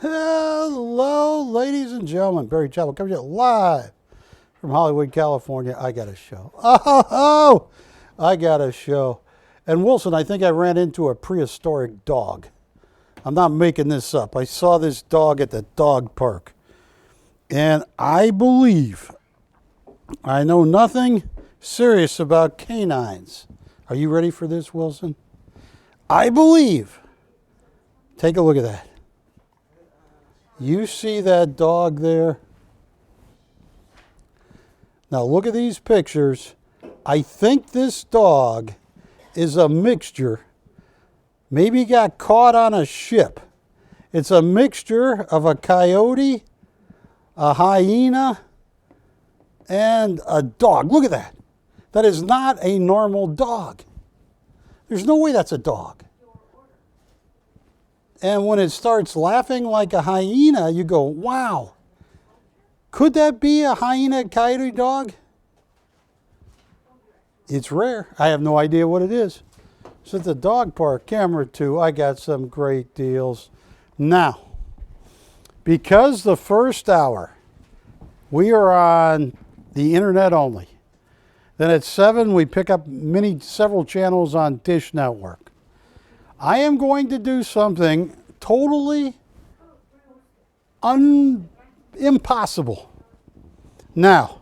Hello, ladies and gentlemen. Barry Chappell coming to you live from Hollywood, California. I got a show. Oh, I got a show. And Wilson, I think I ran into a prehistoric dog. I'm not making this up. I saw this dog at the dog park. And I believe, I know nothing serious about canines. Are you ready for this, Wilson? I believe, take a look at that. You see that dog there? Now look at these pictures. I think this dog is a mixture. Maybe got caught on a ship. It's a mixture of a coyote, a hyena, and a dog. Look at that. That is not a normal dog. There's no way that's a dog. And when it starts laughing like a hyena, you go, wow. Could that be a hyena coyote dog? It's rare. I have no idea what it is. So at the dog park, camera 2, I got some great deals. Now, because the first hour, we are on the internet only. Then at 7, we pick up several channels on Dish Network. I am going to do something totally impossible. Now,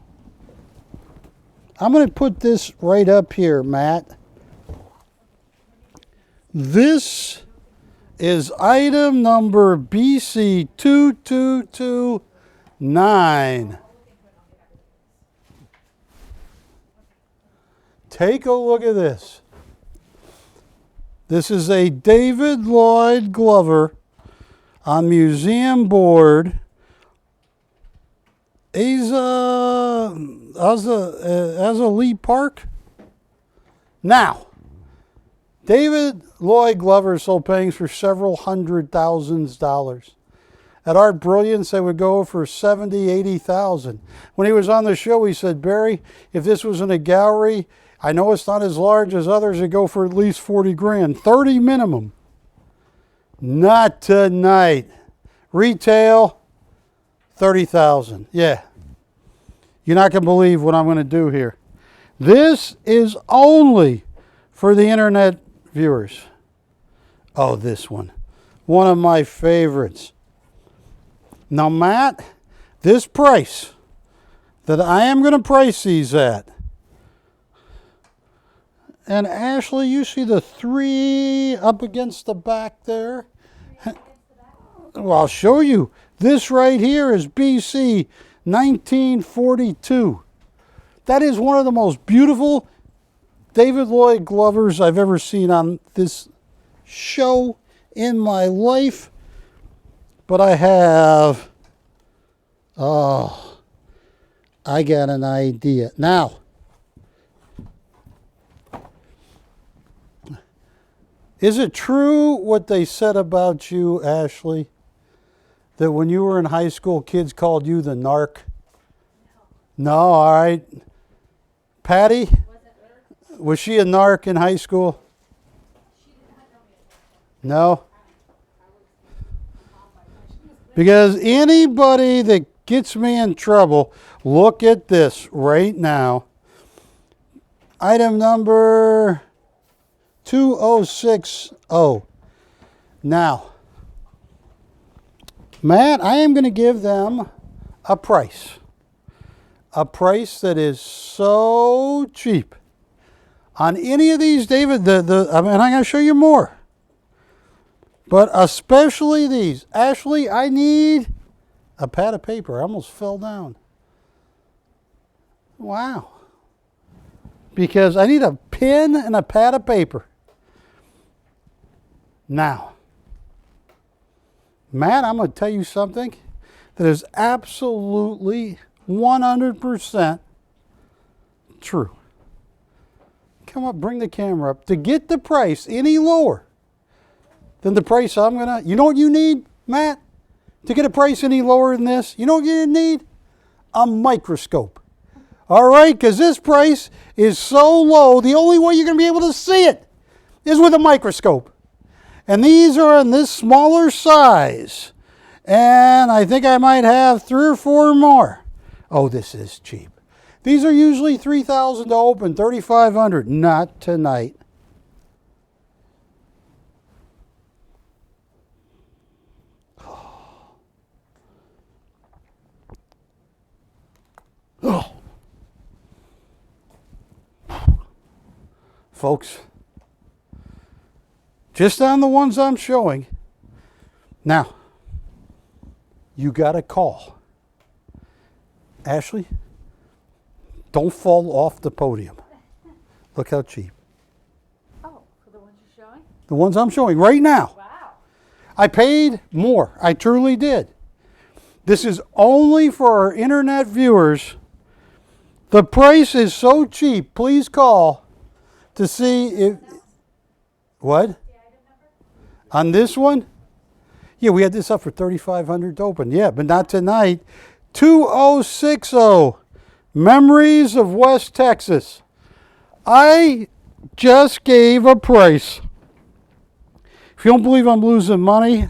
I'm going to put this right up here, Matt. This is item number BC 2229. Take a look at this. This is a David Lloyd Glover on museum board. Azoulay Park. Now, David Lloyd Glover sold paintings for several $100,000. At Art Brilliance, they would go for $70,000, $80,000. When he was on the show, he said, Barry, if this was in a gallery, I know it's not as large as others that go for at least 40 grand, 30 minimum. Not tonight. Retail, 30,000. Yeah. You're not going to believe what I'm going to do here. This is only for the internet viewers. Oh, this one. One of my favorites. Now, Matt, this price that I am going to price these at, and Ashley, you see the 3 up against the back there? Well, I'll show you. This right here is BC 1942. That is one of the most beautiful David Lloyd Glovers I've ever seen on this show in my life. But I have, I got an idea. Now, is it true what they said about you, Ashley? That when you were in high school, kids called you the narc? No, all right. Patty? Was she a narc in high school? No? Because anybody that gets me in trouble, look at this right now. Item number 2060. Now, Matt, I am going to give them a price. A price that is so cheap. On any of these, David, and I'm going to show you more. But especially these. Ashley, I need a pad of paper. I almost fell down. Wow. Because I need a pen and a pad of paper. Now, Matt, I'm going to tell you something that is absolutely 100% true. Come up, bring the camera up. To get the price any lower than the price I'm going to... You know what you need, Matt? To get a price any lower than this? You know what you need? A microscope. All right? Because this price is so low, the only way you're going to be able to see it is with a microscope. And these are in this smaller size. And I think I might have 3 or 4 more. Oh, this is cheap. These are usually $3,000 to open, $3,500. Not tonight. Oh. Folks, just on the ones I'm showing. Now, you got to call. Ashley, don't fall off the podium. Look how cheap. Oh, for the ones you're showing? The ones I'm showing right now. Wow. I paid more. I truly did. This is only for our internet viewers. The price is so cheap. Please call to see if... What? On this one? Yeah, we had this up for $3,500 to open. Yeah, but not tonight. 2060. Memories of West Texas. I just gave a price. If you don't believe I'm losing money,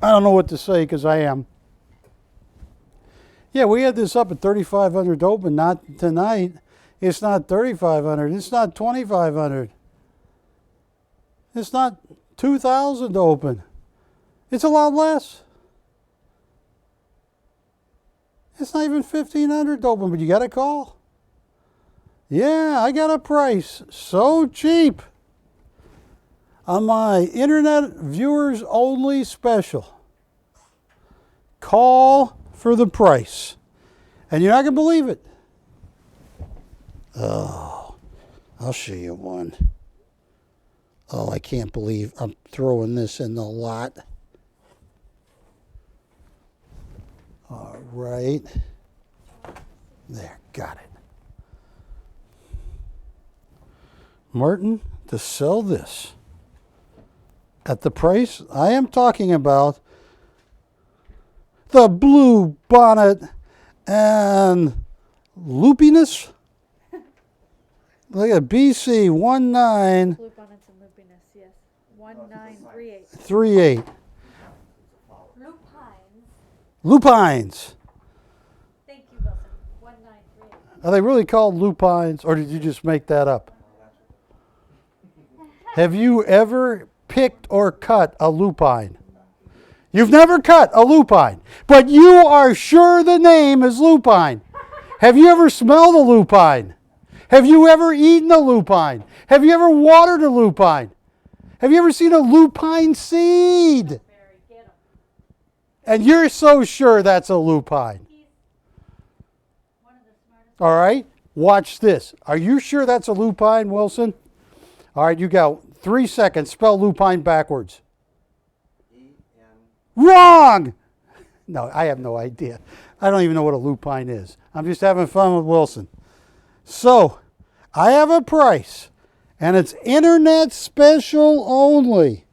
I don't know what to say because I am. Yeah, we had this up at $3,500 to open, not tonight. It's not $3,500. It's not $2,500. It's not $2,000 to open. It's a lot less. It's not even $1,500 to open, but you got a call. Yeah, I got a price. So cheap. On my internet viewers only special. Call for the price. And you're not going to believe it. Oh, I'll show you one. Oh, I can't believe I'm throwing this in the lot. All right. There, got it. Martin, to sell this at the price I am talking about, the blue bonnet and loopiness. Look at BC 19. Blue bonnets and loopiness, yes. 1938. 38. Lupines. Lupines. Thank you, Wilson. 1938. Are they really called lupines, or did you just make that up? Have you ever picked or cut a lupine? You've never cut a lupine, but you are sure the name is lupine. Have you ever smelled a lupine? Have you ever eaten a lupine? Have you ever watered a lupine? Have you ever seen a lupine seed? And you're so sure that's a lupine. All right, watch this. Are you sure that's a lupine, Wilson? All right, you got 3 seconds. Spell lupine backwards. Wrong! No, I have no idea. I don't even know what a lupine is. I'm just having fun with Wilson. So, I have a price, and it's internet special only.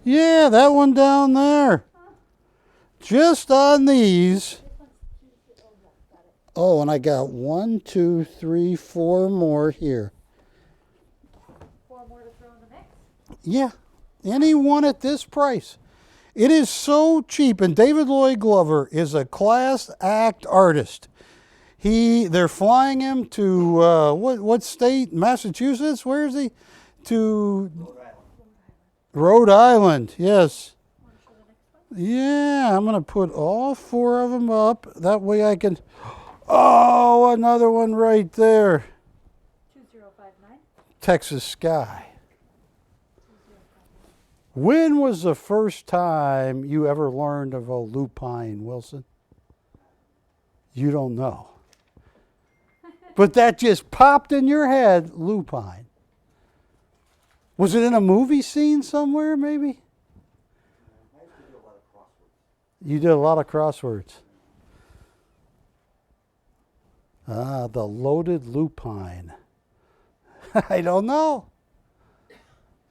Yeah, that one down there. Just on these. Oh, and I got 1, 2, 3, 4 more here. 4 more to throw in the mix? Yeah. Any one at this price. It is so cheap, and David Lloyd Glover is a class act artist. They're flying him to what state? Massachusetts? Where is he? To Rhode Island. Yes. Yeah, I'm gonna put all 4 of them up. That way I can. Oh, another one right there. 2059. Texas Sky. When was the first time you ever learned of a lupine, Wilson? You don't know. But that just popped in your head, lupine. Was it in a movie scene somewhere, maybe? You did a lot of crosswords. Ah, the loaded lupine. I don't know.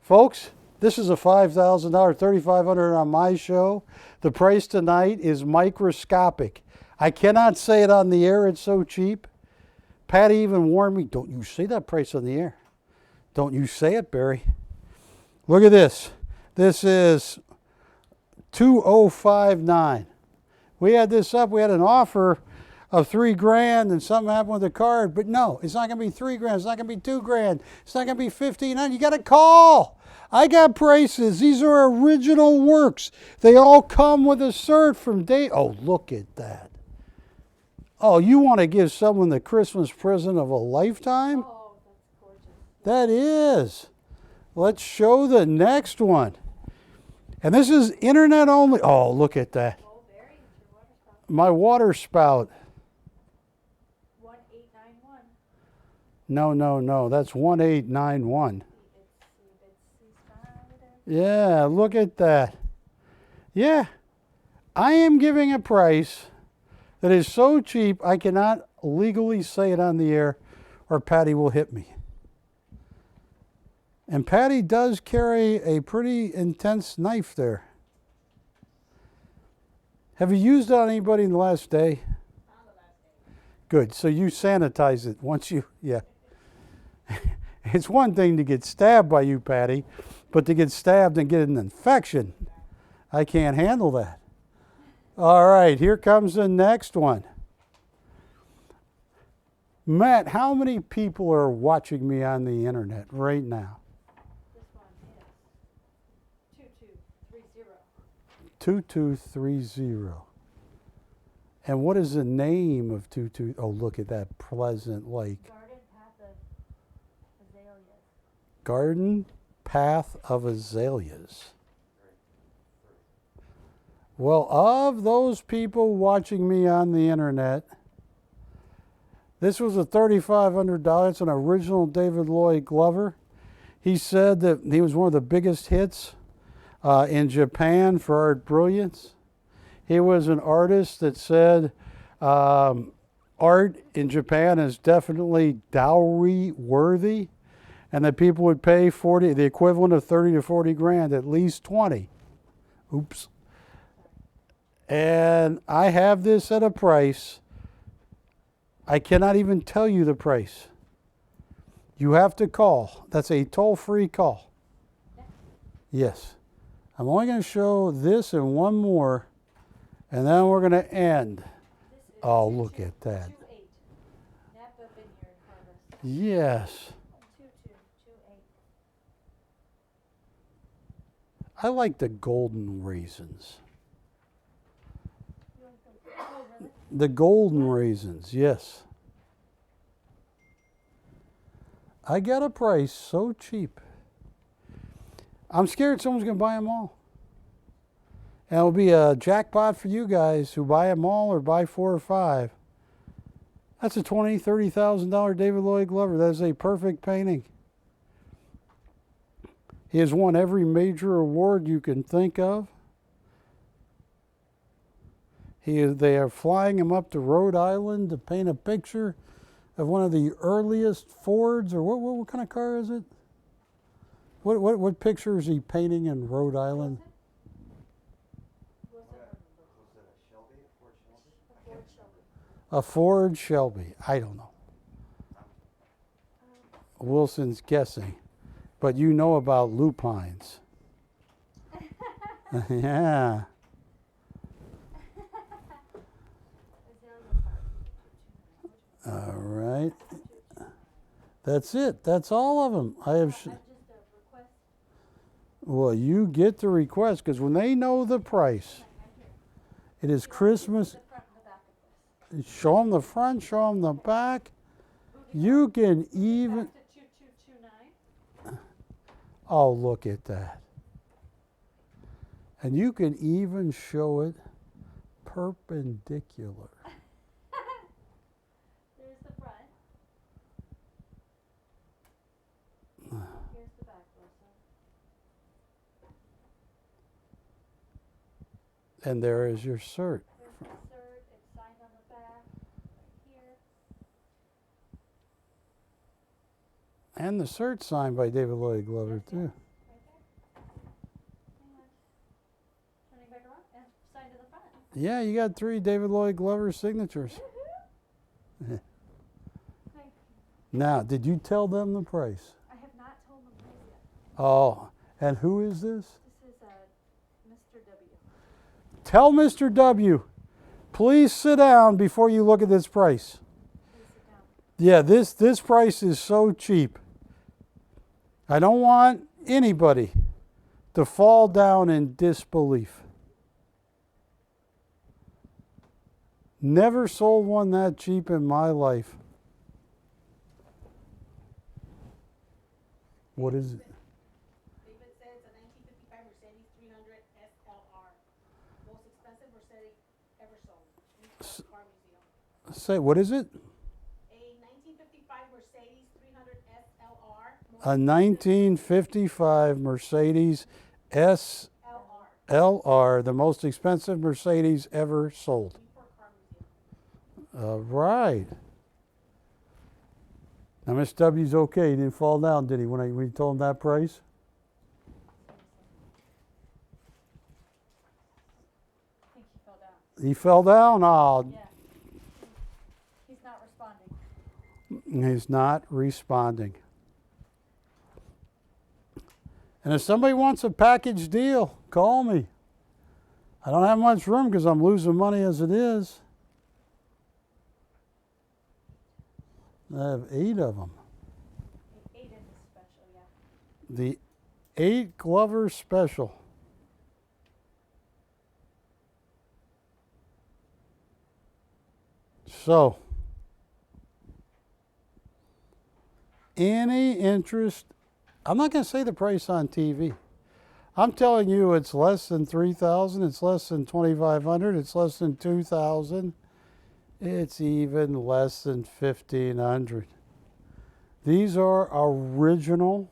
Folks, this is a $5,000, $3,500 on my show. The price tonight is microscopic. I cannot say it on the air. It's so cheap. Patty even warned me, don't you say that price on the air. Don't you say it, Barry. Look at this. This is 2059. We had this up. We had an offer of $3,000 and something happened with the card. But no, it's not going to be $3,000. It's not going to be $2,000. It's not going to be $1,500. You got to call. I got prices. These are original works. They all come with a cert from Dave. Oh, look at that. Oh, you want to give someone the Christmas present of a lifetime? Oh, that's gorgeous. That is. Let's show the next one. And this is internet only. Oh, look at that. Oh, very. It's your water spout. My water spout. 1891. No. That's 1891. It's Yeah, look at that. Yeah. I am giving a price that is so cheap I cannot legally say it on the air or Patty will hit me. And Patty does carry a pretty intense knife there. Have you used it on anybody in the last day? Good. So you sanitize it once you, yeah. It's one thing to get stabbed by you, Patty, but to get stabbed and get an infection, I can't handle that. All right, here comes the next one. Matt, how many people are watching me on the internet right now? This one is 2230. 2230. And what is the name of 22? Oh, look at that Pleasant Lake. Garden Path of Azaleas. Garden Path of Azaleas. Well, of those people watching me on the internet, this was a $3,500. It's an original David Lloyd Glover. He said that he was one of the biggest hits in Japan for art brilliance. He was an artist that said art in Japan is definitely dowry worthy, and that people would pay the equivalent of 30 to 40 grand, at least 20. Oops. And I have this at a price. I cannot even tell you the price. You have to call. That's a toll-free call. Yes. I'm only going to show this and one more, and then we're going to end. Oh, look at that. 28. Napa Vineyard Harvest. Yes. 2228. I like the golden raisins. Oh, really? The golden raisins, yes. I got a price so cheap. I'm scared someone's going to buy them all. And it'll be a jackpot for you guys who buy them all or buy 4 or 5. That's a $20,000, $30,000 David Lloyd Glover. That is a perfect painting. He has won every major award you can think of. They are flying him up to Rhode Island to paint a picture of one of the earliest Fords, or what kind of car is it? What picture is he painting in Rhode Island? A Ford Shelby. I don't know. Wilson's guessing. But you know about lupines. Yeah. All right. That's it. That's all of them. I have. Well, you get the request because when they know the price, it is Christmas. Show them the front, show them the back. You can even. Oh, look at that. And you can even show it perpendicular. There's the front. Here's the back, Wilson. And there is your cert. There's the cert. It's signed on the back, right here. And the cert signed by David Lloyd Glover, too. Right there. Hang on. Turning back around and signed to the front. Yeah, you got 3 David Lloyd Glover signatures. Thank you. Now, did you tell them the price? I have not told them price yet. Oh, and who is this? This is Mr. W. Tell Mr. W, please sit down before you look at this price. Please sit down. Yeah, this price is so cheap. I don't want anybody to fall down in disbelief. Never sold one that cheap in my life. What is it? David said it's a 1955 Mercedes 300 SLR. Most expensive Mercedes ever sold. In the car museum. Say, what is it? A 1955 Mercedes 300 SLR. A 1955 Mercedes LR. SLR, the most expensive Mercedes ever sold. Newport Car Museum. All right. Now, Mr. W's okay. He didn't fall down, did he, when you told him that price? I think he fell down. He fell down? Oh, Yeah. He's not responding. he's not responding. And if somebody wants a package deal, call me. I don't have much room because I'm losing money as it is. I have 8 of them. 8 in the special, yeah. The 8 Glover special. So, any interest? I'm not going to say the price on TV. I'm telling you, it's less than $3,000. It's less than $2,500. It's less than $2,000. It's even less than $1,500. These are original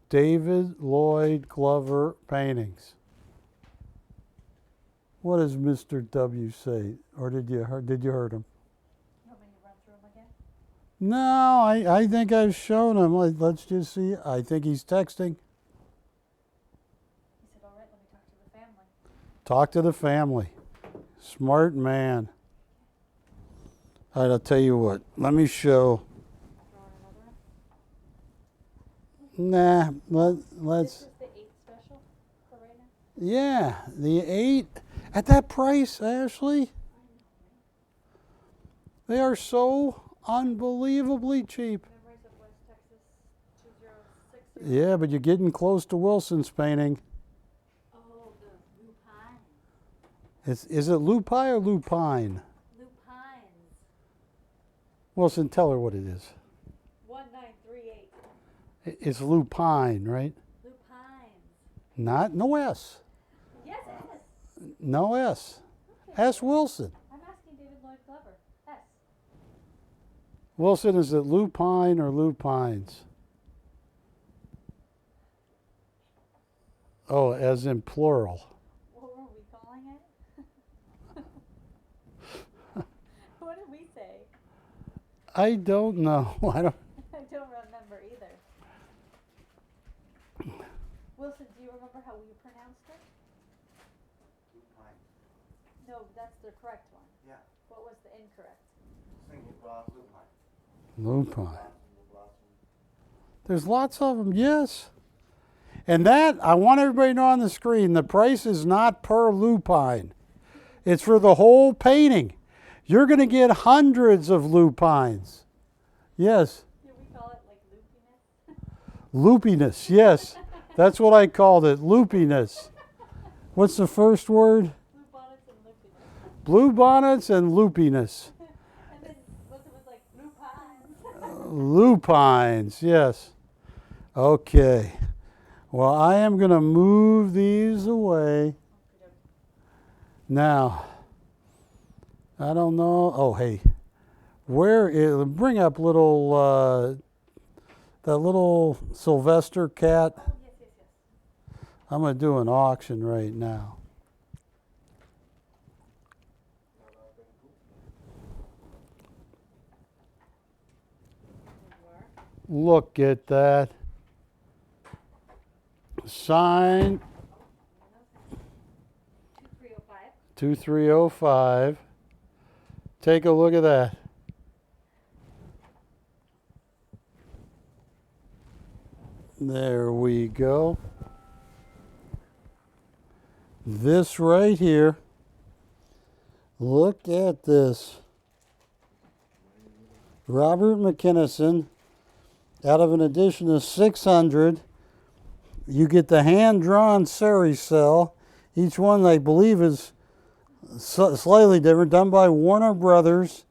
David Lloyd Glover paintings. What does Mr. W say? Or did you hurt him? You want me to run through them again? No, I think I've shown him. Let's just see. I think he's texting. He said, all right, let me talk to the family. Talk to the family. Smart man. All right, I'll tell you what. Let me show. Throw in another one. Nah, This let's. is the 8 special for right now? Yeah, the 8 at that price, Ashley. They are so unbelievably cheap. Memories of West Texas 2060. Yeah, but you're getting close to Wilson's painting. Oh, the lupine. Is it lupi or lupine? Lupines. Wilson, tell her what it is. 1938. It's lupine, right? Lupines. No S. Yes, it is. No S. Okay. Ask Wilson. I'm asking David Lloyd Glover. S. Wilson, is it lupine or lupines? Oh, as in plural. What were we calling it? What did we say? I don't know. I don't. I don't remember either. Wilson, do you remember how we pronounced it? Lupine. No, that's the correct one. Yeah. What was the incorrect? Single glass lupine. Lupine. There's lots of them, yes. And that, I want everybody to know on the screen, the price is not per lupine. It's for the whole painting. You're going to get hundreds of lupines. Yes. Did we call it like loopiness? Loopiness, yes. That's what I called it, loopiness. What's the first word? Blue bonnets and loopiness. Blue bonnets and loopiness. And then Wilson was like lupines. Lupines, yes. Okay. Well, I am going to move these away. Now, I don't know. Oh, hey. Where is, bring up little, that little Sylvester cat. Oh, yes, yes, yes. I'm going to do an auction right now. Look at that. Sign 2305. 2305. Take a look at that. There we go. This right here. Look at this. Robert McKinnison, out of an edition of 600, you get the hand-drawn seri cell. Each one, I believe, is slightly different, done by Warner Brothers.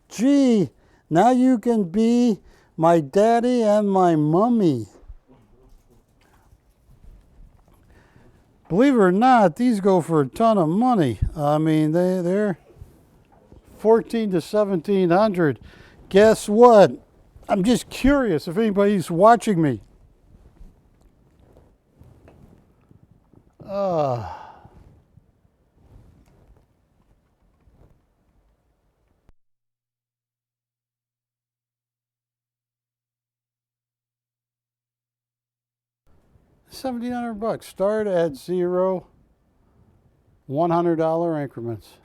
Gee, now you can be my daddy and my mummy. Believe it or not, these go for a ton of money. I mean, they're 14 to 1700. Guess what? I'm just curious if anybody's watching me. $1,700. Start at zero, $100 increments.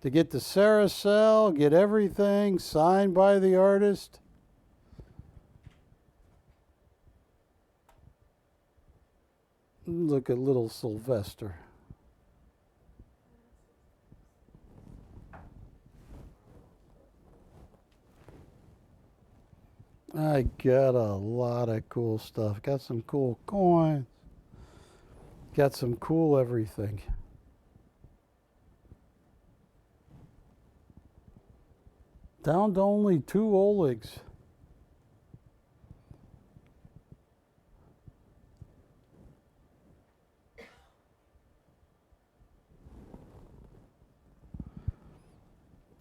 To get the Saracel, get everything signed by the artist. Look at little Sylvester. I got a lot of cool stuff. Got some cool coins. Got some cool everything. Down to only 2 Olegs.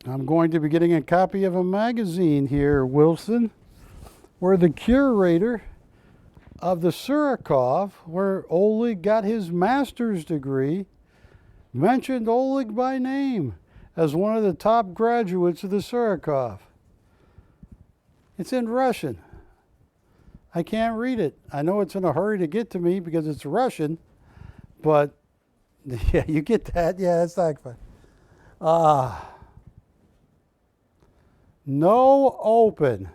I'm going to be getting a copy of a magazine here, Wilson, where the curator of the Surikov, where Oleg got his master's degree, mentioned Oleg by name as one of the top graduates of the Surikov. It's in Russian. I can't read it. I know it's in a hurry to get to me because it's Russian, but yeah, you get that? Yeah, that's not fun. No open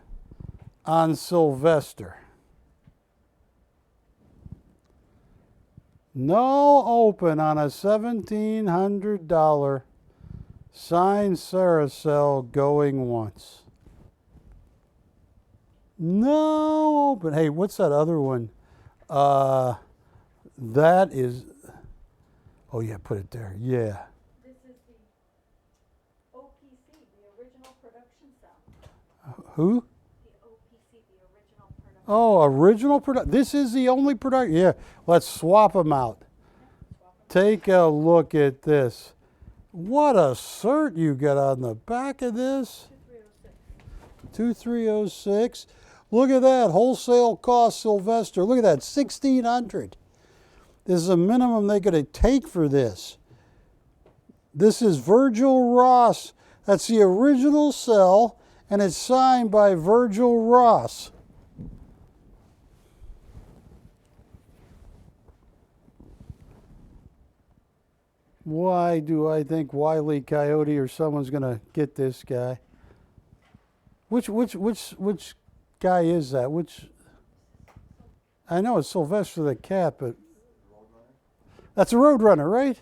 on Sylvester. No open on a $1,700 signed Saracel going once. No open. Hey, what's that other one? That is, oh yeah, put it there. Yeah. This is the OPC, the original production cell. Who? The OPC, the original production. Oh, original product. This is the only product. Yeah, let's swap them out. Take a look at this. What a cert you got on the back of this. 2306. Look at that. Wholesale cost Sylvester. Look at that. 1,600. This is a minimum they're going to take for this. This is Virgil Ross. That's the original cell, and it's signed by Virgil Ross. Why do I think Wile E. Coyote or someone's going to get this guy? Which guy is that? Which? I know it's Sylvester the Cat, but that's a Roadrunner, right?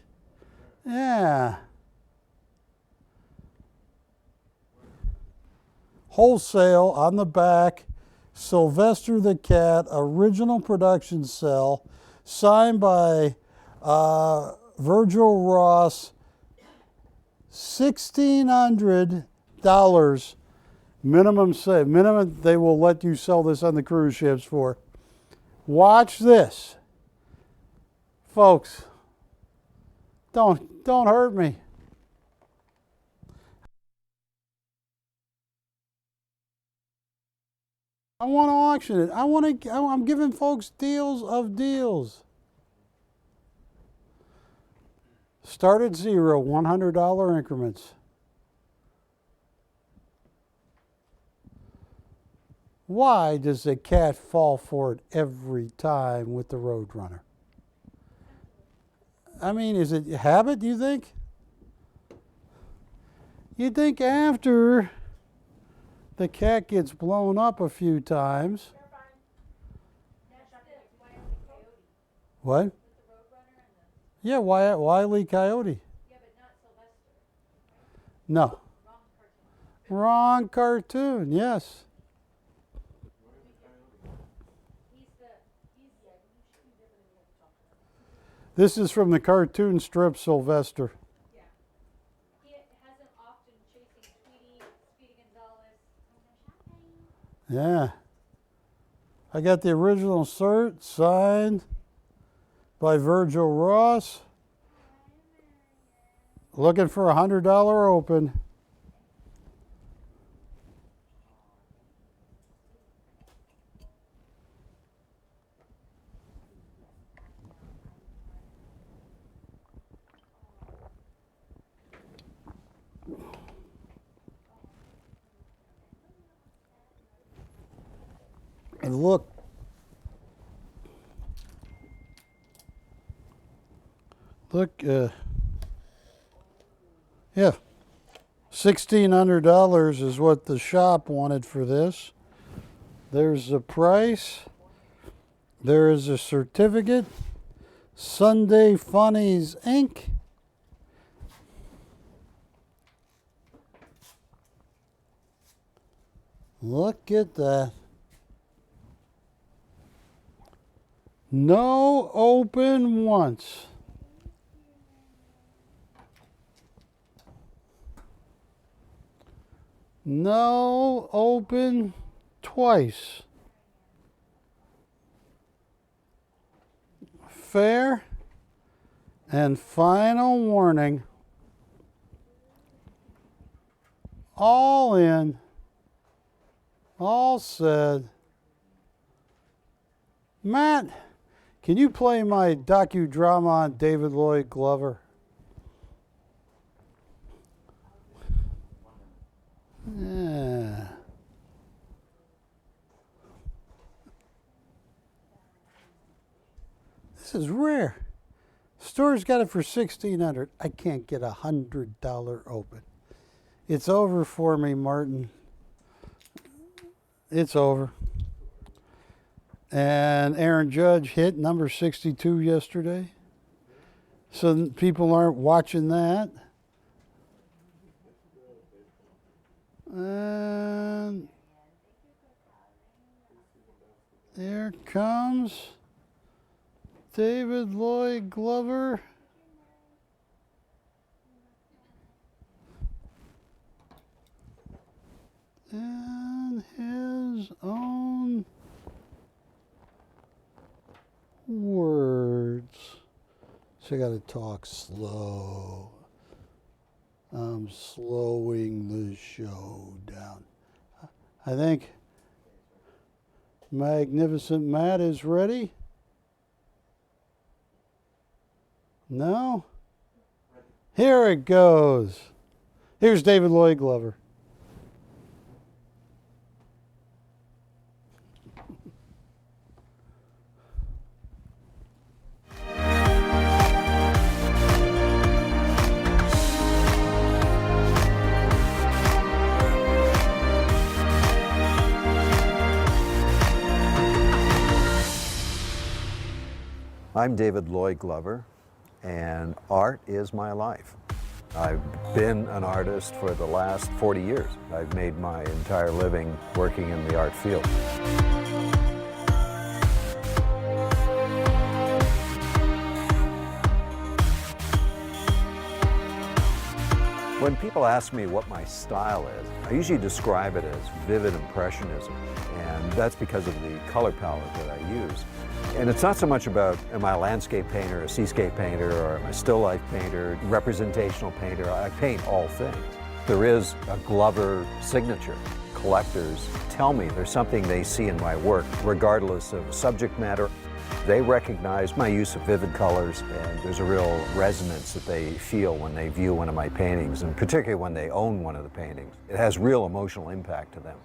Yeah. Wholesale on the back, Sylvester the Cat, original production cell, signed by Virgil Ross, $1,600 minimum save. Minimum they will let you sell this on the cruise ships for. Watch this. Folks, don't hurt me. I want to auction it. I'm giving folks deals of deals. Start at zero, $100 increments. Why does the cat fall for it every time with the Roadrunner? I mean, is it habit, do you think? You think after the cat gets blown up a few times. What? Yeah, Wile E. Coyote. Yeah, but not Sylvester. No. Wrong cartoon. Wrong cartoon, yes. This is from the cartoon strip Sylvester. Yeah. He has him often chasing Speedy Gonzalez. Yeah. I got the original cert signed by Virgil Ross. Looking for a $100 open. And look, yeah, $1,600 is what the shop wanted for this. There's the price. There is a certificate. Sunday Funnies Inc. Look at that. No open once. No open twice. Fair and final warning. All in. All said. Matt, can you play my docudrama on David Lloyd Glover? Yeah. This is rare. Store's got it for $1,600. I can't get a $100 open. It's over for me, Martin. It's over. And Aaron Judge hit number 62 yesterday. So people aren't watching that. And here comes David Lloyd Glover. And his own words. So I got to talk slow. I'm slowing the show down. I think Magnificent Matt is ready. No? Here it goes. Here's David Lloyd Glover. I'm David Lloyd Glover, and art is my life. I've been an artist for the last 40 years. I've made my entire living working in the art field. When people ask me what my style is, I usually describe it as vivid impressionism, and that's because of the color palette that I use. And it's not so much about, am I a landscape painter, a seascape painter, or am I a still life painter, representational painter? I paint all things. There is a Glover signature. Collectors tell me there's something they see in my work, regardless of subject matter. They recognize my use of vivid colors, and there's a real resonance that they feel when they view one of my paintings, and particularly when they own one of the paintings. It has real emotional impact to them.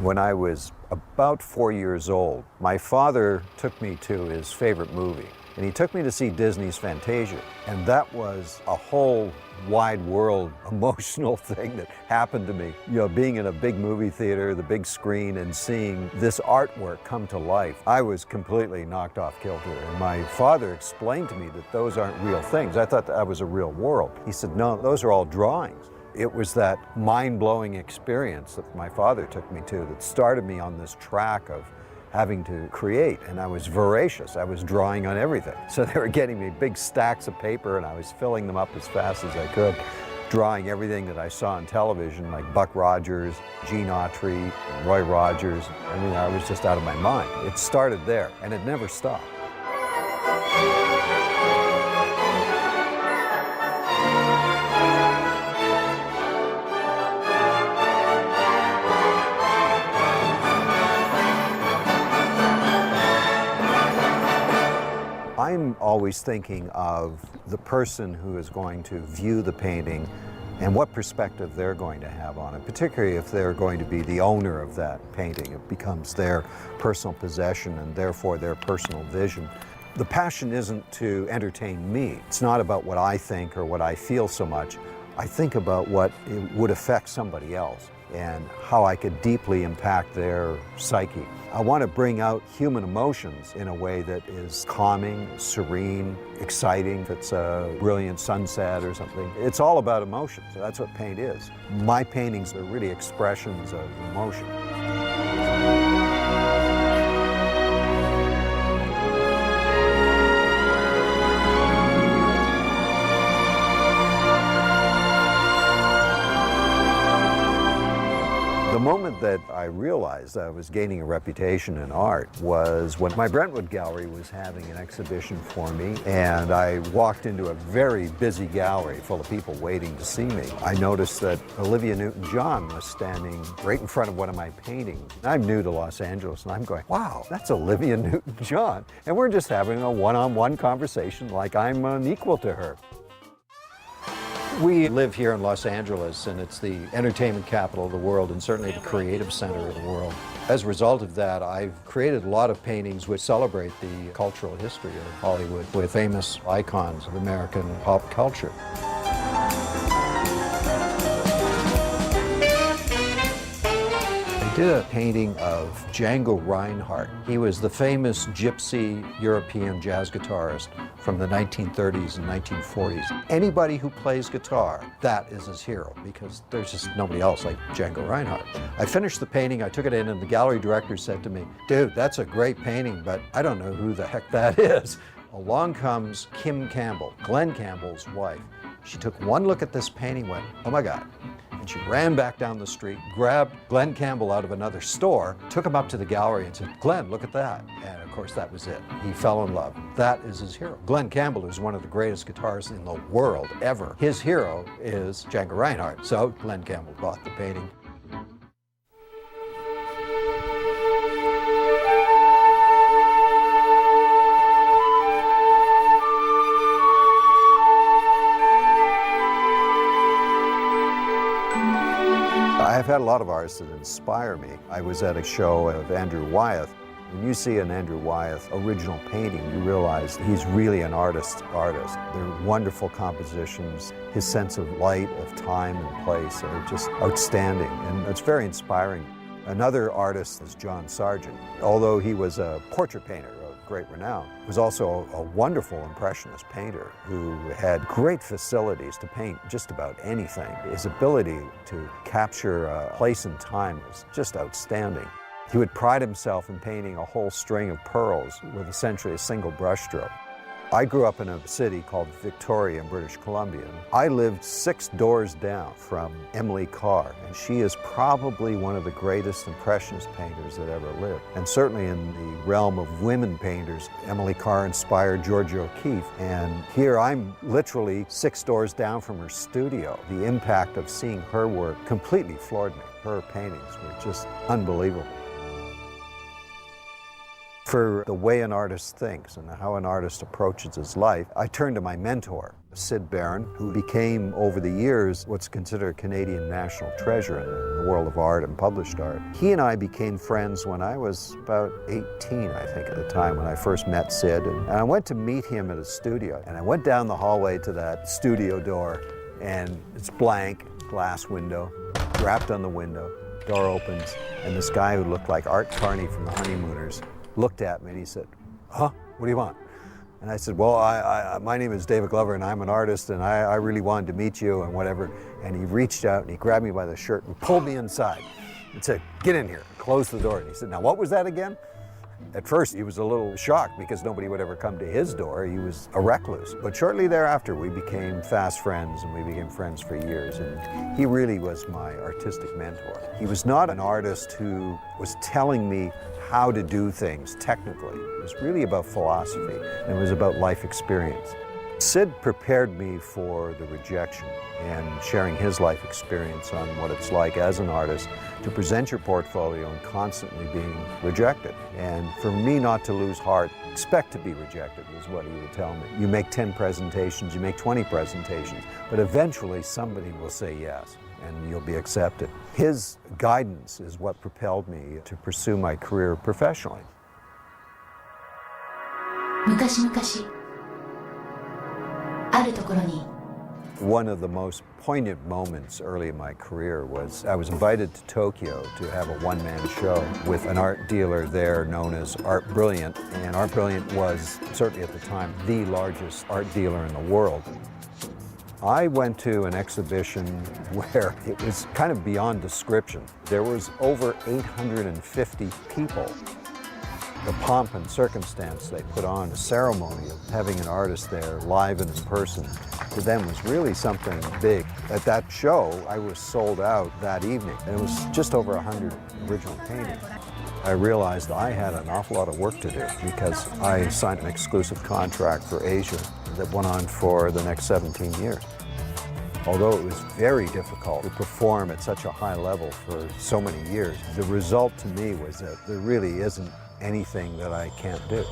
When I was about 4 years old, my father took me to his favorite movie, and he took me to see Disney's Fantasia. And that was a whole wide world emotional thing that happened to me. You know, being in a big movie theater, the big screen, and seeing this artwork come to life, I was completely knocked off kilter. And my father explained to me that those aren't real things. I thought that was a real world. He said, no, those are all drawings. It was that mind-blowing experience that my father took me to that started me on this track of having to create, and I was voracious. I was drawing on everything. So they were getting me big stacks of paper and I was filling them up as fast as I could, drawing everything that I saw on television, like Buck Rogers, Gene Autry, Roy Rogers. I mean, I was just out of my mind. It started there and it never stopped. I'm always thinking of the person who is going to view the painting and what perspective they're going to have on it, particularly if they're going to be the owner of that painting. It becomes their personal possession and therefore their personal vision. The passion isn't to entertain me. It's not about what I think or what I feel so much. I think about what it would affect somebody else and how I could deeply impact their psyche. I want to bring out human emotions in a way that is calming, serene, exciting. If it's a brilliant sunset or something, it's all about emotions. That's what paint is. My paintings are really expressions of emotion. The moment that I realized I was gaining a reputation in art was when my Brentwood gallery was having an exhibition for me, and I walked into a very busy gallery full of people waiting to see me. I noticed that Olivia Newton-John was standing right in front of one of my paintings. I'm new to Los Angeles, and I'm going, wow, that's Olivia Newton-John. And we're just having a one-on-one conversation like I'm an equal to her. We live here in Los Angeles, and it's the entertainment capital of the world and certainly the creative center of the world. As a result of that, I've created a lot of paintings which celebrate the cultural history of Hollywood with famous icons of American pop culture. I did a painting of Django Reinhardt. He was the famous gypsy European jazz guitarist from the 1930s and 1940s. Anybody who plays guitar, that is his hero, because there's just nobody else like Django Reinhardt. I finished the painting, I took it in, and the gallery director said to me, dude, that's a great painting, but I don't know who the heck that is. Along comes Kim Campbell, Glenn Campbell's wife. She took one look at this painting, went, oh my God. And she ran back down the street, grabbed Glenn Campbell out of another store, took him up to the gallery and said, Glenn, look at that. And of course, that was it. He fell in love. That is his hero. Glenn Campbell is one of the greatest guitarists in the world ever. His hero is Django Reinhardt. So Glenn Campbell bought the painting. I've had a lot of artists that inspire me. I was at a show of Andrew Wyeth. When you see an Andrew Wyeth original painting, you realize he's really an artist's artist. They're wonderful compositions. His sense of light, of time and place are just outstanding, and it's very inspiring. Another artist is John Sargent. Although he was a portrait painter of great renown, he was also a wonderful impressionist painter who had great facilities to paint just about anything. His ability to capture a place and time was just outstanding. He would pride himself in painting a whole string of pearls with essentially a single brushstroke. I grew up in a city called Victoria in British Columbia. I lived 6 doors down from Emily Carr, and she is probably one of the greatest impressionist painters that ever lived. And certainly in the realm of women painters, Emily Carr inspired Georgia O'Keeffe, and here I'm literally 6 doors down from her studio. The impact of seeing her work completely floored me. Her paintings were just unbelievable. For the way an artist thinks and how an artist approaches his life, I turned to my mentor, Sid Barron, who became, over the years, what's considered a Canadian national treasure in the world of art and published art. He and I became friends when I was about 18, I think, at the time, when I first met Sid. And I went to meet him at his studio. And I went down the hallway to that studio door, and it's blank, glass window, rapped on the window, door opens, and this guy who looked like Art Carney from the Honeymooners looked at me and he said, "Huh, what do you want?" And I said, "Well, my name is David Glover and I'm an artist and I really wanted to meet you and whatever." And he reached out and he grabbed me by the shirt and pulled me inside and said, "Get in here," closed the door. And he said, "Now what was that again?" At first he was a little shocked because nobody would ever come to his door. He was a recluse. But shortly thereafter we became fast friends and we became friends for years. And he really was my artistic mentor. He was not an artist who was telling me how to do things technically. It was really about philosophy and it was about life experience. Sid prepared me for the rejection and sharing his life experience on what it's like as an artist to present your portfolio and constantly being rejected. And for me not to lose heart, expect to be rejected was what he would tell me. You make 10 presentations, you make 20 presentations, but eventually somebody will say yes and you'll be accepted. His guidance is what propelled me to pursue my career professionally. 昔々あるところに One of the most poignant moments early in my career was I was invited to Tokyo to have a one-man show with an art dealer there known as Art Brilliant. And Art Brilliant was, certainly at the time, the largest art dealer in the world. I went to an exhibition where it was kind of beyond description. There was over 850 people. The pomp and circumstance they put on, the ceremony of having an artist there live and in person, to them was really something big. At that show, I was sold out that evening, and it was just over 100 original paintings. I realized I had an awful lot of work to do because I signed an exclusive contract for Asia that went on for the next 17 years. Although it was very difficult to perform at such a high level for so many years, the result to me was that there really isn't anything that I can't do.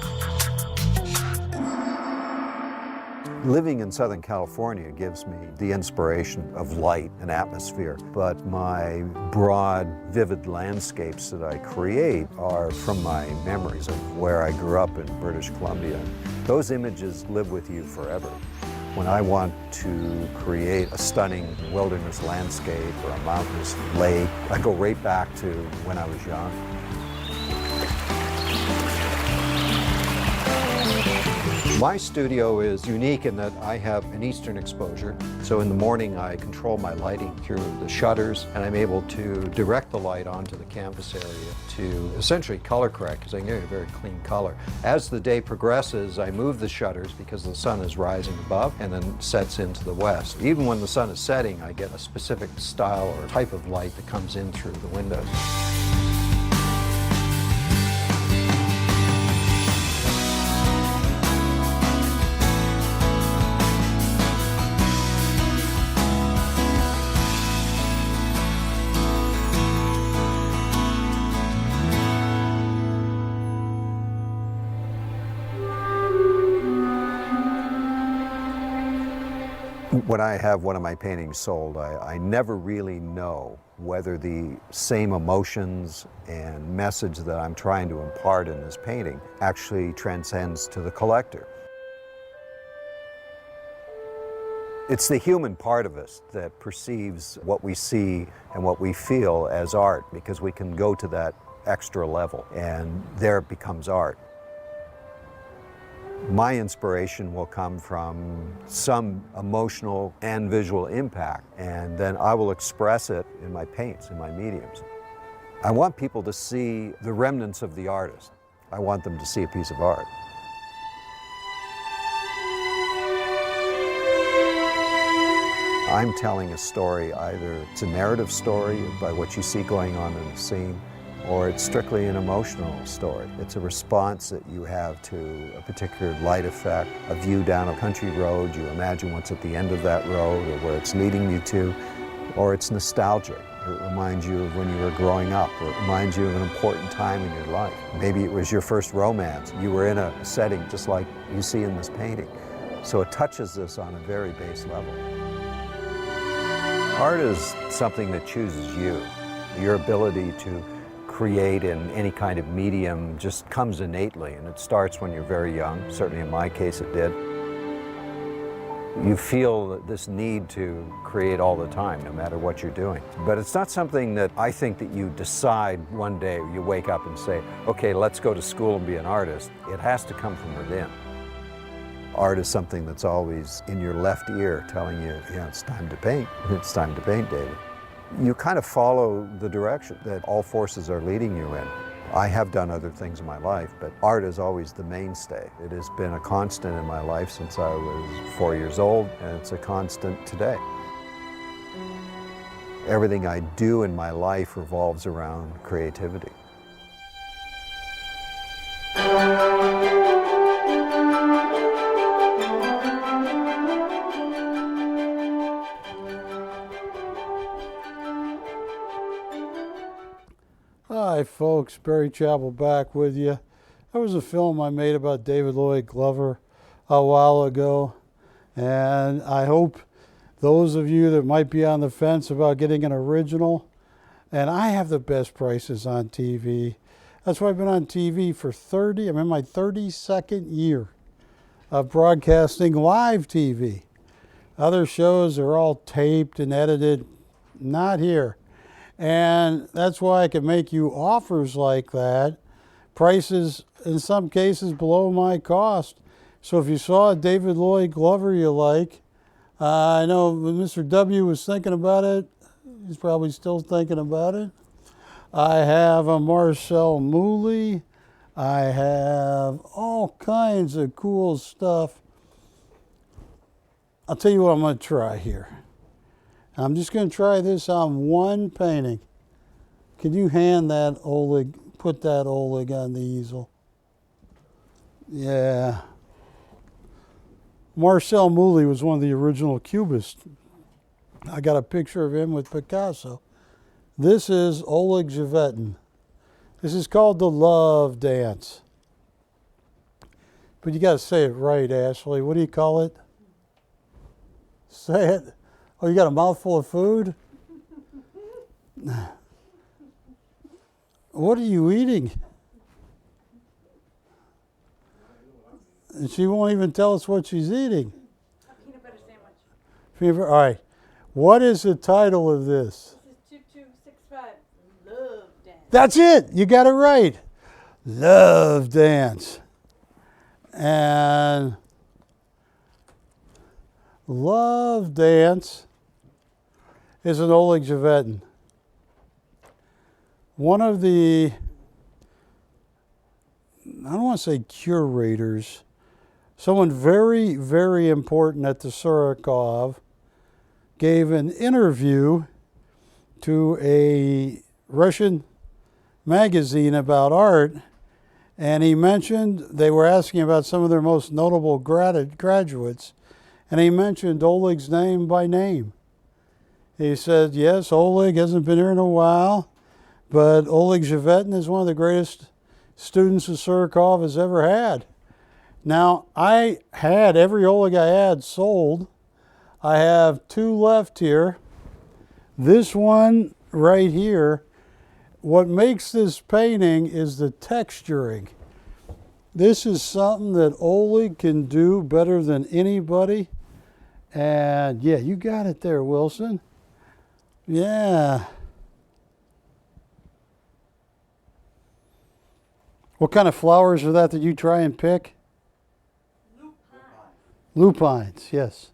Living in Southern California gives me the inspiration of light and atmosphere, but my broad, vivid landscapes that I create are from my memories of where I grew up in British Columbia. Those images live with you forever. When I want to create a stunning wilderness landscape or a mountainous lake, I go right back to when I was young. My studio is unique in that I have an eastern exposure. So in the morning I control my lighting through the shutters and I'm able to direct the light onto the canvas area to essentially color correct because I can get a very clean color. As the day progresses, I move the shutters because the sun is rising above and then sets into the west. Even when the sun is setting, I get a specific style or type of light that comes in through the windows. When I have one of my paintings sold, I never really know whether the same emotions and message that I'm trying to impart in this painting actually transcends to the collector. It's the human part of us that perceives what we see and what we feel as art because we can go to that extra level and there it becomes art. My inspiration will come from some emotional and visual impact, and then I will express it in my paints, in my mediums. I want people to see the remnants of the artist. I want them to see a piece of art. I'm telling a story, either it's a narrative story by what you see going on in the scene, or it's strictly an emotional story. It's a response that you have to a particular light effect, a view down a country road, you imagine what's at the end of that road or where it's leading you to, or it's nostalgic. It reminds you of when you were growing up, or it reminds you of an important time in your life. Maybe it was your first romance. You were in a setting just like you see in this painting. So it touches this on a very base level. Art is something that chooses you. Your ability to create in any kind of medium just comes innately, and it starts when you're very young. Certainly in my case it did. You feel this need to create all the time, no matter what you're doing. But it's not something that I think that you decide one day, you wake up and say, okay, let's go to school and be an artist. It has to come from within. Art is something that's always in your left ear telling you, yeah, it's time to paint. It's time to paint, David. You kind of follow the direction that all forces are leading you in. I have done other things in my life, but art is always the mainstay. It has been a constant in my life since I was 4 years old, and it's a constant today. Everything I do in my life revolves around creativity. Hi folks, Barry Chappell back with you. That was a film I made about David Lloyd Glover a while ago, and I hope those of you that might be on the fence about getting an original, and I have the best prices on TV. That's why I've been on TV for I'm in my 32nd year of broadcasting live TV. Other shows are all taped and edited, not here. And that's why I can make you offers like that. Prices, in some cases, below my cost. So if you saw a David Lloyd Glover you like, I know when Mr. W was thinking about it, he's probably still thinking about it. I have a Marcel Mooley. I have all kinds of cool stuff. I'll tell you what I'm going to try here. I'm just going to try this on one painting. Can you hand that Oleg, put that Oleg on the easel? Yeah. Marcel Mooley was one of the original Cubists. I got a picture of him with Picasso. This is Oleg Zhevetin. This is called The Love Dance. But you got to say it right, Ashley. What do you call it? Say it. Oh, you got a mouthful of food? What are you eating? And she won't even tell us what she's eating. A peanut butter sandwich. Peanut butter. All right. What is the title of this? This is 2265. Love Dance. That's it. You got it right. Love Dance. And Love Dance is an Oleg Zhevetin. One of the, I don't want to say curators, someone very, very important at the Surikov gave an interview to a Russian magazine about art, and he mentioned, they were asking about some of their most notable graduates, and he mentioned Oleg's name by name. He said, yes, Oleg hasn't been here in a while, but Oleg Zhevetin is one of the greatest students that Surikov has ever had. Now, I had every Oleg I had sold. I have 2 left here. This one right here, what makes this painting is the texturing. This is something that Oleg can do better than anybody. And yeah, you got it there, Wilson. Yeah. What kind of flowers are that you try and pick? Lupines, yes.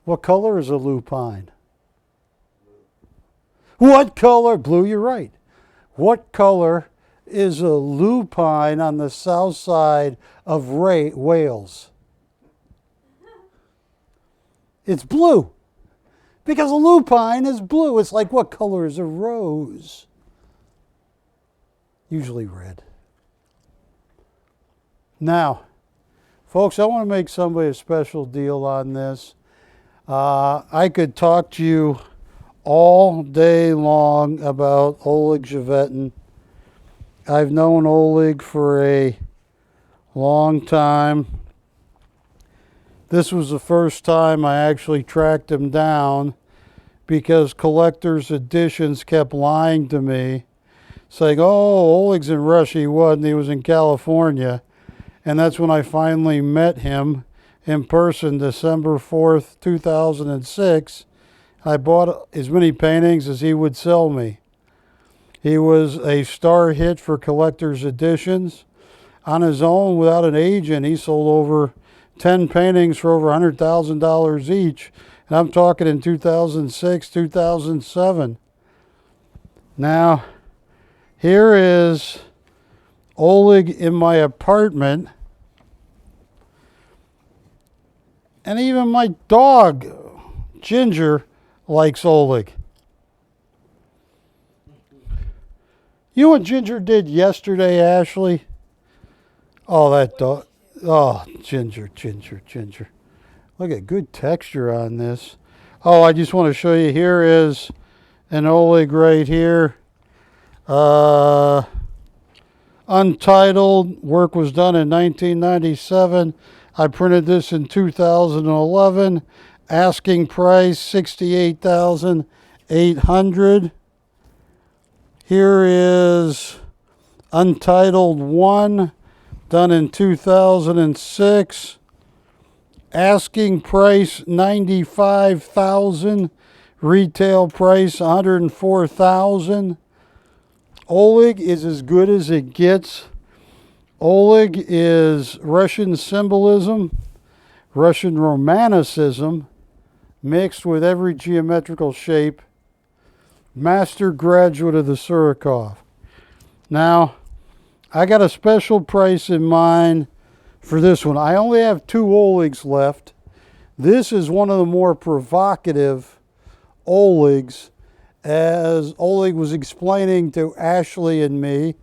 What color is a lupine? What color? Blue, you're right. What color is a lupine on the south side of Wales? It's blue. Because a lupine is blue. It's like, what color is a rose? Usually red. Now, folks, I want to make somebody a special deal on this. I could talk to you all day long about Oleg Zhevetin. I've known Oleg for a long time. This was the first time I actually tracked him down because Collector's Editions kept lying to me, saying, oh, Oleg's in Russia. He wasn't. He was in California. And that's when I finally met him in person, December 4th, 2006. I bought as many paintings as he would sell me. He was a star hit for collector's editions. On his own, without an agent, he sold over 10 paintings for over $100,000 each. And I'm talking in 2006, 2007. Now, here is Oleg in my apartment. And even my dog, Ginger, likes Oleg. You know what Ginger did yesterday, Ashley? Oh, that dog. Oh, Ginger. Look at good texture on this. Oh, I just want to show you. Here is an Oleg right here. Untitled. Work was done in 1997. I printed this in 2011. Asking price $68,800. Here is Untitled 1, done in 2006. Asking price $95,000. Retail price $104,000. Oleg is as good as it gets. Oleg is Russian symbolism, Russian romanticism, mixed with every geometrical shape. Master graduate of the Surikov. Now, I got a special price in mind for this one. I only have 2 Olegs left. This is one of the more provocative Olegs, as Oleg was explaining to Ashley and me.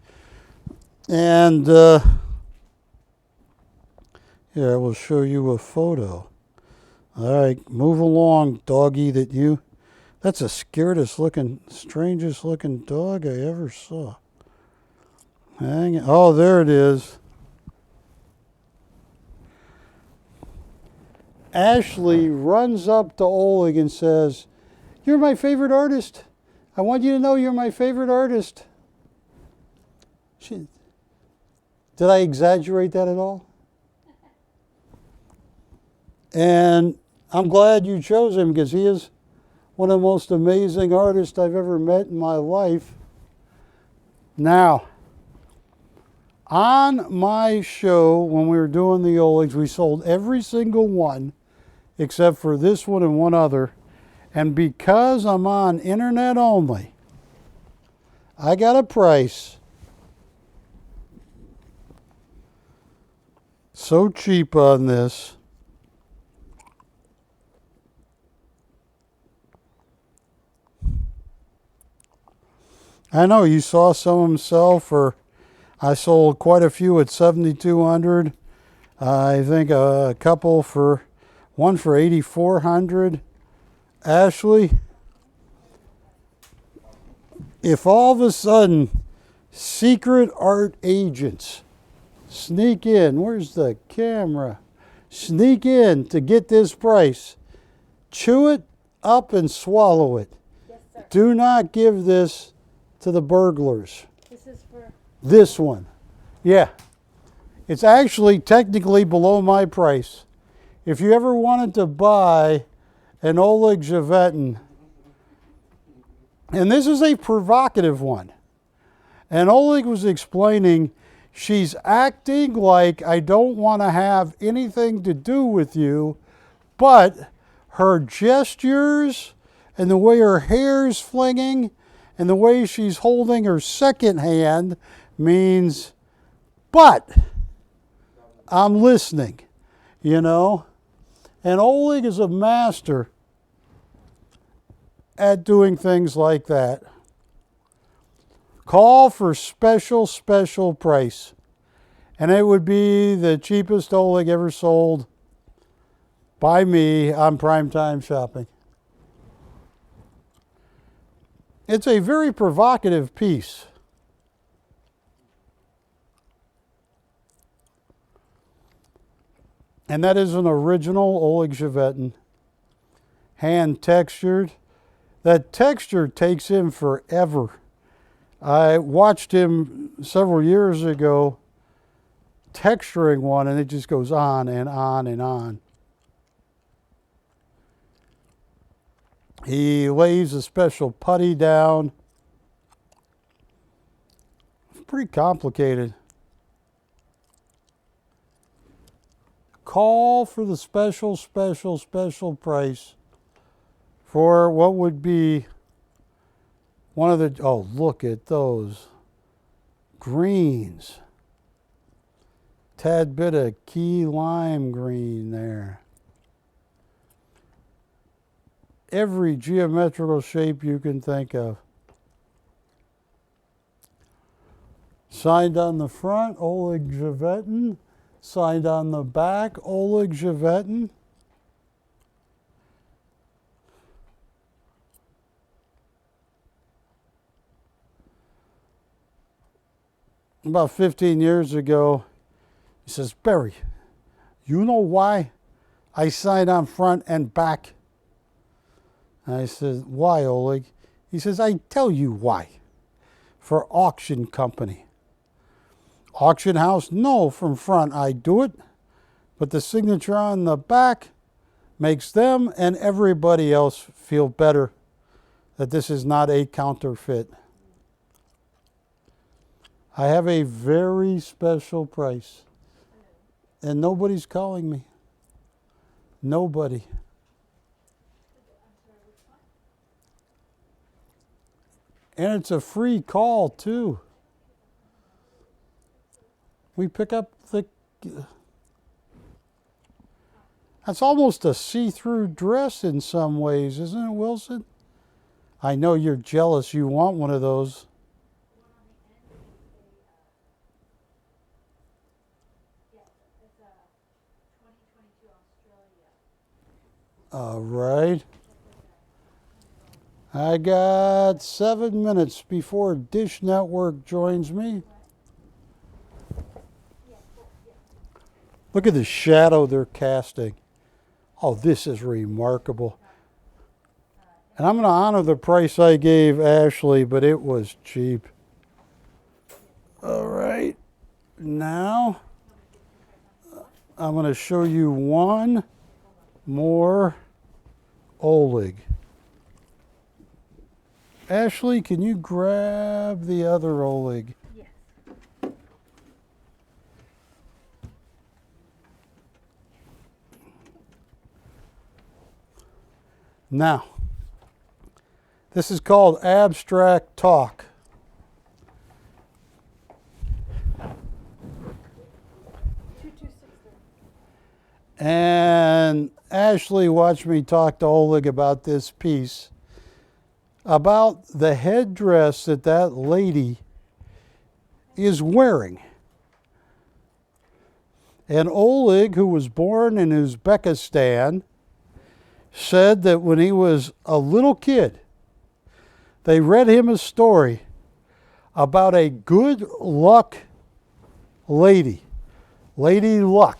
And here, I will show you a photo. All right, move along, doggy. That's the strangest looking dog I ever saw. Hang on. Oh, there it is. Ashley runs up to Oleg and says, "You're my favorite artist. I want you to know you're my favorite artist." Did I exaggerate that at all? And I'm glad you chose him, because he is one of the most amazing artists I've ever met in my life. Now, on my show, when we were doing the Olegs, we sold every single one except for this one and one other. And because I'm on internet only, I got a price so cheap on this. I know you saw some of them sell for, I sold quite a few at $7,200. I think a couple for, one for $8,400. Ashley, if all of a sudden secret art agents sneak in, where's the camera? Sneak in to get this price, chew it up and swallow it. Yes, sir. Do not give this to the burglars. This is for, This one. Yeah. It's actually technically below my price. If you ever wanted to buy an Oleg Javetin, and this is a provocative one, and Oleg was explaining, she's acting like I don't want to have anything to do with you, but her gestures and the way her hair's flinging and the way she's holding her second hand means, but I'm listening, you know? And Oleg is a master at doing things like that. Call for special price. And it would be the cheapest Oleg ever sold by me on PrimeTime Shopping. It's a very provocative piece. And that is an original Oleg Javetin, hand textured. That texture takes him forever. I watched him several years ago texturing one, and it just goes on and on and on. He lays a special putty down. It's pretty complicated. Call for the special price for what would be one of the, oh, look at those greens. Tad bit of key lime green there. Every geometrical shape you can think of. Signed on the front, Oleg Javetin. Signed on the back, Oleg Javetin. About 15 years ago, he says, Barry, you know why I signed on front and back? And I said, why, Oleg? He says, I tell you why. For auction company. Auction house, no, from front I do it, but the signature on the back makes them and everybody else feel better that this is not a counterfeit. I have a very special price, and nobody's calling me. Nobody. And it's a free call, too. We pick up the... That's almost a see-through dress in some ways, isn't it, Wilson? I know you're jealous. You want one of those. All right. I got 7 minutes before Dish Network joins me. Look at the shadow they're casting. Oh, this is remarkable. And I'm going to honor the price I gave Ashley, but it was cheap. All right. Now, I'm going to show you one more Oleg. Ashley, can you grab the other Oleg? Yes. Now, this is called abstract talk. And Ashley watched me talk to Oleg about this piece, about the headdress that that lady is wearing. And Oleg, who was born in Uzbekistan, said that when he was a little kid, they read him a story about a good luck lady, Lady Luck.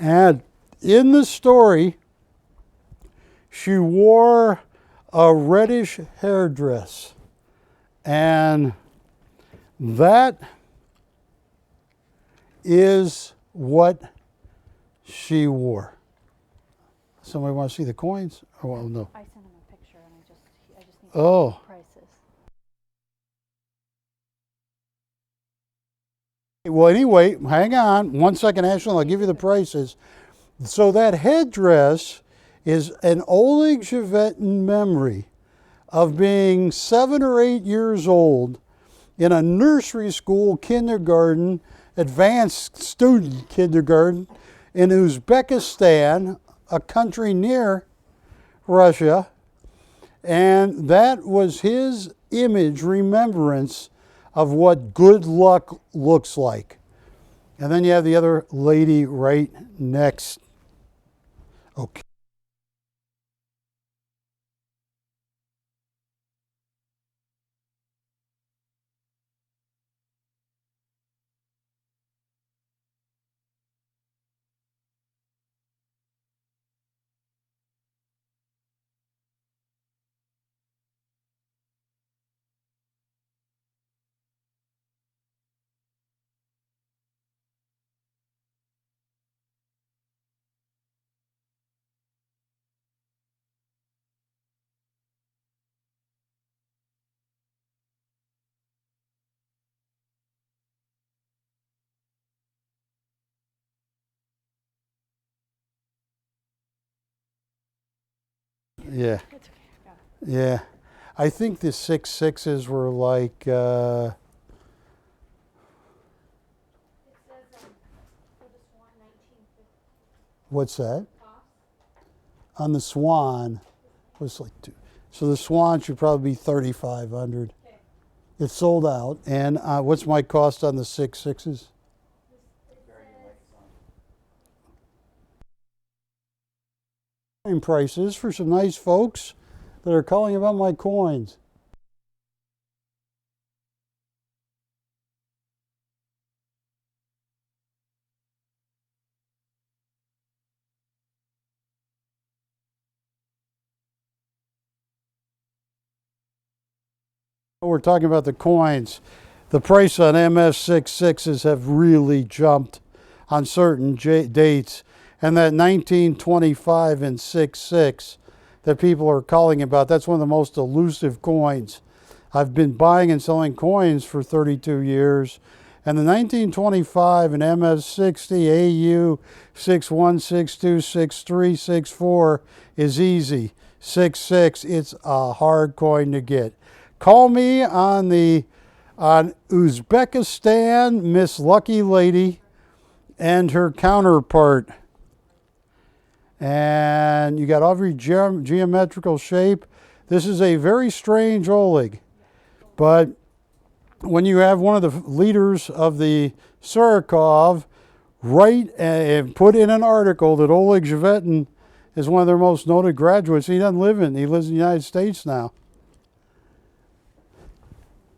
And in the story, she wore a reddish hairdress. And that is what she wore. Somebody want to see the coins? Oh, well, no. I sent him a picture and I just need Oh. prices. Well, anyway, hang on 1 second, Ashley. I'll give you the prices. So that headdress is an Oleg Javetin memory of being 7 or 8 years old in a nursery school kindergarten, advanced student kindergarten in Uzbekistan, a country near Russia. And that was his image, remembrance of what good luck looks like. And then you have the other lady right next. Okay. Yeah. It's okay. I got it. Yeah. I think the 6.6s were like, It says, for the Swan, 1950 what's that? cost. On the Swan was like two. So the Swan should probably be 3,500. Okay. It's sold out. And what's my cost on the 6.6s? It says, Coin prices for some nice folks that are calling about my coins. We're talking about the coins. The price on MS66s have really jumped on certain dates. And that 1925 and 6.6 that people are calling about, that's one of the most elusive coins. I've been buying and selling coins for 32 years. And the 1925 and MS60 AU 61, 62, 63, 64 is easy. 6.6, it's a hard coin to get. Call me on Uzbekistan, Miss Lucky Lady, and her counterpart. And you got every geometrical shape. This is a very strange Oleg. But when you have one of the leaders of the Surikov write and put in an article that Oleg Zhevetin is one of their most noted graduates, he lives in the United States now.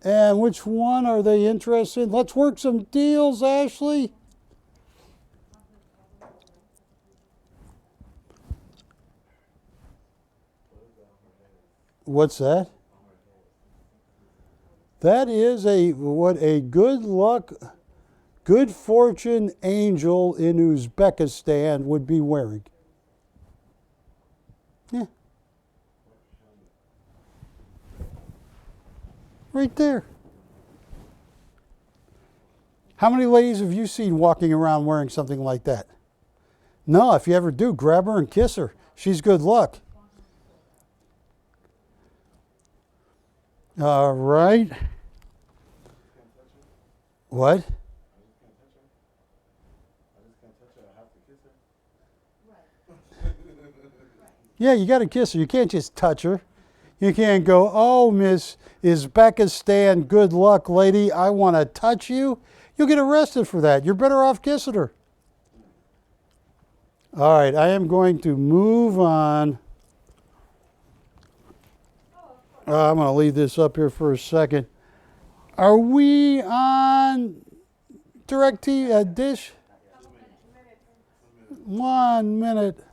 And which one are they interested in? Let's work some deals, Ashley. What's that? That is what a good luck, good fortune angel in Uzbekistan would be wearing. Yeah. Right there. How many ladies have you seen walking around wearing something like that? No, if you ever do, grab her and kiss her. She's good luck. All right. What? Yeah, you got to kiss her. You can't just touch her. You can't go, oh, Miss Uzbekistan, good luck, lady. I want to touch you. You'll get arrested for that. You're better off kissing her. All right, I am going to move on. I'm going to leave this up here for a second. Are we on DirecTV Dish? 1 minute.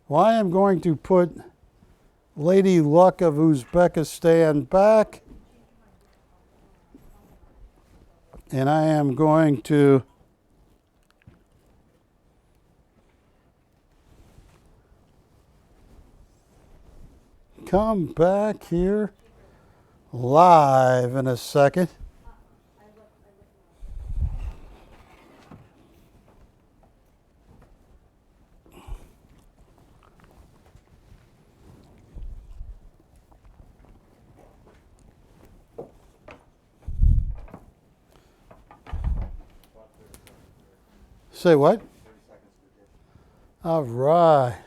Well, I am going to put Lady Luck of Uzbekistan back. And I am going to come back here live in a second. Say what? All right.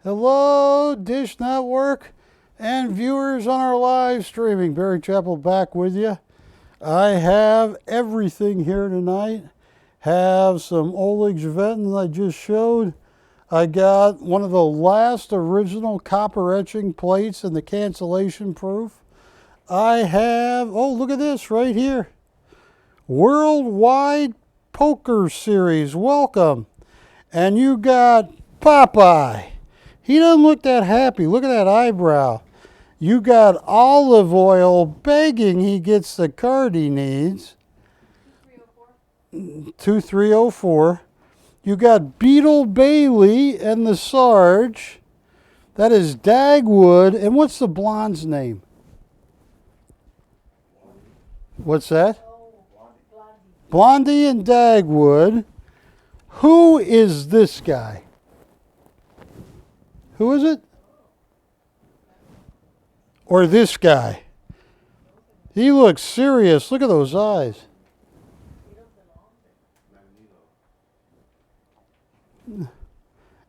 Hello, Dish Network and viewers on our live streaming. Barry Chappell back with you. I have everything here tonight. Have some Oleg Zhevetin I just showed. I got one of the last original copper etching plates in the cancellation proof. I have, oh, look at this right here. Worldwide Poker Series. Welcome. And you got Popeye. He doesn't look that happy. Look at that eyebrow. You got Olive Oil begging he gets the card he needs. 2304. You got Beetle Bailey and the Sarge. That is Dagwood. And what's the blonde's name? What's that? Blondie and Dagwood. Who is this guy? Who is it? Or this guy? He looks serious. Look at those eyes.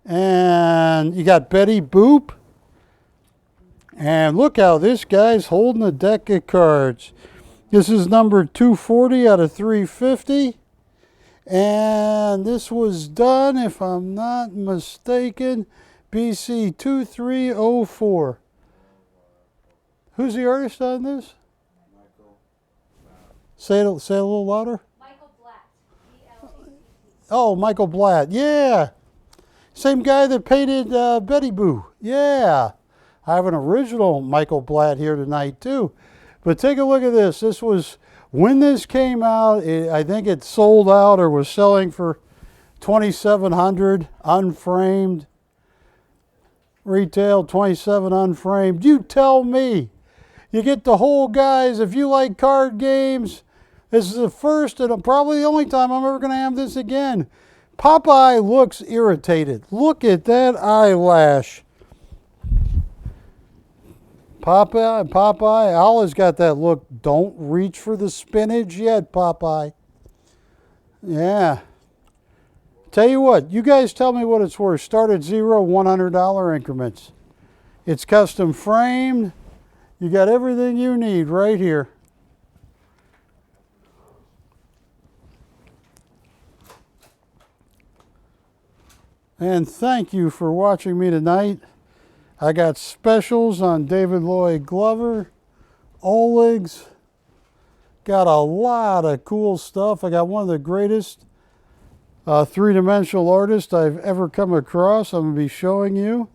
And you got Betty Boop. And look how this guy's holding a deck of cards. This is number 240 out of 350. And this was done, if I'm not mistaken, BC 2304. Who's the artist on this? Say it a little louder. Michael Blatt. B-L-A-T-T. Oh, Michael Blatt. Yeah. Same guy that painted Betty Boo. Yeah. I have an original Michael Blatt here tonight, too. But take a look at this. This was, when this came out, I think it sold out or was selling for $2,700 unframed. Retail, $27 unframed. You tell me. You get the whole guys. If you like card games, this is the first and probably the only time I'm ever going to have this again. Popeye looks irritated. Look at that eyelash. Popeye, always got that look. Don't reach for the spinach yet, Popeye. Yeah. Tell you what, you guys tell me what it's worth. Start at $0, $100 increments. It's custom framed. You got everything you need right here. And thank you for watching me tonight. I got specials on David Lloyd Glover, Oleg's. Got a lot of cool stuff. I got one of the greatest three-dimensional artists I've ever come across. I'm going to be showing you.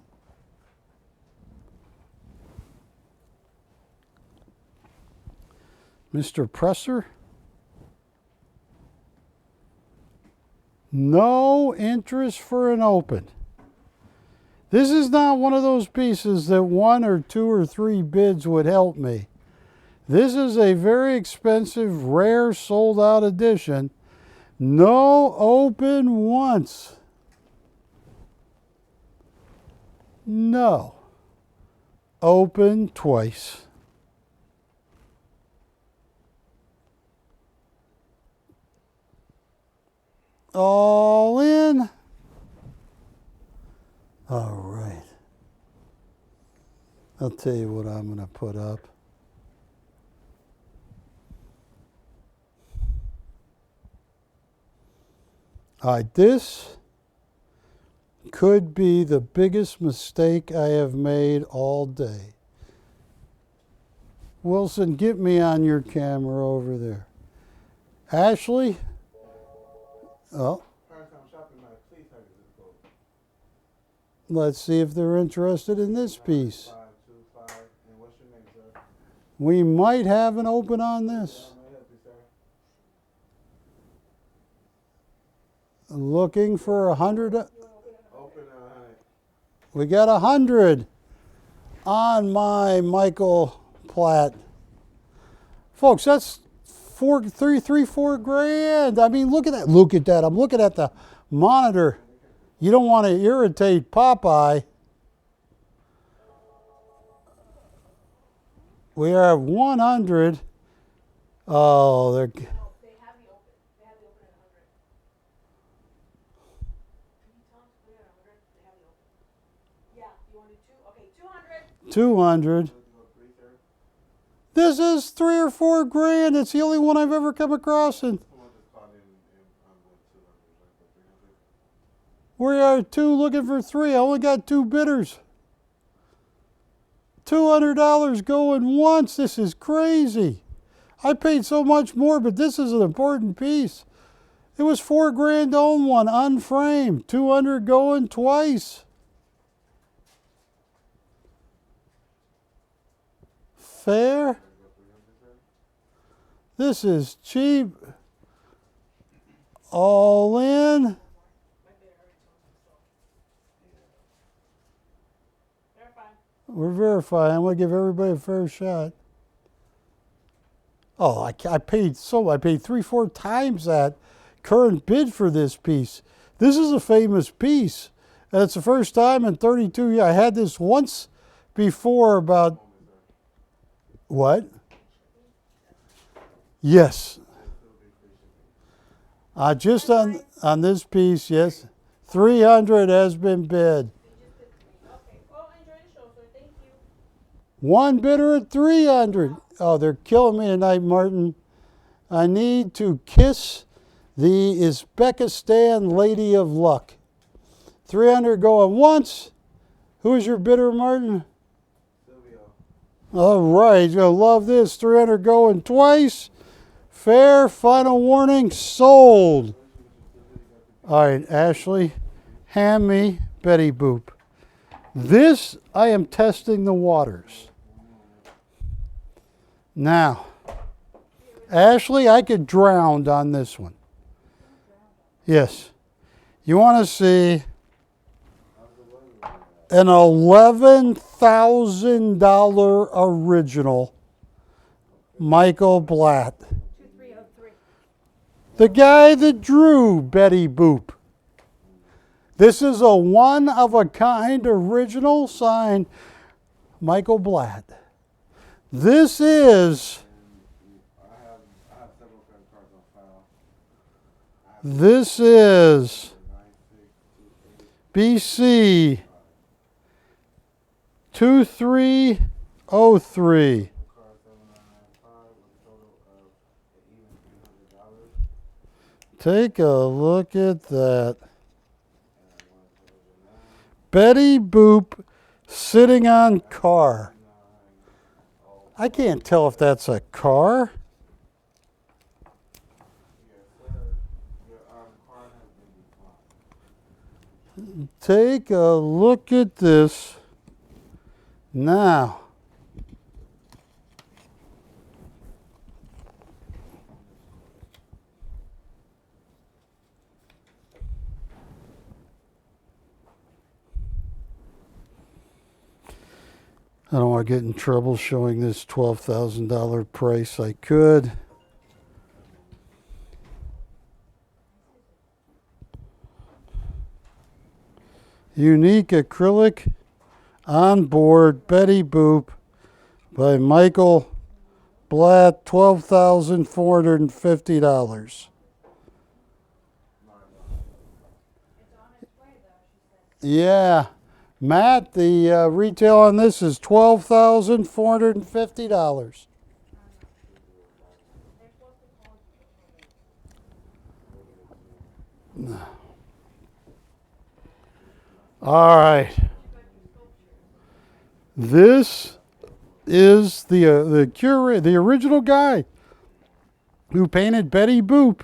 Mr. Presser. No interest for an open. This is not one of those pieces that 1 or 2 or 3 bids would help me. This is a very expensive, rare, sold-out edition. No open once. No. Open twice. All in. All right. I'll tell you what I'm going to put up. All right, this could be the biggest mistake I have made all day. Wilson, get me on your camera over there. Ashley? Oh. Let's see if they're interested in this piece. We might have an open on this. Looking for 100. We got 100 on my Michael Platt. Folks, that's $4 grand. I mean, look at that. Look at that. I'm looking at the monitor. You don't want to irritate Popeye. We are 100. Oh, they're... They have the open. They have the open at 100. Can you tell them to put it at 100? They have the open. Yeah, you want to do 2? Okay, 200. 200. This is $3 or $4 grand. It's the only one I've ever come across. And we are 2 looking for 3. I only got 2 bidders. $200 going once. This is crazy. I paid so much more, but this is an important piece. It was $4 grand to own one, unframed. 200 going twice. fair. This is cheap. All in. We're verifying. I'm going to give everybody a fair shot. Oh, I paid 3-4 times that current bid for this piece. This is a famous piece. And it's the first time in 32 years. I had this once before about, what? Yes. Just on this piece, yes. 300 has been bid. Okay, well, enjoy the show, sir, thank you. One bidder at 300. Oh, they're killing me tonight, Martin. I need to kiss the Uzbekistan Lady of Luck. 300 going once. Who is your bidder, Martin? All right, you'll love this. 300 going twice. Fair, final warning, sold. All right, Ashley, hand me Betty Boop. This, I am testing the waters. Now, Ashley, I could drown on this one. Yes. You want to see an $11,000 original Michael Blatt. 2303. The guy that drew Betty Boop. This is a one-of-a-kind original signed Michael Blatt. This is... This is BC 2303. Take a look at that. Betty Boop sitting on car. I can't tell if that's a car. Take a look at this. Now, I don't want to get in trouble showing this $12,000 price. I could. Unique acrylic on board Betty Boop by Michael Blatt, $12,450. Yeah. Matt, the retail on this is $12,450. All right. This is the original guy who painted Betty Boop.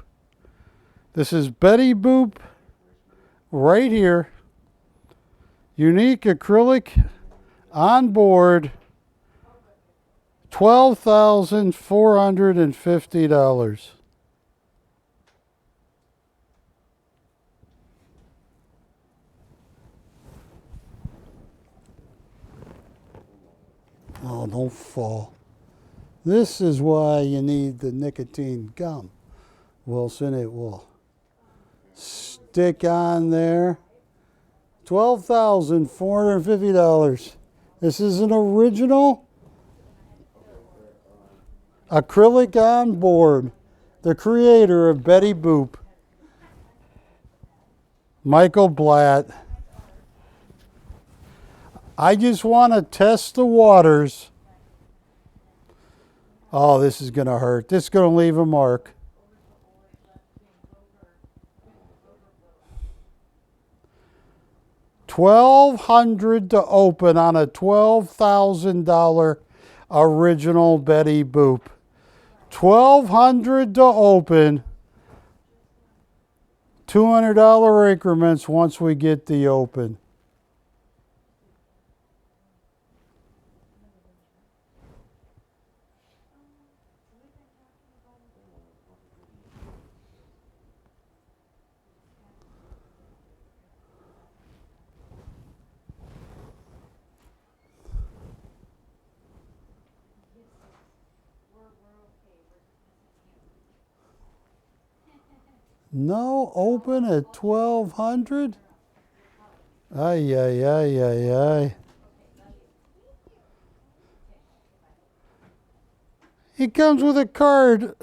This is Betty Boop right here. Unique acrylic on board, $12,450. Oh, don't fall. This is why you need the nicotine gum, Wilson. It will stick on there. $12,450. This is an original acrylic on board. The creator of Betty Boop, Michael Blatt. I just want to test the waters. Oh, this is going to hurt. This is going to leave a mark. $1,200 to open on a $12,000 original Betty Boop. $1,200 to open. $200 increments once we get the open. No, open at 1200. Ay, ay, ay, ay, ay. It comes with a card.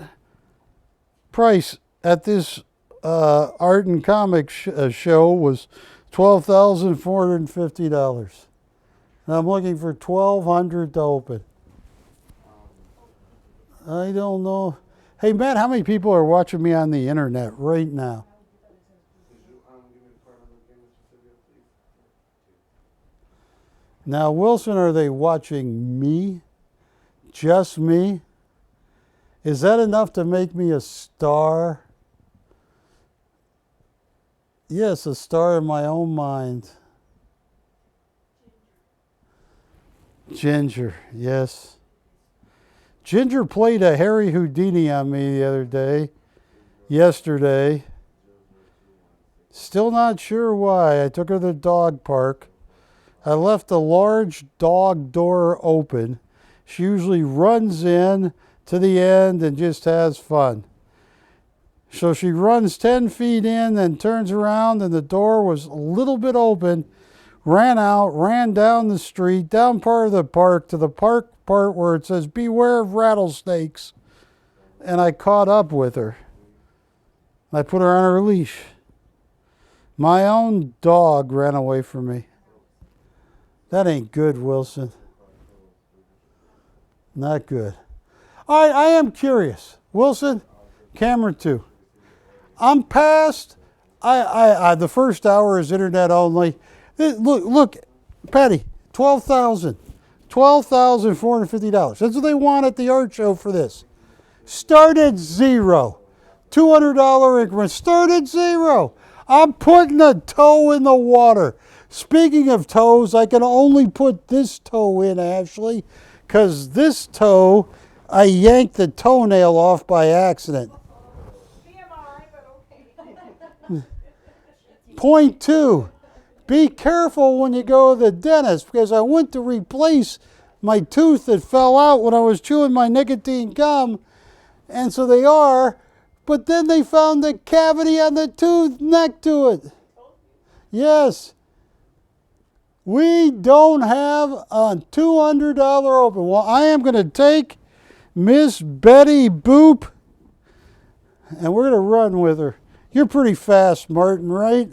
Price at this art and comic show was $12,450. And I'm looking for 1200 to open. I don't know. Hey, Matt, how many people are watching me on the internet right now? Now, Wilson, are they watching me? Just me? Is that enough to make me a star? Yes, a star in my own mind. Ginger, yes. Ginger played a Harry Houdini on me the other day, yesterday. Still not sure why. I took her to the dog park. I left the large dog door open. She usually runs in to the end and just has fun. So she runs 10 feet in, then turns around, and the door was a little bit open, ran out, ran down the street, down part of the park to the park part where it says, "Beware of rattlesnakes." And I caught up with her. I put her on her leash. My own dog ran away from me. That ain't good, Wilson. Not good. All right, I am curious. Wilson, camera 2. I'm past. The first hour is internet only. Look, Patty, $12,450. That's what they want at the art show for this. Start at zero. $200 increment. Start at zero. I'm putting a toe in the water. Speaking of toes, I can only put this toe in, Ashley, because this toe, I yanked the toenail off by accident. TMI, but okay. Point 2, be careful when you go to the dentist, because I went to replace my tooth that fell out when I was chewing my nicotine gum, and so they are, but then they found a cavity on the tooth next to it. Yes. We don't have a $200 open. Well, I am going to take Miss Betty Boop, and we're going to run with her. You're pretty fast, Martin, right?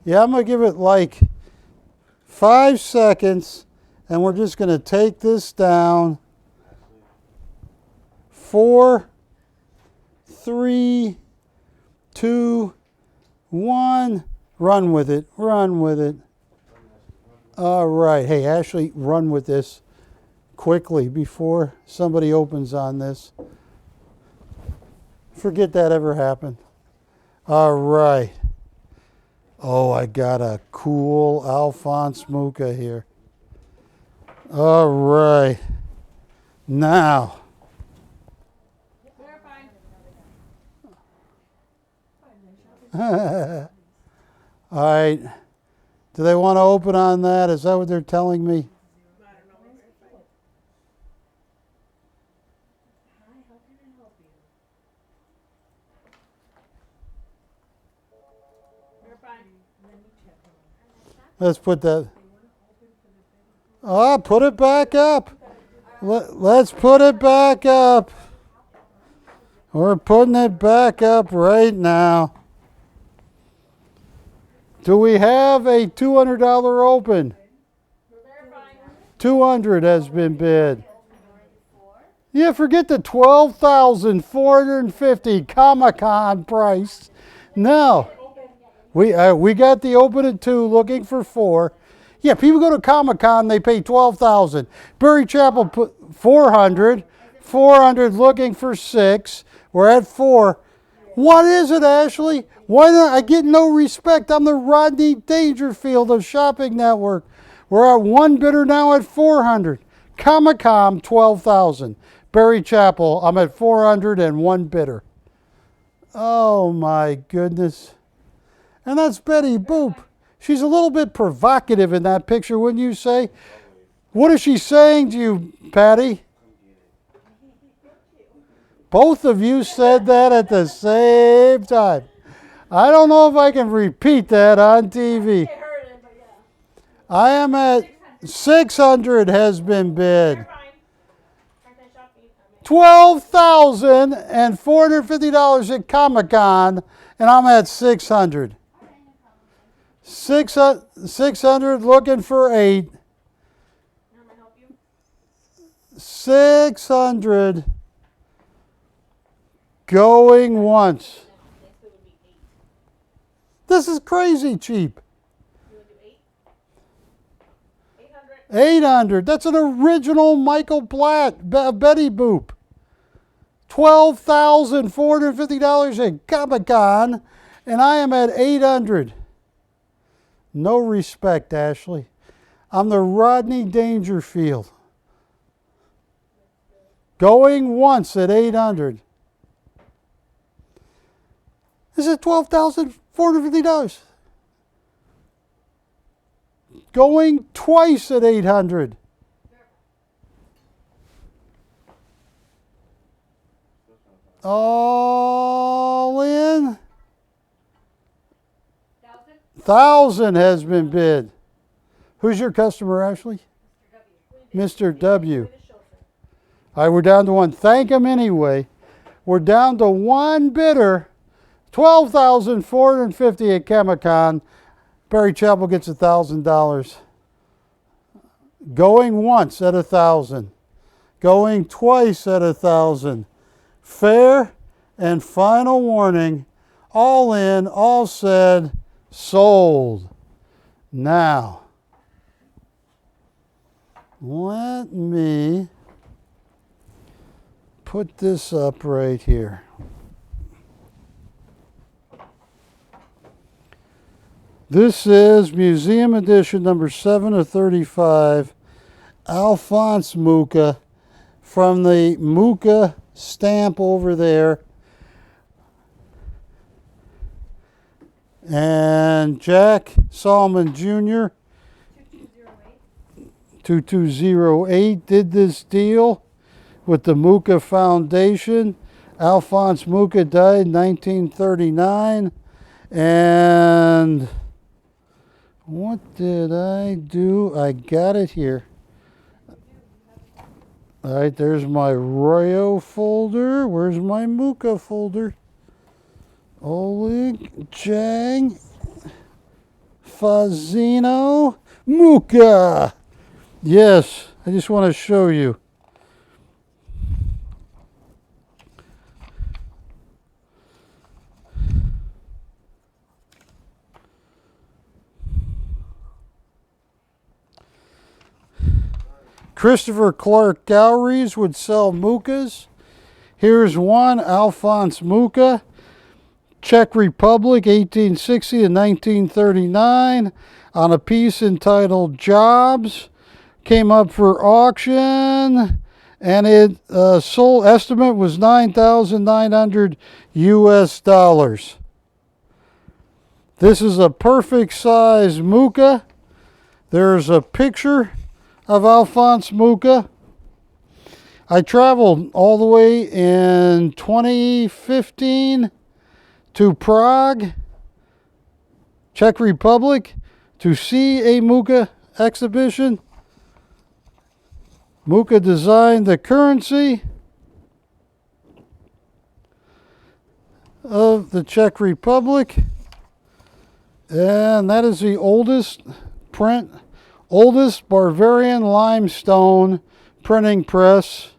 Yeah, I'm going to give it like 5 seconds, and we're just going to take this down. 4, 3, 2, 1. Run with it. Run with it. All right. Hey, Ashley, run with this quickly before somebody opens on this. Forget that ever happened. All right. Oh, I got a cool Alphonse Mucha here. All right. Now. All right. Do they want to open on that? Is that what they're telling me? Let's put that. Oh, put it back up. Let's put it back up. We're putting it back up right now. Do we have a $200 open? 200 has been bid. Yeah, forget the $12,450 Comic-Con price. No. We got the open at 2, looking for 4. Yeah, people go to Comic-Con, they pay $12,000. Barry Chappell put 400. 400 looking for 6. We're at 4. What is it, Ashley? Why not? I get no respect. I'm the Rodney Dangerfield of Shopping Network. We're at 1 bidder now at 400. Comic-Con, 12,000. Barry Chappell, I'm at 400 and 1 bidder. Oh my goodness. And that's Betty Boop. She's a little bit provocative in that picture, wouldn't you say? What is she saying to you, Patty? Both of you said that at the same time. I don't know if I can repeat that on TV. I heard it, but yeah. I am at 600 has been bid. You're fine. PrimeTime shopping. $12,450 at Comic-Con, and I'm at 600. 600 looking for 8. Norman, help you? 600 going once. Next it would be 8. This is crazy cheap. You would do 8? 800. 800. That's an original Michael Blatt Betty Boop. $12,450 at Comic-Con, and I am at 800. No respect, Ashley. I'm the Rodney Dangerfield. Going once at 800. This is $12,450. Going twice at 800. All in. 1,000 has been bid. Who's your customer, Ashley? Mr. W. All right, we're down to one. Thank him anyway. We're down to one bidder. $12,450 at Comic-Con. Barry Chappell gets $1,000. Going once at 1,000. Going twice at 1,000. Fair and final warning. All in, all said, sold. Now, let me put this up right here. This is Museum Edition number 7 of 35, Alphonse Mucha, from the Mucha stamp over there. And Jack Solomon Jr. 2208 did this deal with the Mucha Foundation. Alphonse Mucha died in 1939. And what did I do? I got it here. All right, there's my Royo folder. Where's my Mucha folder? Oleg, Jiang, Fazino, Mucha. Yes, I just want to show you. Christopher Clark Galleries would sell Muchas. Here's one, Alphonse Mucha. Czech Republic, 1860 to 1939, on a piece entitled Jobs. Came up for auction, and it sold estimate was $9,900 US. This is a perfect size Mucha. There's a picture of Alphonse Mucha. I traveled all the way in 2015 to Prague, Czech Republic, to see a Mucha exhibition. Mucha designed the currency of the Czech Republic, and that is the oldest print, oldest Bavarian limestone printing press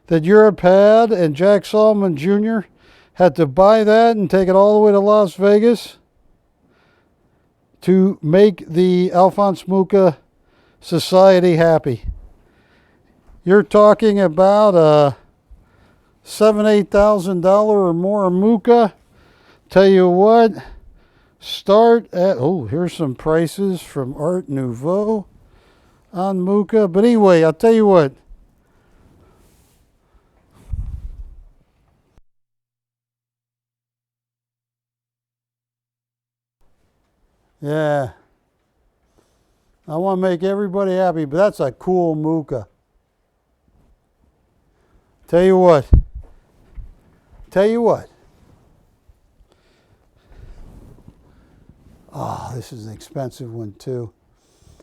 that Europe had, and Jack Solomon Jr. had to buy that and take it all the way to Las Vegas to make the Alphonse Mucha Society happy. You're talking about a $7,000-8,000 or more Mucha. Tell you what, start at, oh, here's some prices from Art Nouveau on Mucha. But anyway, I'll tell you what. Yeah. I want to make everybody happy, but that's a cool Mucha. Tell you what. Oh, this is an expensive one too.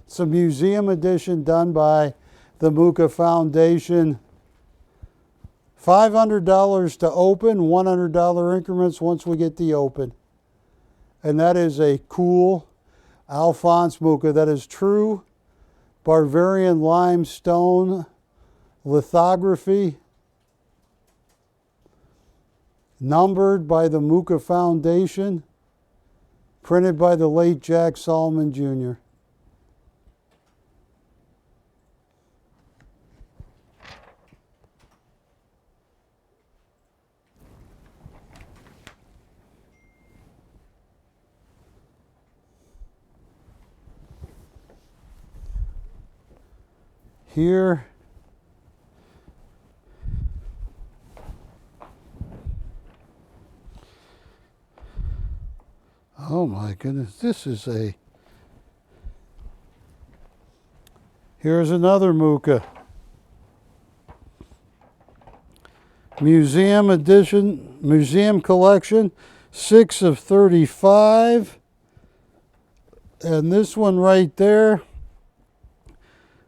It's a museum edition done by the Muka Foundation. $500 to open, $100 increments once we get the open. And that is a cool Alphonse Muka. That is true Bavarian limestone lithography, numbered by the Muka Foundation, printed by the late Jack Solomon Jr. Here, oh my goodness, this is a, here's another Muka. Museum edition, museum collection, 6 of 35. And this one right there,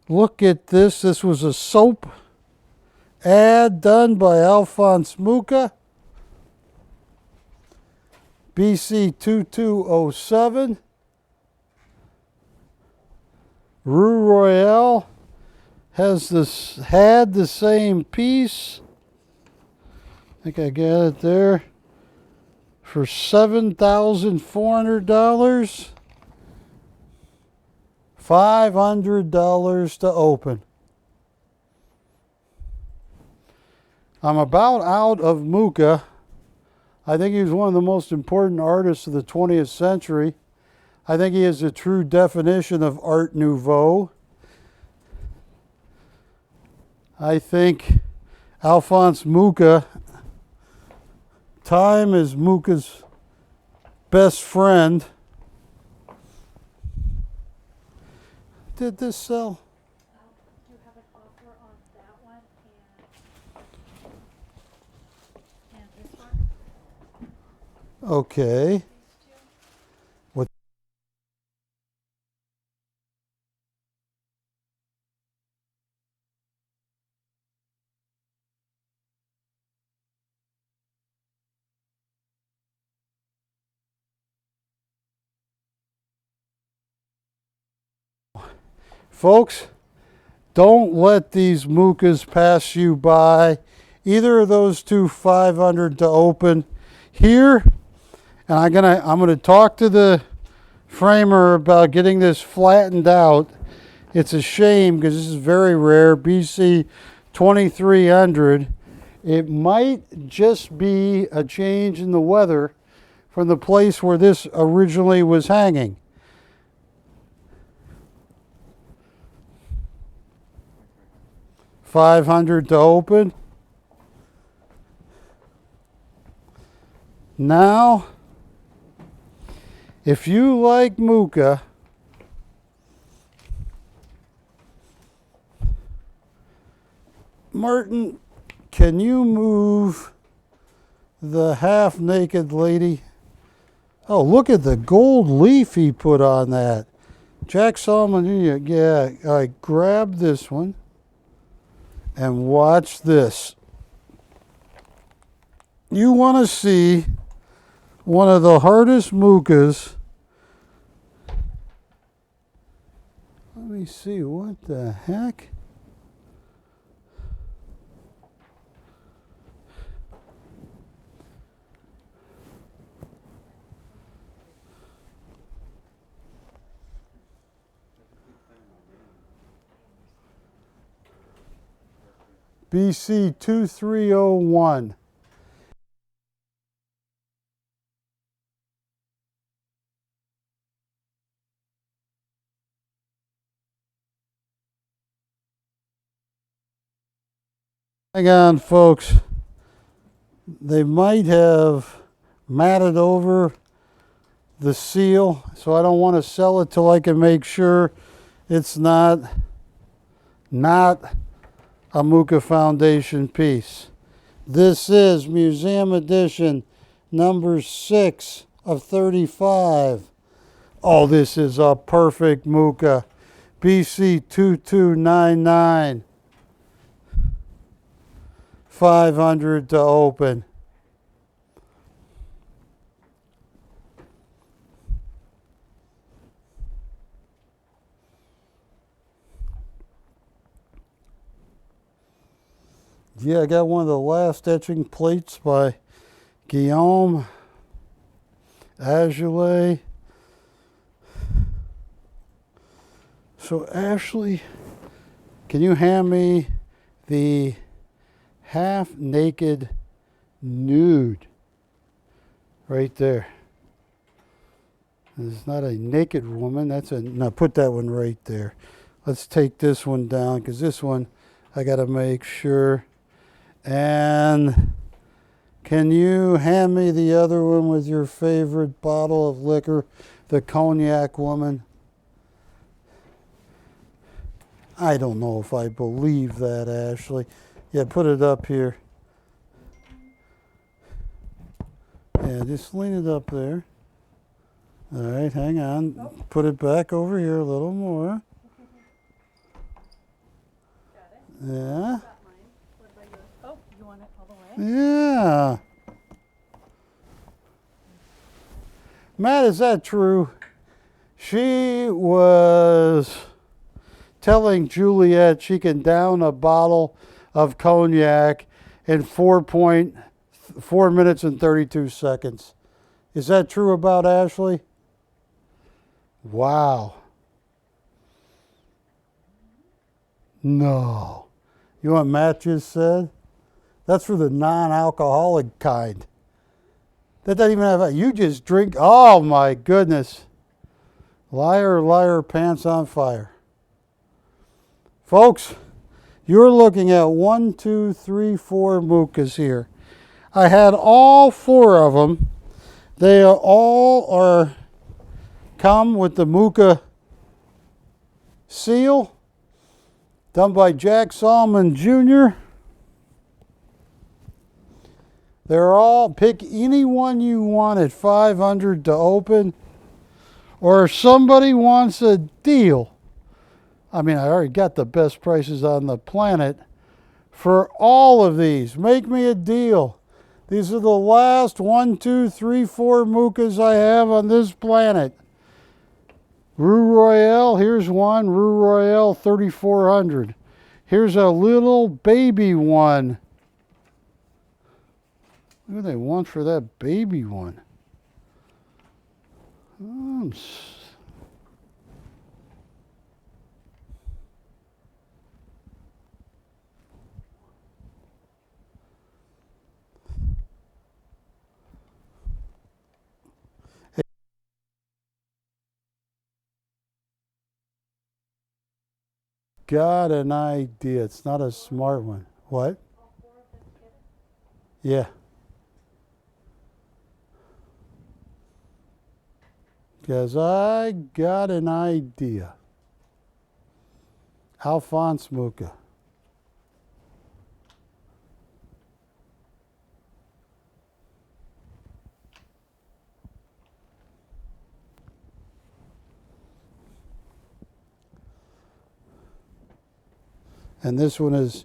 look at this. This was a soap ad done by Alphonse Muka. BC 2207. Rue Royale had the same piece. I think I got it there for $7,400. $500 to open. I'm about out of Muka. I think he was one of the most important artists of the 20th century. I think he is a true definition of Art Nouveau. I think Alphonse Muka, time is Muka's best friend. Did this sell? Do you have an offer on that one and this one? Okay. These two? What? Folks, don't let these Mukas pass you by. Either of those two, 500 to open. Here, and I'm gonna talk to the framer about getting this flattened out. It's a shame because this is very rare. BC 2300. It might just be a change in the weather from the place where this originally was hanging. $500 to open. Now, if you like Muka, Martin, can you move the half-naked lady? Oh, look at the gold leaf he put on that. Jack Solomon Jr., yeah, all right, grab this one. And watch this. You want to see one of the hardest Mukas. Let me see, what the heck? BC 2301. Hang on, folks. They might have matted over the seal, so I don't want to sell it till I can make sure it's not a Muka Foundation piece. This is Museum Edition number 6 of 35. Oh, this is a perfect Muka. BC 2299. 500 to open. Yeah, I got one of the last etching plates by Guillaume, Azoulay. So Ashley, can you hand me the half-naked nude right there? It's not a naked woman. No, put that one right there. Let's take this one down because this one I got to make sure. And can you hand me the other one with your favorite bottle of liquor, the cognac woman? I don't know if I believe that, Ashley. Yeah, put it up here. Yeah, just lean it up there. All right, hang on. Put it back over here a little more. Got it. Yeah. Got mine. What about yours? Oh, you want it all the way? Yeah. Matt, is that true? She was telling Juliet she can down a bottle of cognac in 4 minutes and 32 seconds. Is that true about Ashley? Wow. No. You know what Matt just said? That's for the non-alcoholic kind. That doesn't even have, you just drink, oh my goodness. Liar, liar, pants on fire. Folks, you're looking at 1, 2, 3, 4 Mukas here. I had all 4 of them. They are come with the Muka seal, done by Jack Solomon Jr. They're all, pick any one you want at 500 to open, or if somebody wants a deal. I mean, I already got the best prices on the planet for all of these. Make me a deal. These are the last 1, 2, 3, 4 Mukas I have on this planet. Rue Royale, here's one. Rue Royale, 3,400. Here's a little baby one. What do they want for that baby one? Got an idea. It's not a smart one. What? Yeah. Because I got an idea. Alphonse Muka. And this one is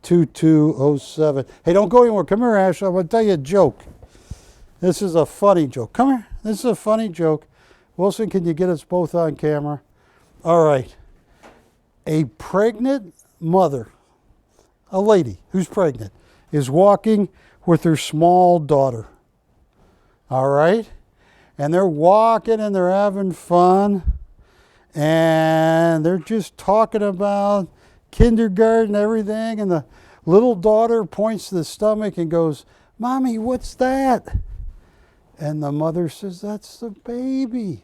2207. Hey, don't go anywhere. Come here, Ash. I'm going to tell you a joke. This is a funny joke. Come here. This is a funny joke. Wilson, can you get us both on camera? All right. A pregnant mother, a lady who's pregnant, is walking with her small daughter. All right? And they're walking and they're having fun. And they're just talking about kindergarten and everything. And the little daughter points to the stomach and goes, "Mommy, what's that?" And the mother says, "That's the baby."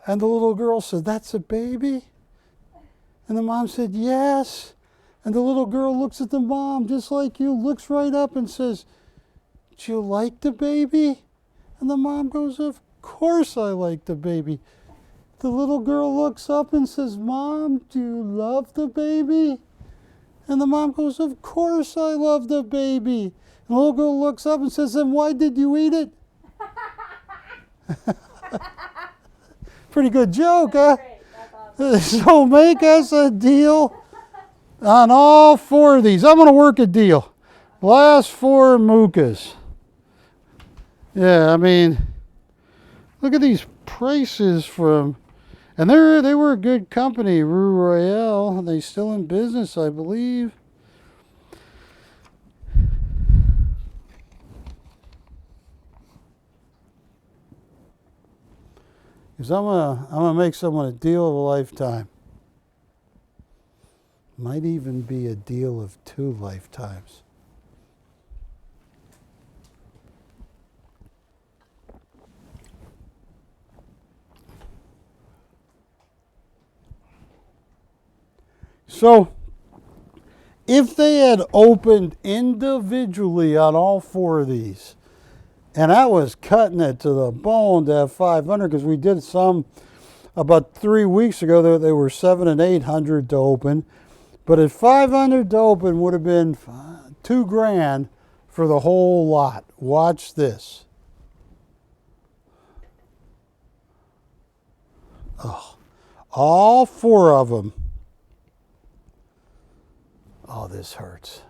And the little girl said, "That's a baby?" And the mom said, "Yes." And the little girl looks at the mom just like you, looks right up and says, "Do you like the baby?" And the mom goes, "Of course I like the baby." The little girl looks up and says, "Mom, do you love the baby?" And the mom goes, "Of course I love the baby." And the little girl looks up and says, "Then why did you eat it?" Pretty good joke, huh? Great, that's awesome. So make us a deal on all 4 of these. I'm going to work a deal. Last 4 Mukas. Yeah, I mean, look at these prices from, and they were a good company, Rue Royale. They still in business, I believe. Because I'm gonna make someone a deal of a lifetime. Might even be a deal of 2 lifetimes. So, if they had opened individually on all 4 of these, and I was cutting it to the bone to have 500 because we did some about 3 weeks ago. They were 700 and 800 to open, but at 500 to open would have been $2,000 for the whole lot. Watch this. Oh, all 4 of them. Oh, this hurts.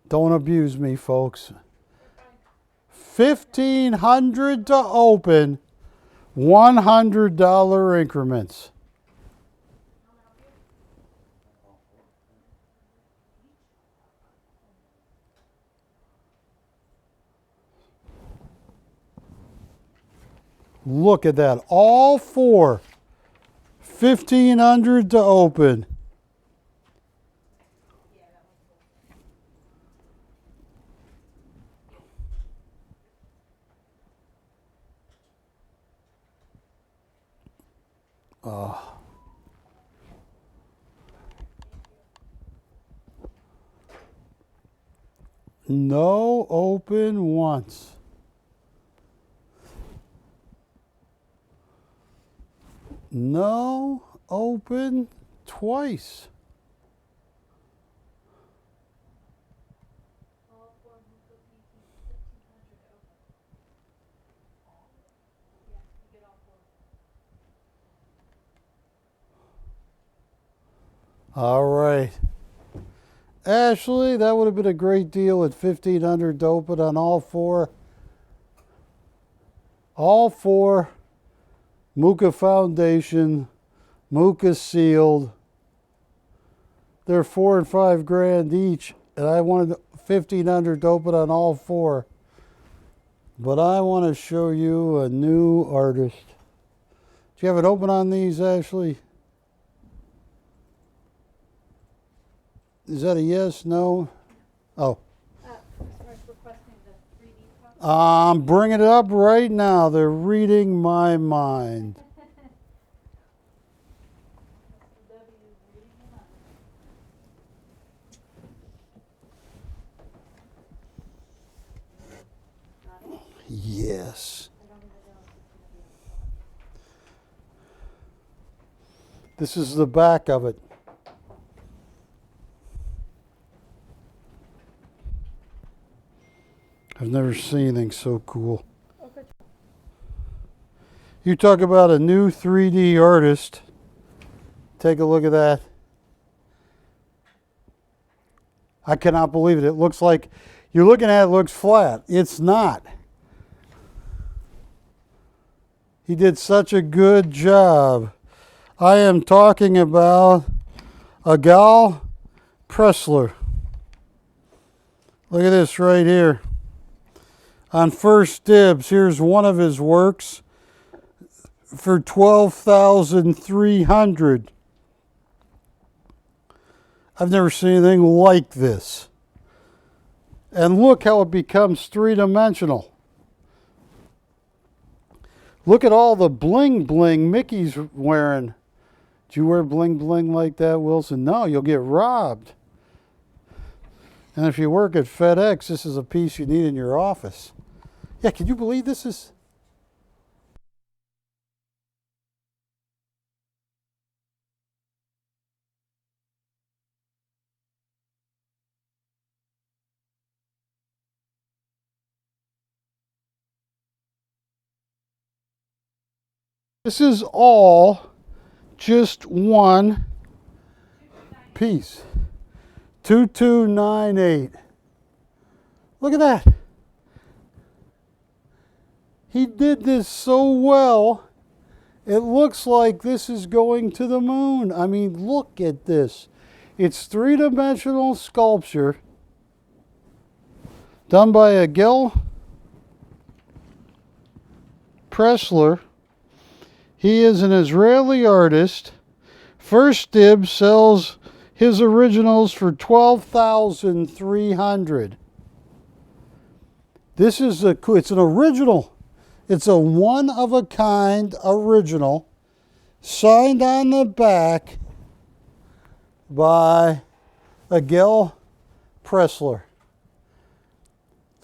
Don't abuse me, folks. 1,500 to open, $100 increments. Look at that. All 4. 1,500 to open. No open once. No open twice. All 4 Muka PTs, 1,500 open. Yeah, you get all 4. All right. Ashley, that would have been a great deal at 1,500 to open on all 4. All 4 Muka Foundation, Muka sealed. They're $4 and $5,000 each, and I wanted 1,500 to open on all 4. But I want to show you a new artist. Do you have it open on these, Ashley? Is that a yes, no? Oh. As far as requesting the 3D copy. I'm bringing it up right now. They're reading my mind. Mr. W is reading them up. Got it? Yes. I don't even know if it's going to be on. This is the back of it. I've never seen anything so cool. Okay. You talk about a new 3D artist. Take a look at that. I cannot believe it. It looks like, you're looking at it, looks flat. It's not. He did such a good job. I am talking about Agal Pressler. Look at this right here. On First Dibs, here's one of his works for $12,300. I've never seen anything like this. And look how it becomes 3-dimensional. Look at all the bling bling Mickey's wearing. Do you wear bling bling like that, Wilson? No, you'll get robbed. And if you work at FedEx, this is a piece you need in your office. Yeah, can you believe this is... This is all just one piece. 2298. Look at that. He did this so well. It looks like this is going to the moon. I mean, look at this. It's three-dimensional sculpture done by Agil Pressler. He is an Israeli artist. First Dibs sells his originals for $12,300. This is it's an original. It's a one-of-a-kind original, signed on the back by Agil Pressler.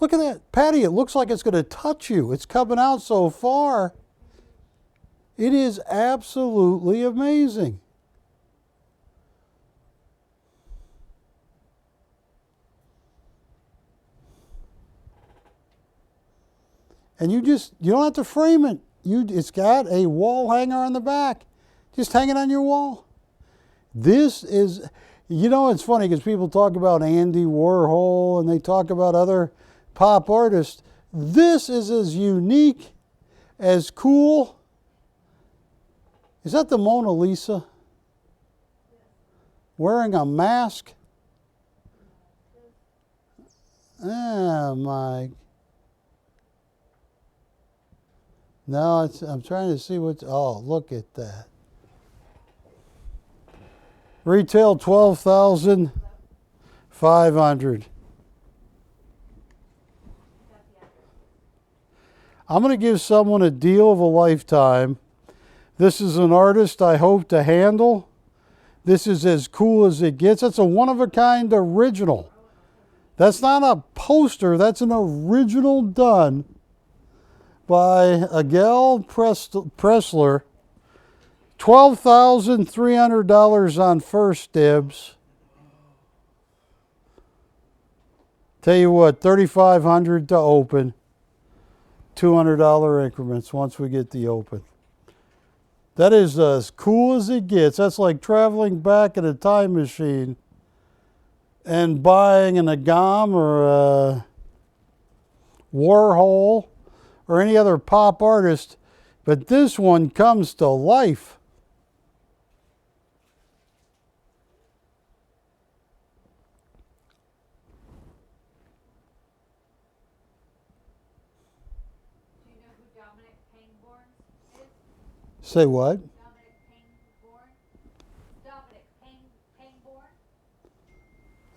Look at that. Patty, it looks like it's going to touch you. It's coming out so far. It is absolutely amazing. And you don't have to frame it. It's got a wall hanger on the back. Just hang it on your wall. This is, it's funny because people talk about Andy Warhol and they talk about other pop artists. This is as unique, as cool. Is that the Mona Lisa? Wearing a mask? Oh my. No, I'm trying to see what's, oh, look at that. Retail $12,500. I'm going to give someone a deal of a lifetime. This is an artist I hope to handle. This is as cool as it gets. That's a one-of-a-kind original. That's not a poster. That's an original done by Agil Pressler. $12,300 on First Dibs. Tell you what, $3,500 to open. $200 increments once we get the open. That is as cool as it gets. That's like traveling back in a time machine and buying an Agam or a Warhol or any other pop artist, but this one comes to life. Do you know who Dominic Pangborn is? Say what? Dominic Pangborn? Dominic Pangborn?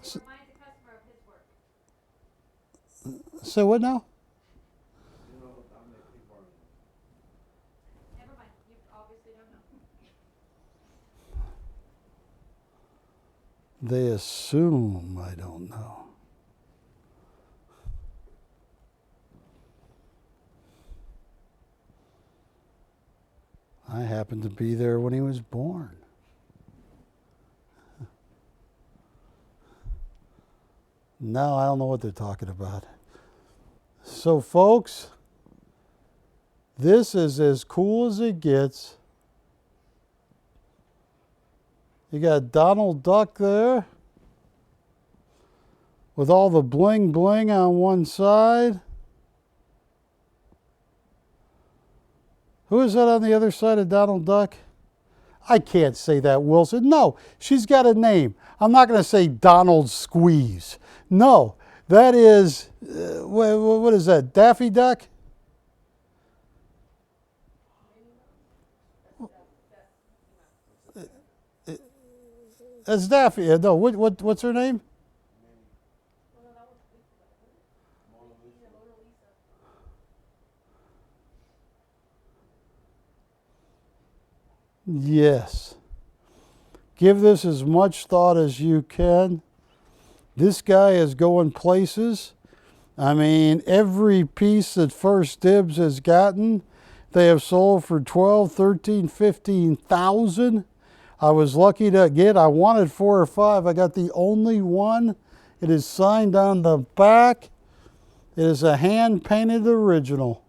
It reminds a customer of his work. Say what now? Never mind. You obviously don't know. They assume I don't know. I happened to be there when he was born. No, I don't know what they're talking about. So, folks, this is as cool as it gets. You got Donald Duck there with all the bling bling on one side. Who is that on the other side of Donald Duck? I can't say that, Wilson. No, she's got a name. I'm not going to say Donald Squeeze. No, that is, what is that, Daffy Duck? That's Daffy. No, what's her name? Yes. Give this as much thought as you can. This guy is going places. I mean, every piece that First Dibs has gotten, they have sold for 12, 13, 15,000. I was lucky to get, I wanted 4 or 5. I got the only one. It is signed on the back. It is a hand-painted original.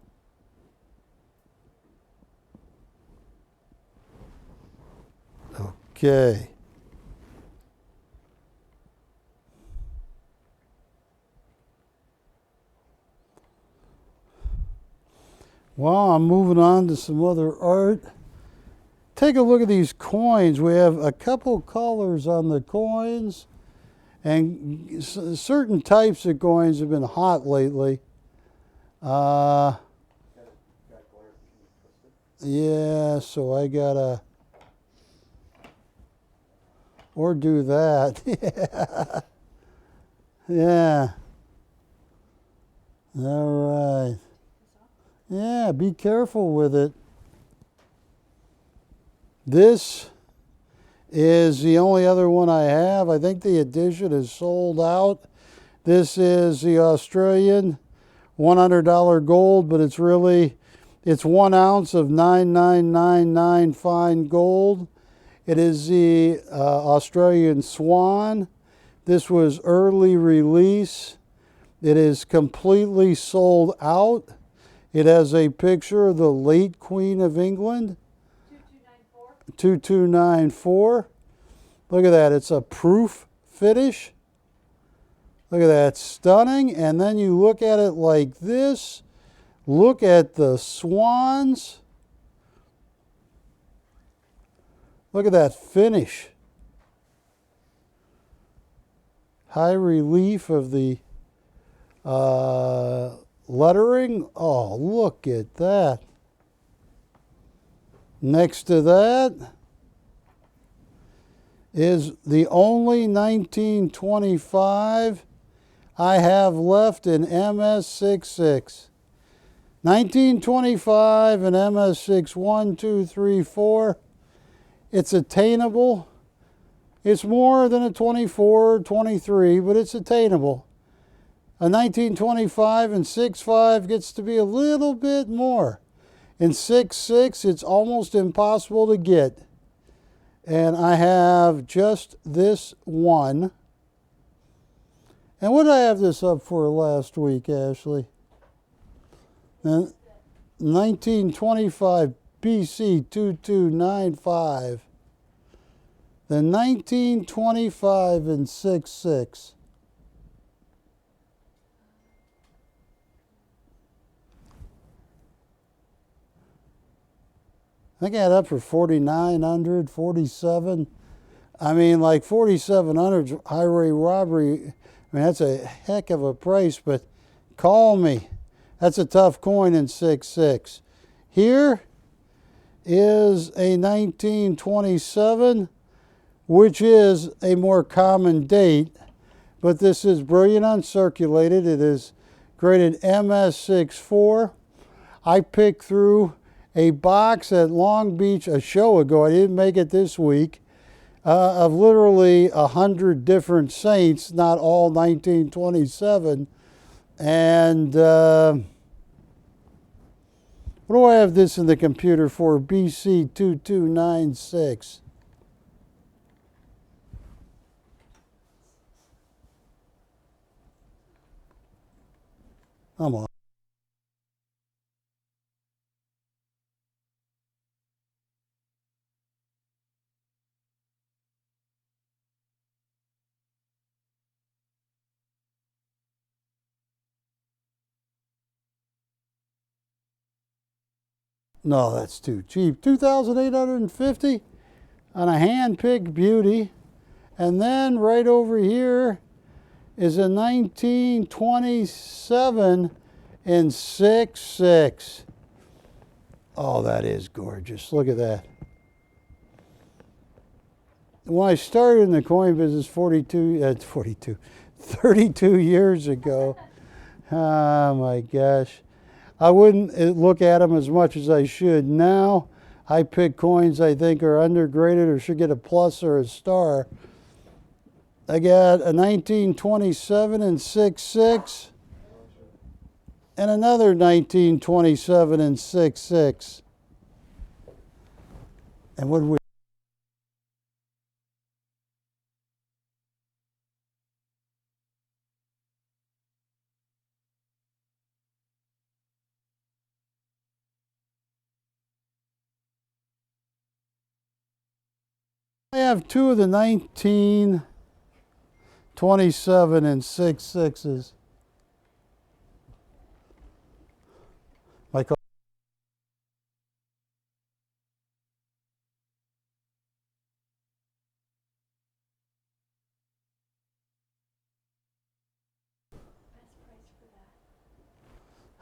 Okay. Well, I'm moving on to some other art. Take a look at these coins. We have a couple colors on the coins, and certain types of coins have been hot lately. Yeah, so I gotta or do that. Yeah. All right. Yeah, be careful with it. This is the only other one I have. I think the edition is sold out. This is the Australian $100 gold, but it's 1 ounce of 9999 fine gold. It is the Australian Swan. This was early release. It is completely sold out. It has a picture of the late Queen of England. 2294. Look at that. It's a proof finish. Look at that. Stunning. And then you look at it like this. Look at the swans. Look at that finish. High relief of the lettering. Oh, look at that. Next to that is the only 1925 I have left in MS66. 1925 and MS6, 1, 2, 3, 4. It's attainable. It's more than a 24 or 23, but it's attainable. A 1925 and 6.5 gets to be a little bit more. In 6.6, it's almost impossible to get. And I have just this one. And what did I have this up for last week, Ashley? 1925 BC 2295. The 1925 and 6.6. I think I had up for 4,900, 47. I mean, like 4,700 highway robbery. I mean, that's a heck of a price, but call me. That's a tough coin in 6.6. Here is a 1927, which is a more common date, but this is brilliant uncirculated. It is graded MS64. I picked through a box at Long Beach a show ago. I didn't make it this week. Of literally 100 different saints, not all 1927. And what do I have this in the computer for? BC 2296. Come on. No, that's too cheap. 2,850 on a hand-picked beauty. And then right over here is a 1927 in 6.6. Oh, that is gorgeous. Look at that. When I started in the coin business 32 years ago, oh my gosh, I wouldn't look at them as much as I should. Now, I pick coins I think are undergraded or should get a plus or a star. I got a 1927 in 6.6 and another 1927 in 6.6. And what we I have two of the 1927 and 6/6s. Michael.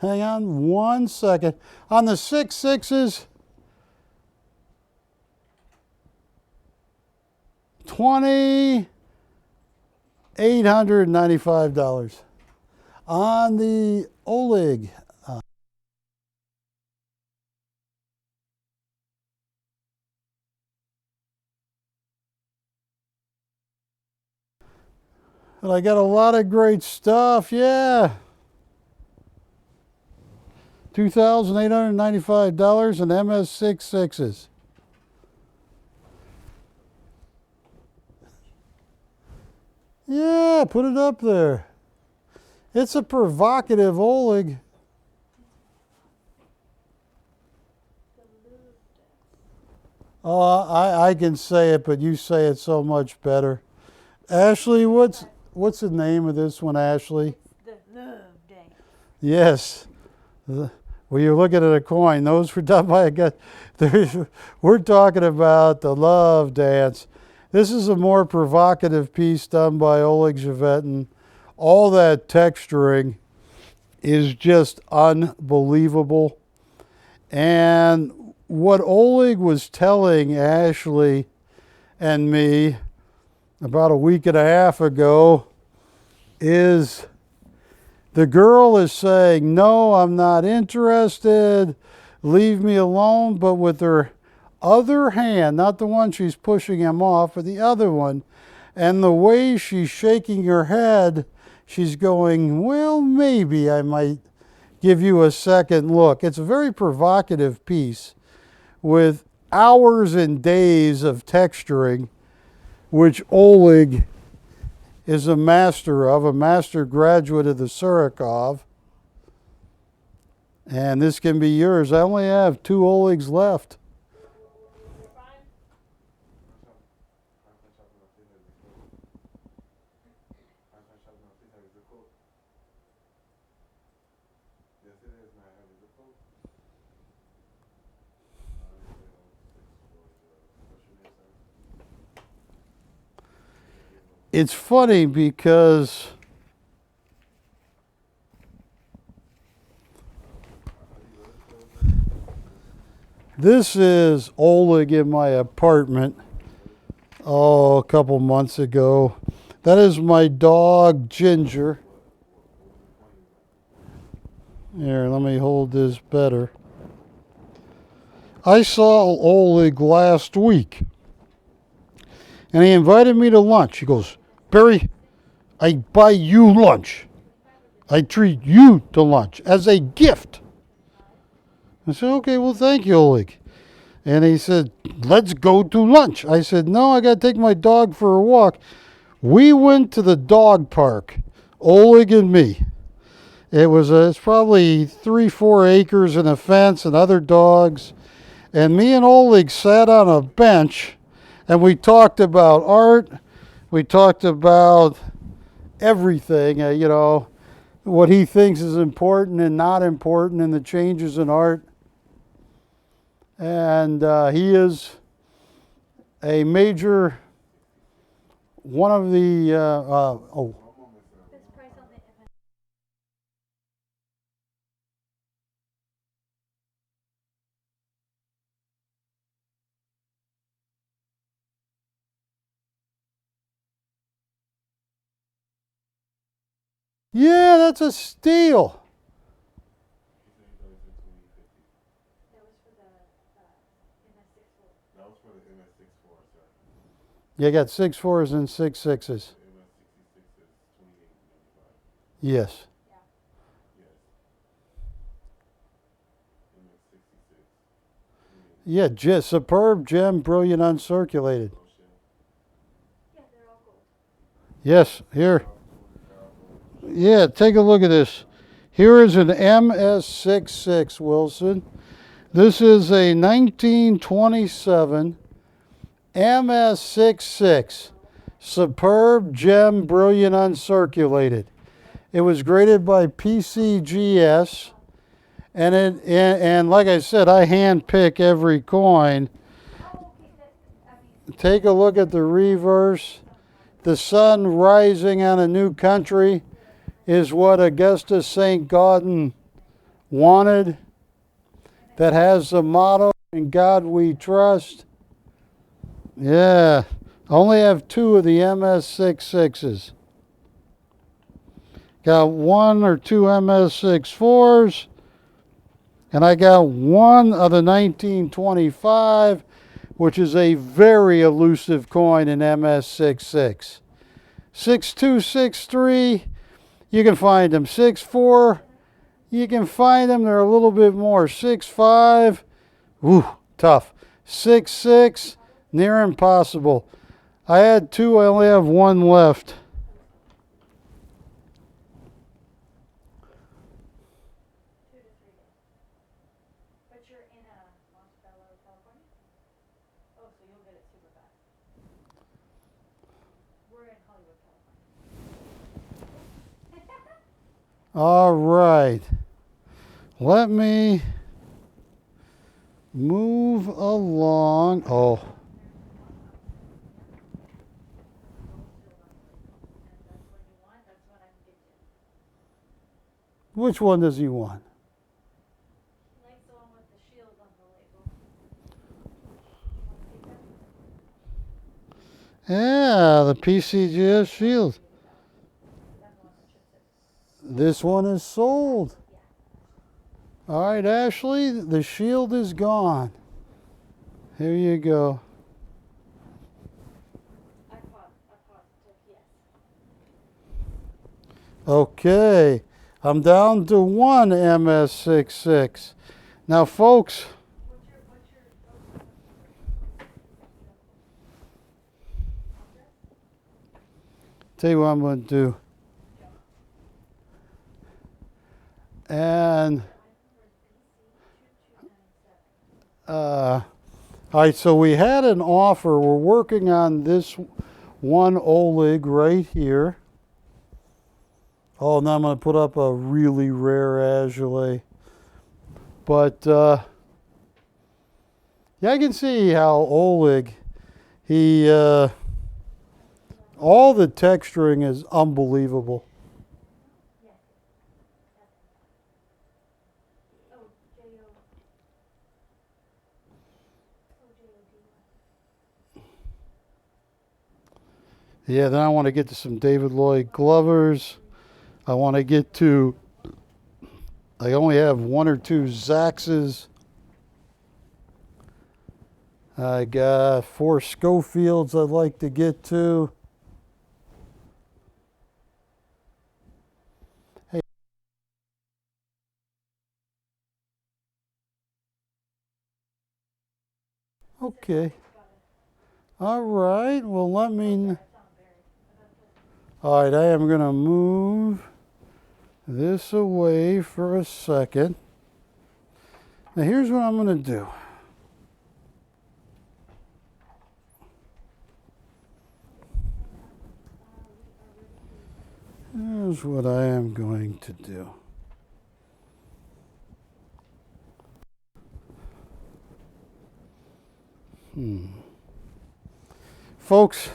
Hang on 1 second. On the 6/6s, $2,895. On the Oleg, and I got a lot of great stuff, yeah. $2,895 and MS6/6s. Yeah, put it up there. It's a provocative Oleg. Oh, I can say it, but you say it so much better. Ashley, what's the name of this one, Ashley? The love day. Yes. Well, you're looking at a coin. Those were done by a guy. We're talking about the love dance. This is a more provocative piece done by Oleg Zhevetin. All that texturing is just unbelievable. And what Oleg was telling Ashley and me about a week and a half ago is the girl is saying, no, I'm not interested, leave me alone, but with her other hand, not the one she's pushing him off, but the other one, and the way she's shaking her head, she's going, well, maybe I might give you a second look. It's a very provocative piece with hours and days of texturing, which Oleg is a master of, a master graduate of the Surikov. And this can be yours. I only have 2 Olegs left. It's funny because this is Oleg in my apartment, a couple months ago. That is my dog, Ginger. Here, let me hold this better. I saw Oleg last week, and he invited me to lunch. He goes, Barry, I buy you lunch. I treat you to lunch as a gift. I said, okay, well, thank you, Oleg. And he said, let's go to lunch. I said, no, I got to take my dog for a walk. We went to the dog park, Oleg and me. It's probably 3-4 acres and a fence and other dogs. And me and Oleg sat on a bench and we talked about art. We talked about everything, what he thinks is important and not important and the changes in art. And he is a major, one of the, yeah, that's a steal. You got 6/4s and 6/6s. Yes. Yeah, just superb gem, brilliant, uncirculated. Yes, here. Yeah, take a look at this. Here is an MS66, Wilson. This is a 1927 MS66. Superb gem, brilliant uncirculated. It was graded by PCGS. And like I said, I hand pick every coin. Take a look at the reverse. The sun rising on a new country is what Augustus St. Gaudens wanted. That has the motto, "In God We Trust." Yeah, I only have 2 of the MS66s. Got 1 or 2 MS64s. And I got 1 of the 1925, which is a very elusive coin in MS66. 6263, you can find them. 64, you can find them. They're a little bit more. 65, woo, tough. 66, near impossible. I had 2, I only have 1 left. But you're in Montebello, California? Oh, so you'll get it super fast. We're in Hollywood, California. All right. Let me move along. Oh. Which one does he want? He likes the one with the shield on the label. Yeah, the PCGS shield. This one is sold. All right, Ashley, the shield is gone. Here you go. I paused, yes. Okay, I'm down to 1 MS66. Now, folks, tell you what I'm going to do. And all right, so we had an offer. We're working on this one Oleg right here. Oh, now I'm going to put up a really rare Azoulay. But yeah, I can see how Oleg, all the texturing is unbelievable. Yeah, then I want to get to some David Lloyd Glovers. I want to get to, I only have 1 or 2 Zaxes. I got 4 Schofields I'd like to get to. Hey. Okay. All right, well, let me... All right, I am going to move this away for a second. Now, here's what I'm going to do. Here's what I am going to do. Folks,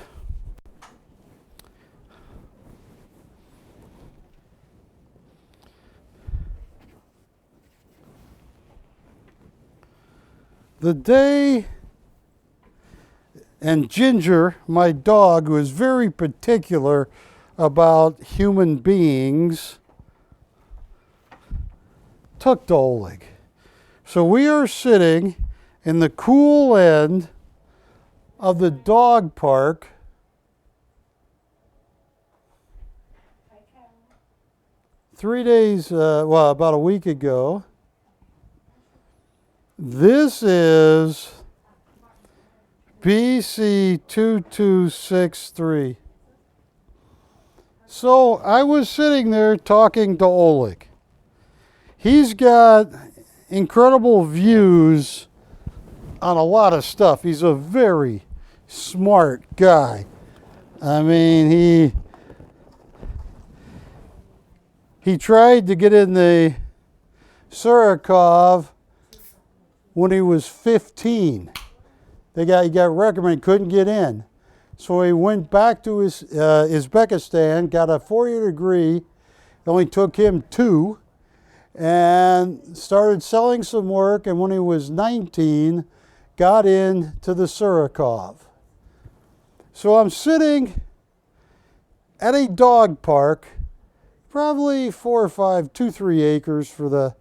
the day, and Ginger, my dog, who is very particular about human beings, took to Oleg. So we are sitting in the cool end of the dog park. 3 days, well, about a week ago. This is BC 2263. So I was sitting there talking to Oleg. He's got incredible views on a lot of stuff. He's a very smart guy. I mean, he tried to get in the Surikov when he was 15. He got recommended, couldn't get in. So he went back to Uzbekistan, got a 4-year degree. It only took him 2, and started selling some work. And when he was 19, got into the Surikov. So I'm sitting at a dog park, probably 4 or 5, 2, 3 acres for at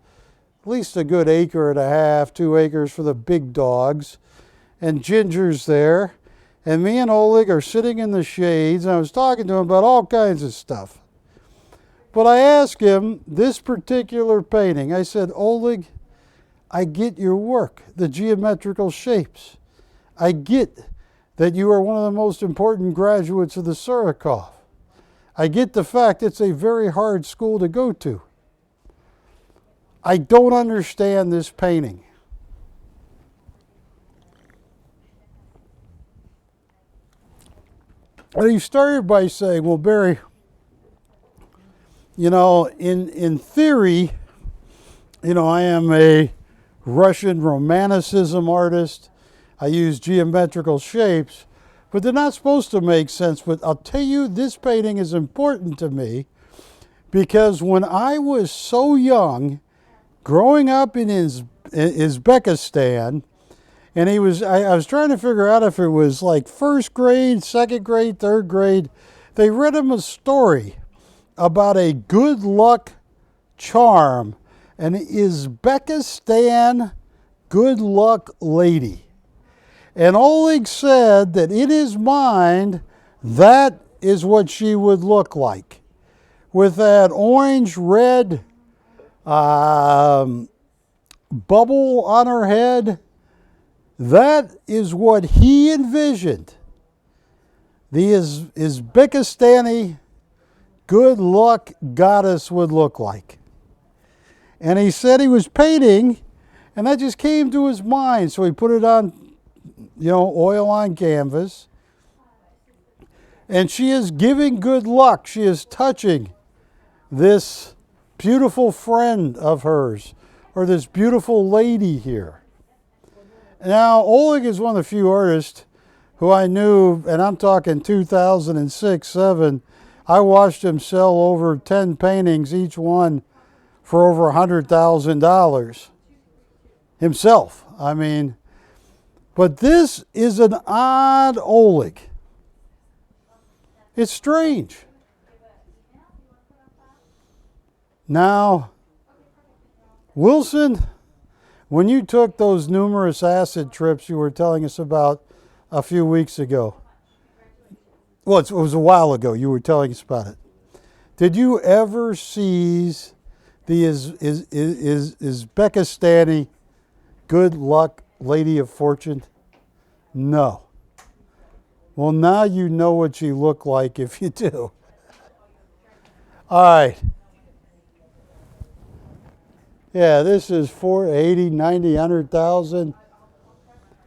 least a good 1.5 acres, 2 acres for the big dogs, and Ginger's there. And me and Oleg are sitting in the shades, and I was talking to him about all kinds of stuff. But I asked him this particular painting. I said, Oleg, I get your work, the geometrical shapes. I get that you are one of the most important graduates of the Surikov. I get the fact it's a very hard school to go to. I don't understand this painting. And he started by saying, well, Barry, you know, in theory, you know, I am a Russian Romanticism artist. I use geometrical shapes, but they're not supposed to make sense. But I'll tell you, this painting is important to me because when I was so young, growing up in Uzbekistan, and I was trying to figure out if it was like 1st grade, 2nd grade, 3rd grade. They read him a story about a good luck charm, an Uzbekistan good luck lady. And Oleg said that in his mind, that is what she would look like. With that orange-red bubble on her head. That is what he envisioned the Uzbekistani good luck goddess would look like. And he said he was painting, and that just came to his mind. So he put it on, you know, oil on canvas. And she is giving good luck. She is touching this beautiful friend of hers, or this beautiful lady here. Now, Oleg is one of the few artists who I knew, and I'm talking 2006, 7. I watched him sell over 10 paintings, each one for over $100,000 himself. I mean, but this is an odd Oleg. It's strange. Now, Wilson, when you took those numerous acid trips you were telling us about a few weeks ago, well, it was a while ago you were telling us about it. Did you ever seize the Uzbekistani good luck lady of fortune? No. Well, now you know what she looked like if you do. All right. Yeah, this is 480, 90, 100,000.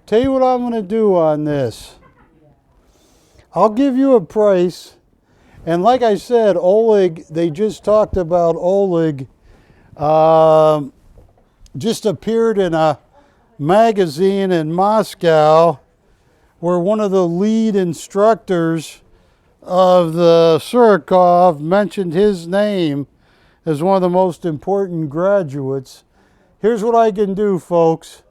Tell you what I'm going to do on this. I'll give you a price. And like I said, Oleg, they just talked about Oleg. Just appeared in a magazine in Moscow where one of the lead instructors of the Surikov mentioned his name as one of the most important graduates. Here's what I can do, folks.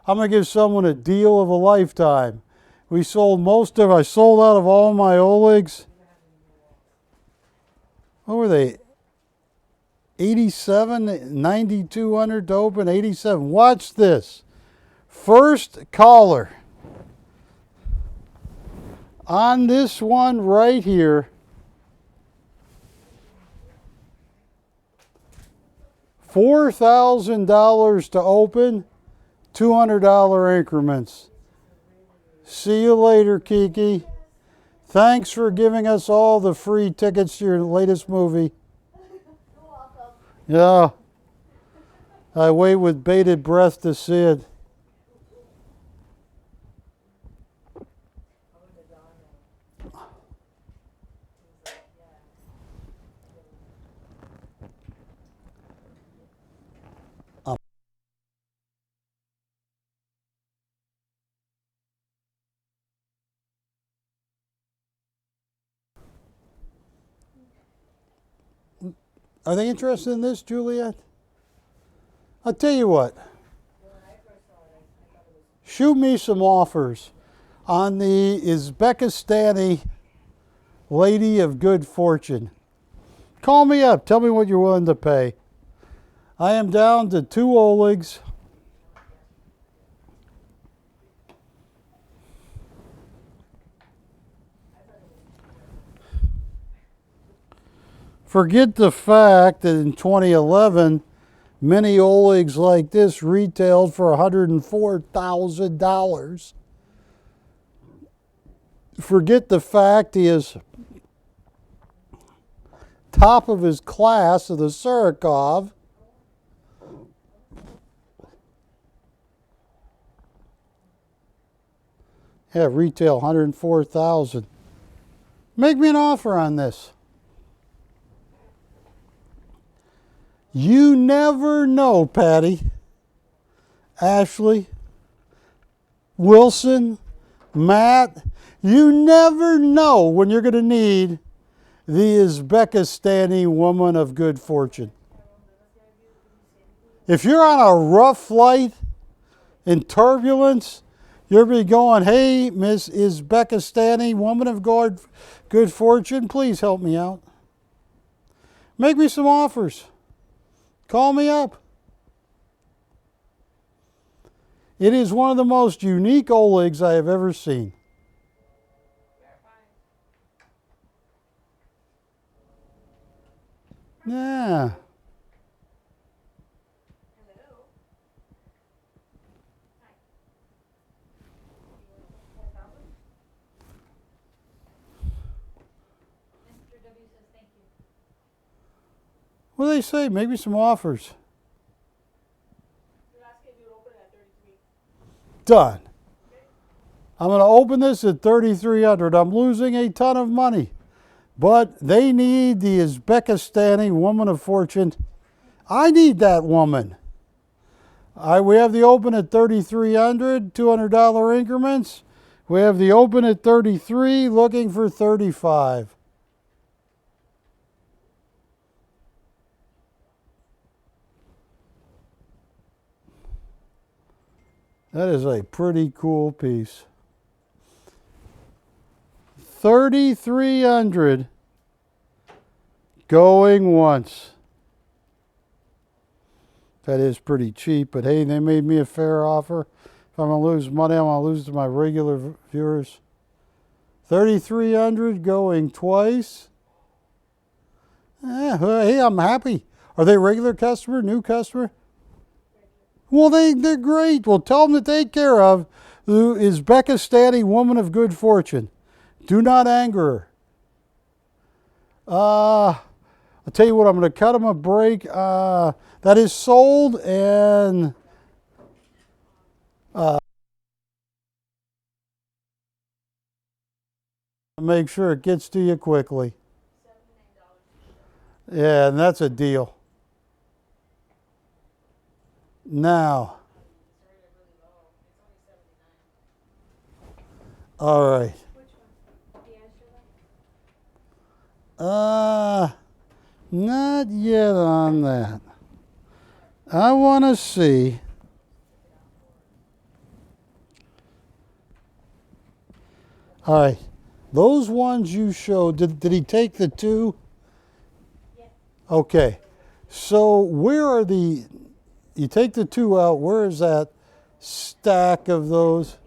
I'm going to give someone a deal of a lifetime. I sold out of all my Olegs. What were they? 87, 9,200 to open, 87. Watch this. First caller on this one right here. $4,000 to open, $200 increments. See you later, Kiki. Thanks for giving us all the free tickets to your latest movie. Yeah. I wait with bated breath to see it. Are they interested in this, Juliet? I'll tell you what. Shoot me some offers on the Uzbekistani Lady of Good Fortune. Call me up. Tell me what you're willing to pay. I am down to 2 Olegs. Forget the fact that in 2011, many Olegs like this retailed for $104,000. Forget the fact he is top of his class of the Surikov. Yeah, retail $104,000. Make me an offer on this. You never know, Patty, Ashley, Wilson, Matt. You never know when you're going to need the Uzbekistani woman of good fortune. If you're on a rough flight in turbulence, you'll be going, hey, Miss Uzbekistani woman of good fortune, please help me out. Make me some offers. Call me up. It is one of the most unique Olegs I have ever seen. Yeah. Mr. W says thank you. What do they say? Maybe some offers. You're asking if you would open it at 33. Done. I'm going to open this at 3,300. I'm losing a ton of money. But they need the Uzbekistani woman of fortune. I need that woman. We have the open at 3,300, $200 increments. We have the open at 33, looking for 35. That is a pretty cool piece. 3,300 going once. That is pretty cheap, but hey, they made me a fair offer. If I'm going to lose money, I'm going to lose to my regular viewers. 3,300 going twice. Hey, I'm happy. Are they regular customer, new customer? Well, they're great. Well, tell them to take care of the Uzbekistani woman of good fortune. Do not anger her. I'll tell you what, I'm going to cut them a break. That is sold, and make sure it gets to you quickly. Yeah, and that's a deal. Now, all right. Not yet on that. I want to see. All right. Those ones you showed, did he take the 2? Yeah. Okay. So where are you take the 2 out, where is that stack of those?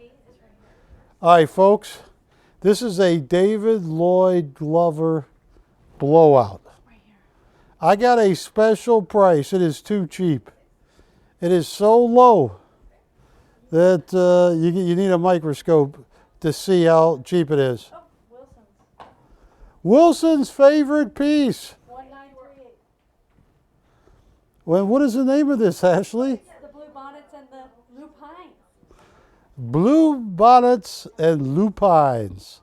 All right, folks. This is a David Lloyd Glover blowout. I got a special price. It is too cheap. It is so low that you need a microscope to see how cheap it is. Oh, Wilson's. Wilson's favorite piece. 1938. Well, what is the name of this, Ashley? The blue bonnets and the blue pines, Blue bonnets and lupines.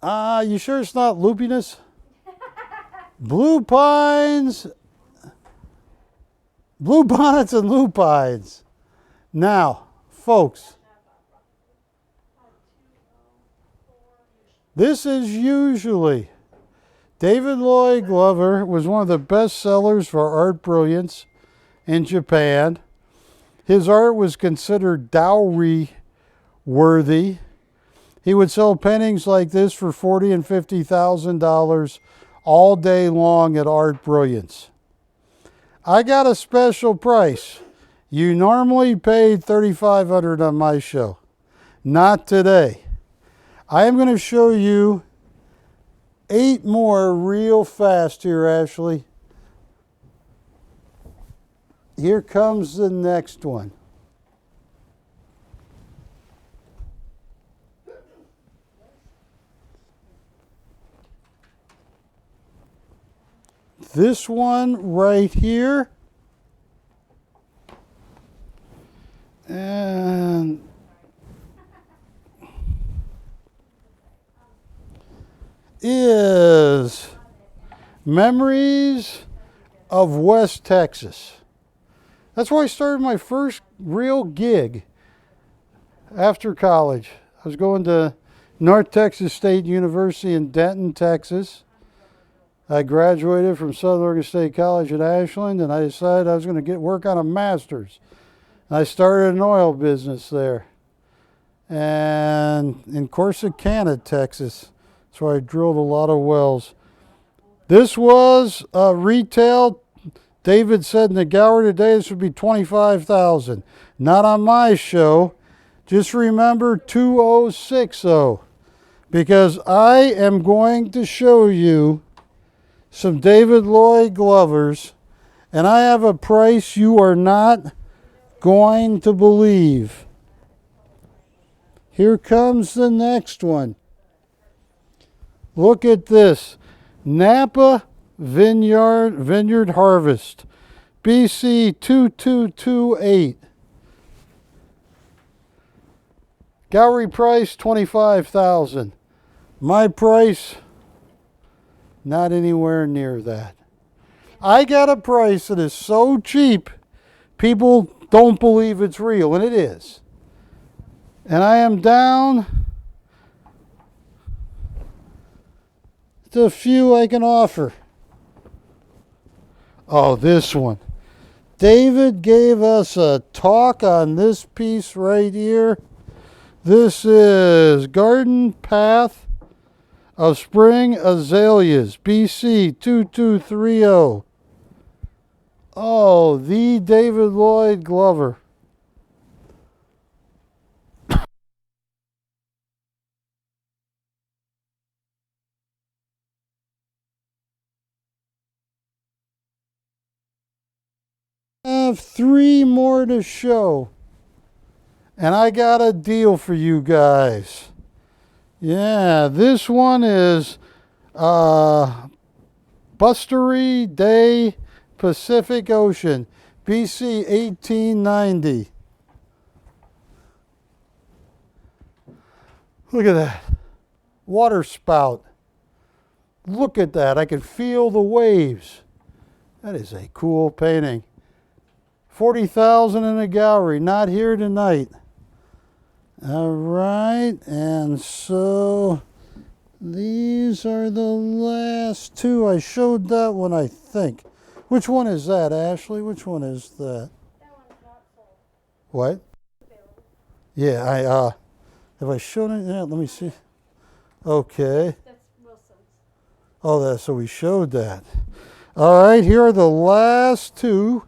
right? You sure it's not lupinus? Blue pines, blue bonnets and lupines. Now, folks, this is usually David Lloyd Glover was one of the best sellers for art brilliance in Japan. His art was considered dowry worthy. He would sell paintings like this for $40,000 and $50,000 all day long at Art Brilliance. I got a special price. You normally paid $3,500 on my show. Not today. I am going to show you 8 more real fast here, Ashley. Here comes the next one. This one right here. And is Memories of West Texas. That's where I started my first real gig after college. I was going to North Texas State University in Denton, Texas. I graduated from Southern Oregon State College in Ashland, and I decided I was going to work on a master's. And I started an oil business there. And in Corsicana, Texas. That's where I drilled a lot of wells. This was retail. David said in the gallery today this would be $25,000. Not on my show. Just remember 2060, because I am going to show you some David Lloyd Glovers, and I have a price you are not going to believe. Here comes the next one. Look at this. Napa Vineyard Harvest, BC 2228. Gallery price $25,000. My price, not anywhere near that. I got a price that is so cheap, people don't believe it's real, and it is. And I am down to a few I can offer. Oh, this one. David gave us a talk on this piece right here. This is Garden Path of Spring Azaleas, BC 2230. Oh, the David Lloyd Glover. I have 3 more to show. And I got a deal for you guys. Yeah, this one is Bustery Day, Pacific Ocean, BC 1890. Look at that. Water spout. Look at that. I can feel the waves. That is a cool painting. $40,000 in a gallery. Not here tonight. All right, and so these are the last 2. I showed that one, I think. Which one is that, Ashley? Which one is that? That one's not sold. What? Yeah, have I shown it? Yeah, let me see. Okay. That's Wilson's. Oh, so we showed that. All right, here are the last 2.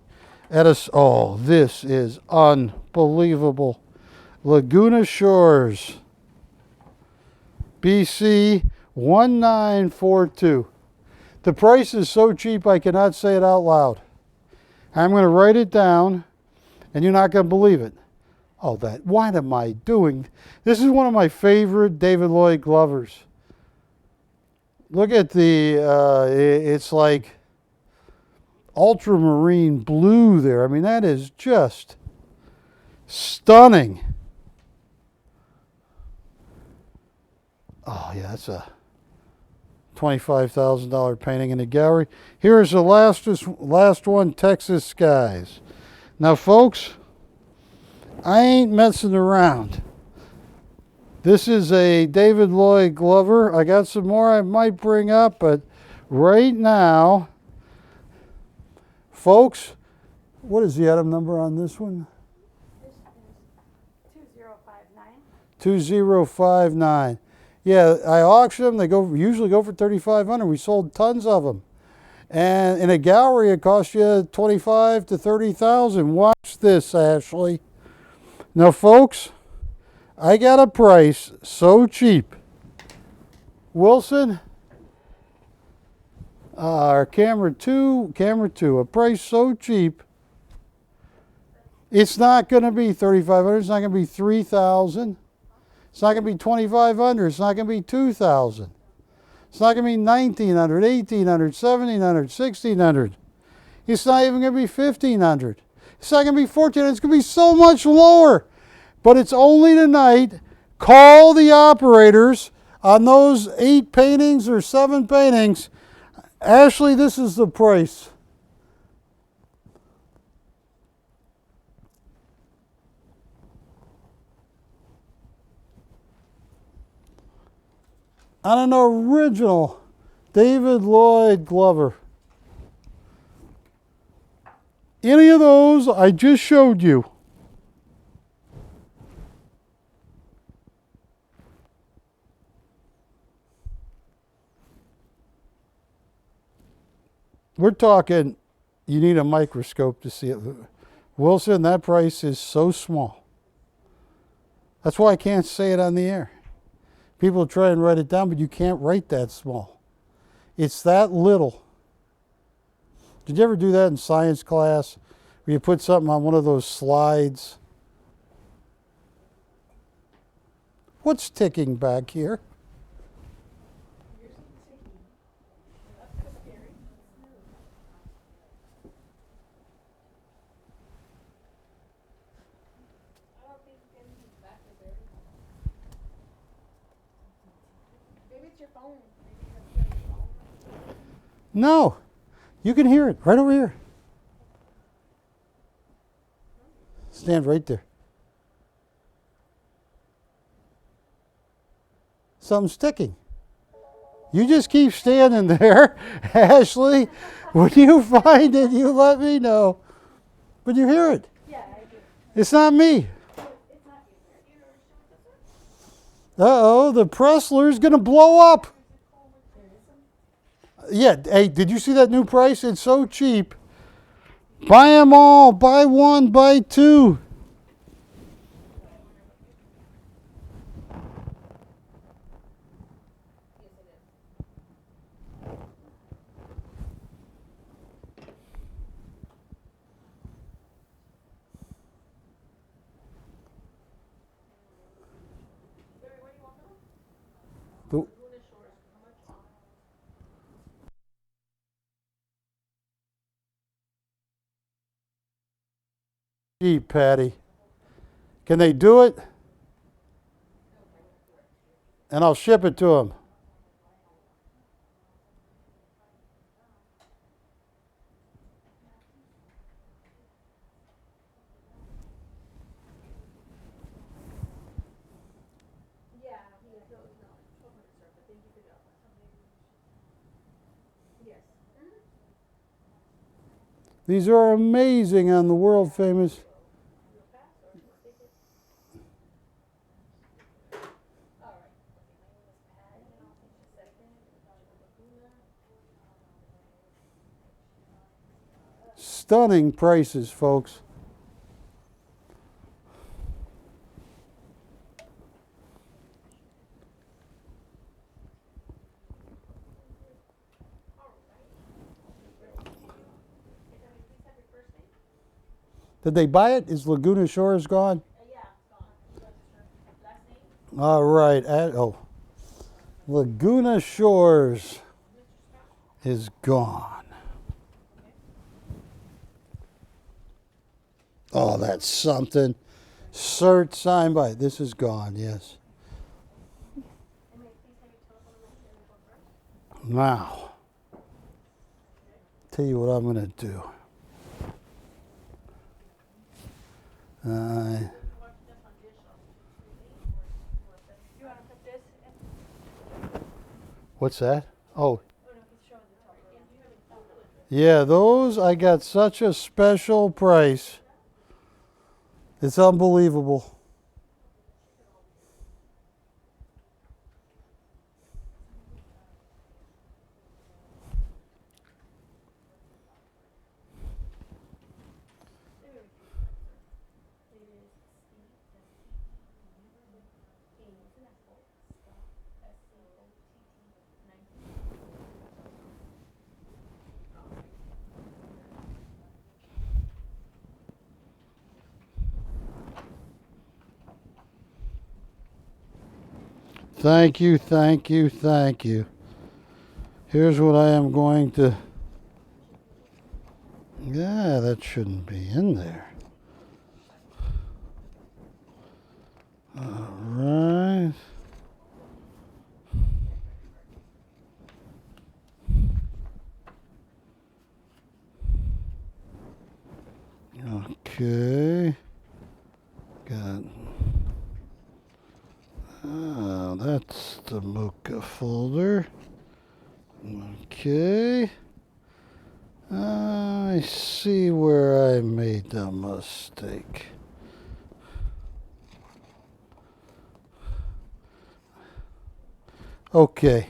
Oh, this is unbelievable. Laguna Shores, BC 1942. The price is so cheap I cannot say it out loud. I'm going to write it down, and you're not going to believe it. Oh, what am I doing? This is one of my favorite David Lloyd Glovers. Look at it's like ultramarine blue there. I mean, that is just stunning. Oh, yeah, that's a $25,000 painting in the gallery. Here is the last one, Texas Skies. Now, folks, I ain't messing around. This is a David Lloyd Glover. I got some more I might bring up, but right now, folks, what is the item number on this one? This is 2059. 2059. Yeah, I auction them. They usually go for 3,500. We sold tons of them. And in a gallery, it costs you 25 to 30,000. Watch this, Ashley. Now, folks, I got a price so cheap. Wilson, our camera two, a price so cheap. It's not going to be 3,500. It's not going to be 3,000. It's not going to be 2,500. It's not going to be 2,000. It's not going to be 1,900, 1,800, 1,700, 1,600. It's not even going to be 1,500. It's not going to be 1,400. It's going to be so much lower. But it's only tonight. Call the operators on those 8 paintings or 7 paintings. Ashley, this is the price. On an original David Lloyd Glover. Any of those I just showed you. We're talking, you need a microscope to see it. Wilson, that price is so small. That's why I can't say it on the air. People try and write it down, but you can't write that small. It's that little. Did you ever do that in science class? Where you put something on one of those slides? What's ticking back here? Maybe it's your phone. Maybe that's your phone. No. You can hear it right over here. Stand right there. Something's ticking. You just keep standing there, Ashley. When you find it, you let me know. But you hear it. Yeah, I do. It's not me. It's not you. Uh-oh, the Pressler's going to blow up. Yeah, hey, did you see that new price? It's so cheap. Buy them all. Buy one, buy two. The- Gee, Patty. Can they do it? And I'll ship it to them. Yeah, he'll know. Sir, but thank you for the offer. Yes. These are amazing on the world famous. Stunning prices, folks. Did they buy it? Is Laguna Shores gone? Yeah, gone. Last name? All right. Laguna Shores is gone. Oh, that's something. Cert signed by. This is gone, yes. Now, tell you what I'm going to do. You want to put this in? What's that? Oh, Oh, no, he's showing the top. Yeah, those I got such a special price. It's unbelievable. Thank you, thank you, thank you. Here's what I am going to... Yeah, that shouldn't be in there. All right. Okay. Got... Oh, that's the Mocha folder. Okay. I see where I made the mistake. Okay.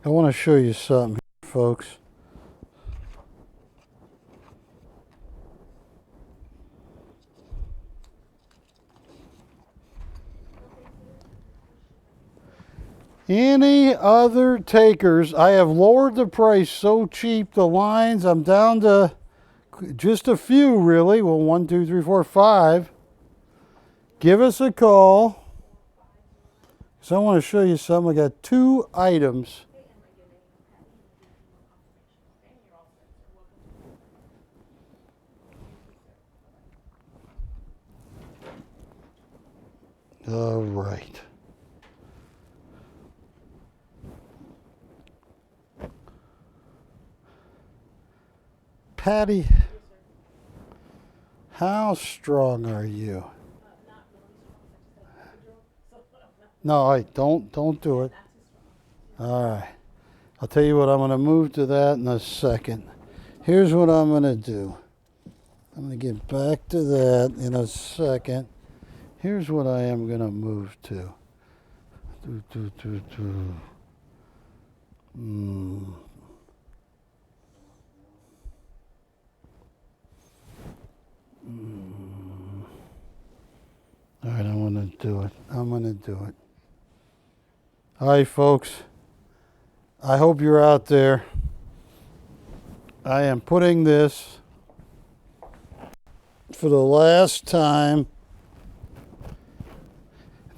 I want to show you something here, folks. Any other takers? I have lowered the price so cheap, the lines, I'm down to just a few really. Well, 1, 2, 3, 4, 5. Give us a call. So I want to show you something. I got 2 items. All right. Patty, how strong are you? No, wait, don't do it. All right. I'll tell you what, I'm going to move to that in a second. Here's what I'm going to do. I'm going to get back to that in a second. Here's what I am going to move to. All right, I'm going to do it. I'm going to do it. All right, folks. I hope you're out there. I am putting this for the last time.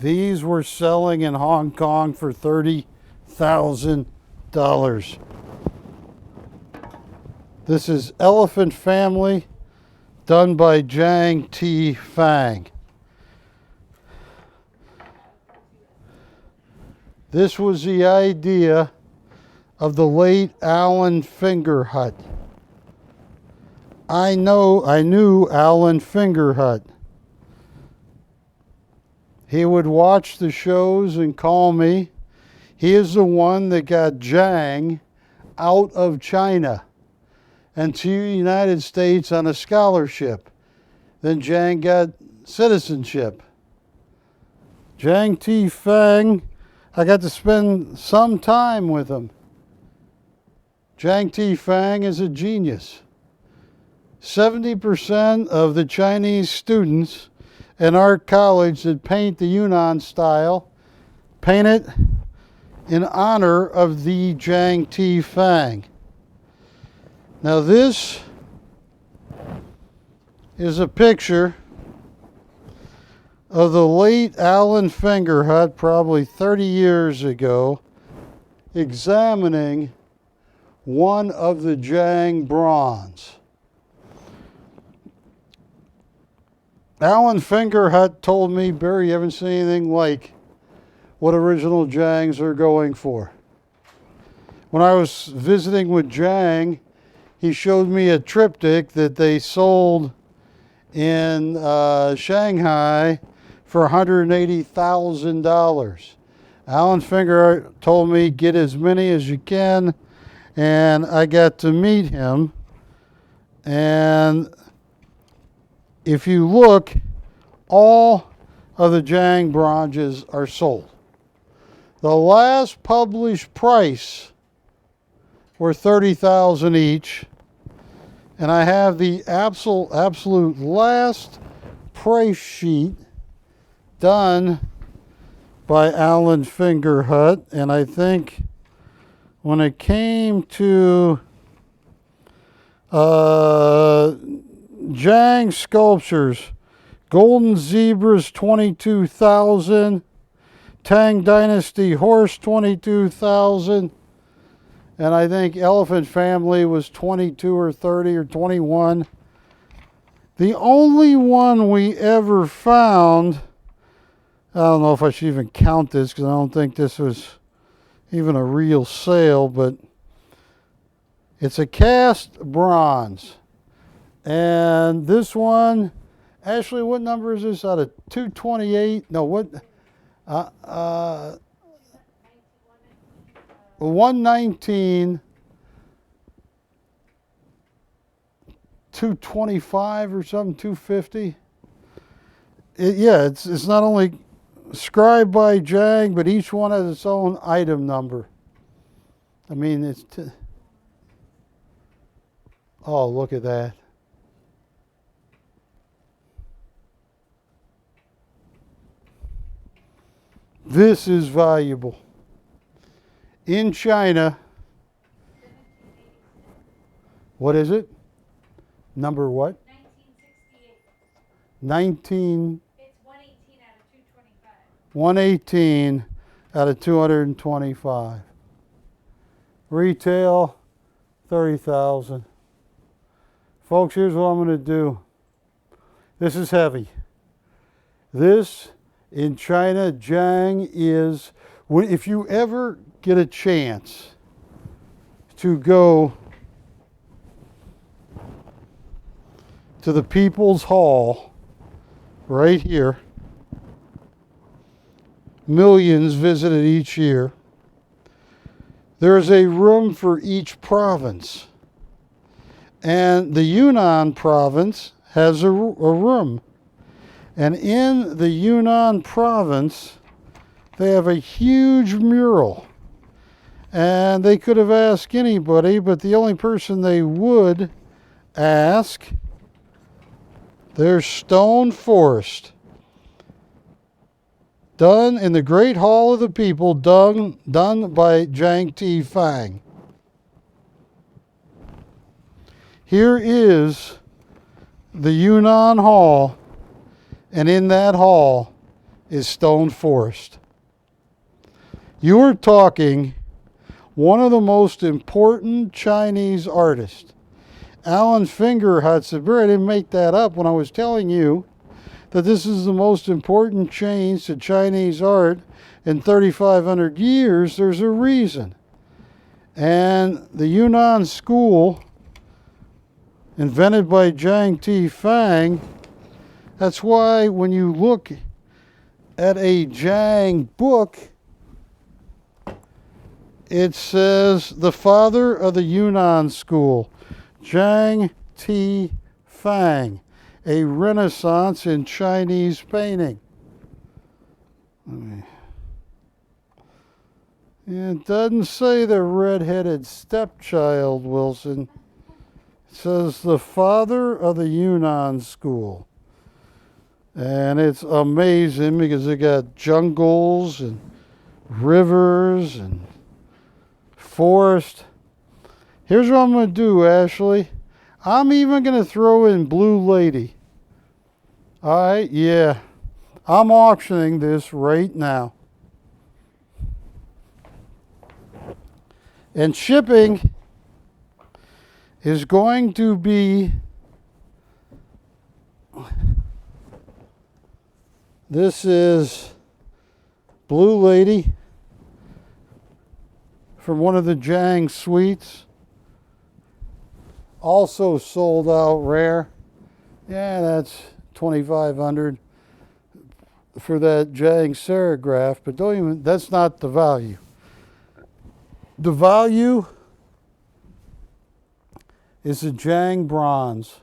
These were selling in Hong Kong for $30,000. This is Elephant Family, done by Jiang T. Fang. This was the idea of the late Alan Fingerhut. I knew Alan Fingerhut. He would watch the shows and call me. He is the one that got Jiang out of China and to the United States on a scholarship. Then Jiang got citizenship. Jiang T. Fang, I got to spend some time with him. Jiang T. Fang is a genius. 70% of the Chinese students in our college that paint the Yunnan style paint it in honor of the Jiang T. Fang. Now this is a picture of the late Alan Fingerhut, probably 30 years ago, examining one of the Jiang bronze. Alan Fingerhut told me, Barry, you haven't seen anything like what original Jiangs are going for. When I was visiting with Jiang, he showed me a triptych that they sold in Shanghai for $180,000. Alan Fingerhut told me, get as many as you can and I got to meet him. And if you look, all of the Jiang bronzes are sold. The last published price were $30,000 each, and I have the absolute last price sheet done by Alan Fingerhut, and I think when it came to Jiang sculptures, Golden Zebras 22,000, Tang Dynasty Horse 22,000, and I think Elephant Family was 22 or 30 or 21. The only one we ever found, I don't know if I should even count this because I don't think this was even a real sale, but it's a cast bronze. And this one, Ashley, what number is this out of 228? No, what? 119, 225 or something, 250. It's not only scribed by Jiang, but each one has its own item number. I mean, oh, look at that. This is valuable. In China, what is it? Number what? 1968. 19. It's 118 out of 225. 118 out of 225. Retail, 30,000. Folks, here's what I'm going to do. This is heavy. This in China, Jiang is, if you ever get a chance to go to the People's Hall right here, millions visited each year. There's a room for each province. And the Yunnan province has a room. And in the Yunnan province, they have a huge mural. And they could have asked anybody, but the only person they would ask, there's Stone Forest. Done in the Great Hall of the People, done by Jiang T. Fang. Here is the Yunnan Hall, and in that hall is Stone Forest. You are talking one of the most important Chinese artists. Alan Fingerhut said, I didn't make that up when I was telling you that this is the most important change to Chinese art in 3,500 years. There's a reason. And the Yunnan school, invented by Jiang T. Fang, that's why when you look at a Jiang book, it says the father of the Yunnan school, Jiang T. Fang, a renaissance in Chinese painting. It doesn't say the red-headed stepchild, Wilson. It says the father of the Yunnan school. And it's amazing because they got jungles and rivers and forest. Here's what I'm going to do, Ashley. I'm even going to throw in Blue Lady. All right, yeah. I'm auctioning this right now. And shipping is going to be, this is Blue Lady from one of the Jiang suites. Also sold out rare. Yeah, that's $2,500 for that Jiang serigraph, but don't even, that's not the value. The value is a Jiang bronze.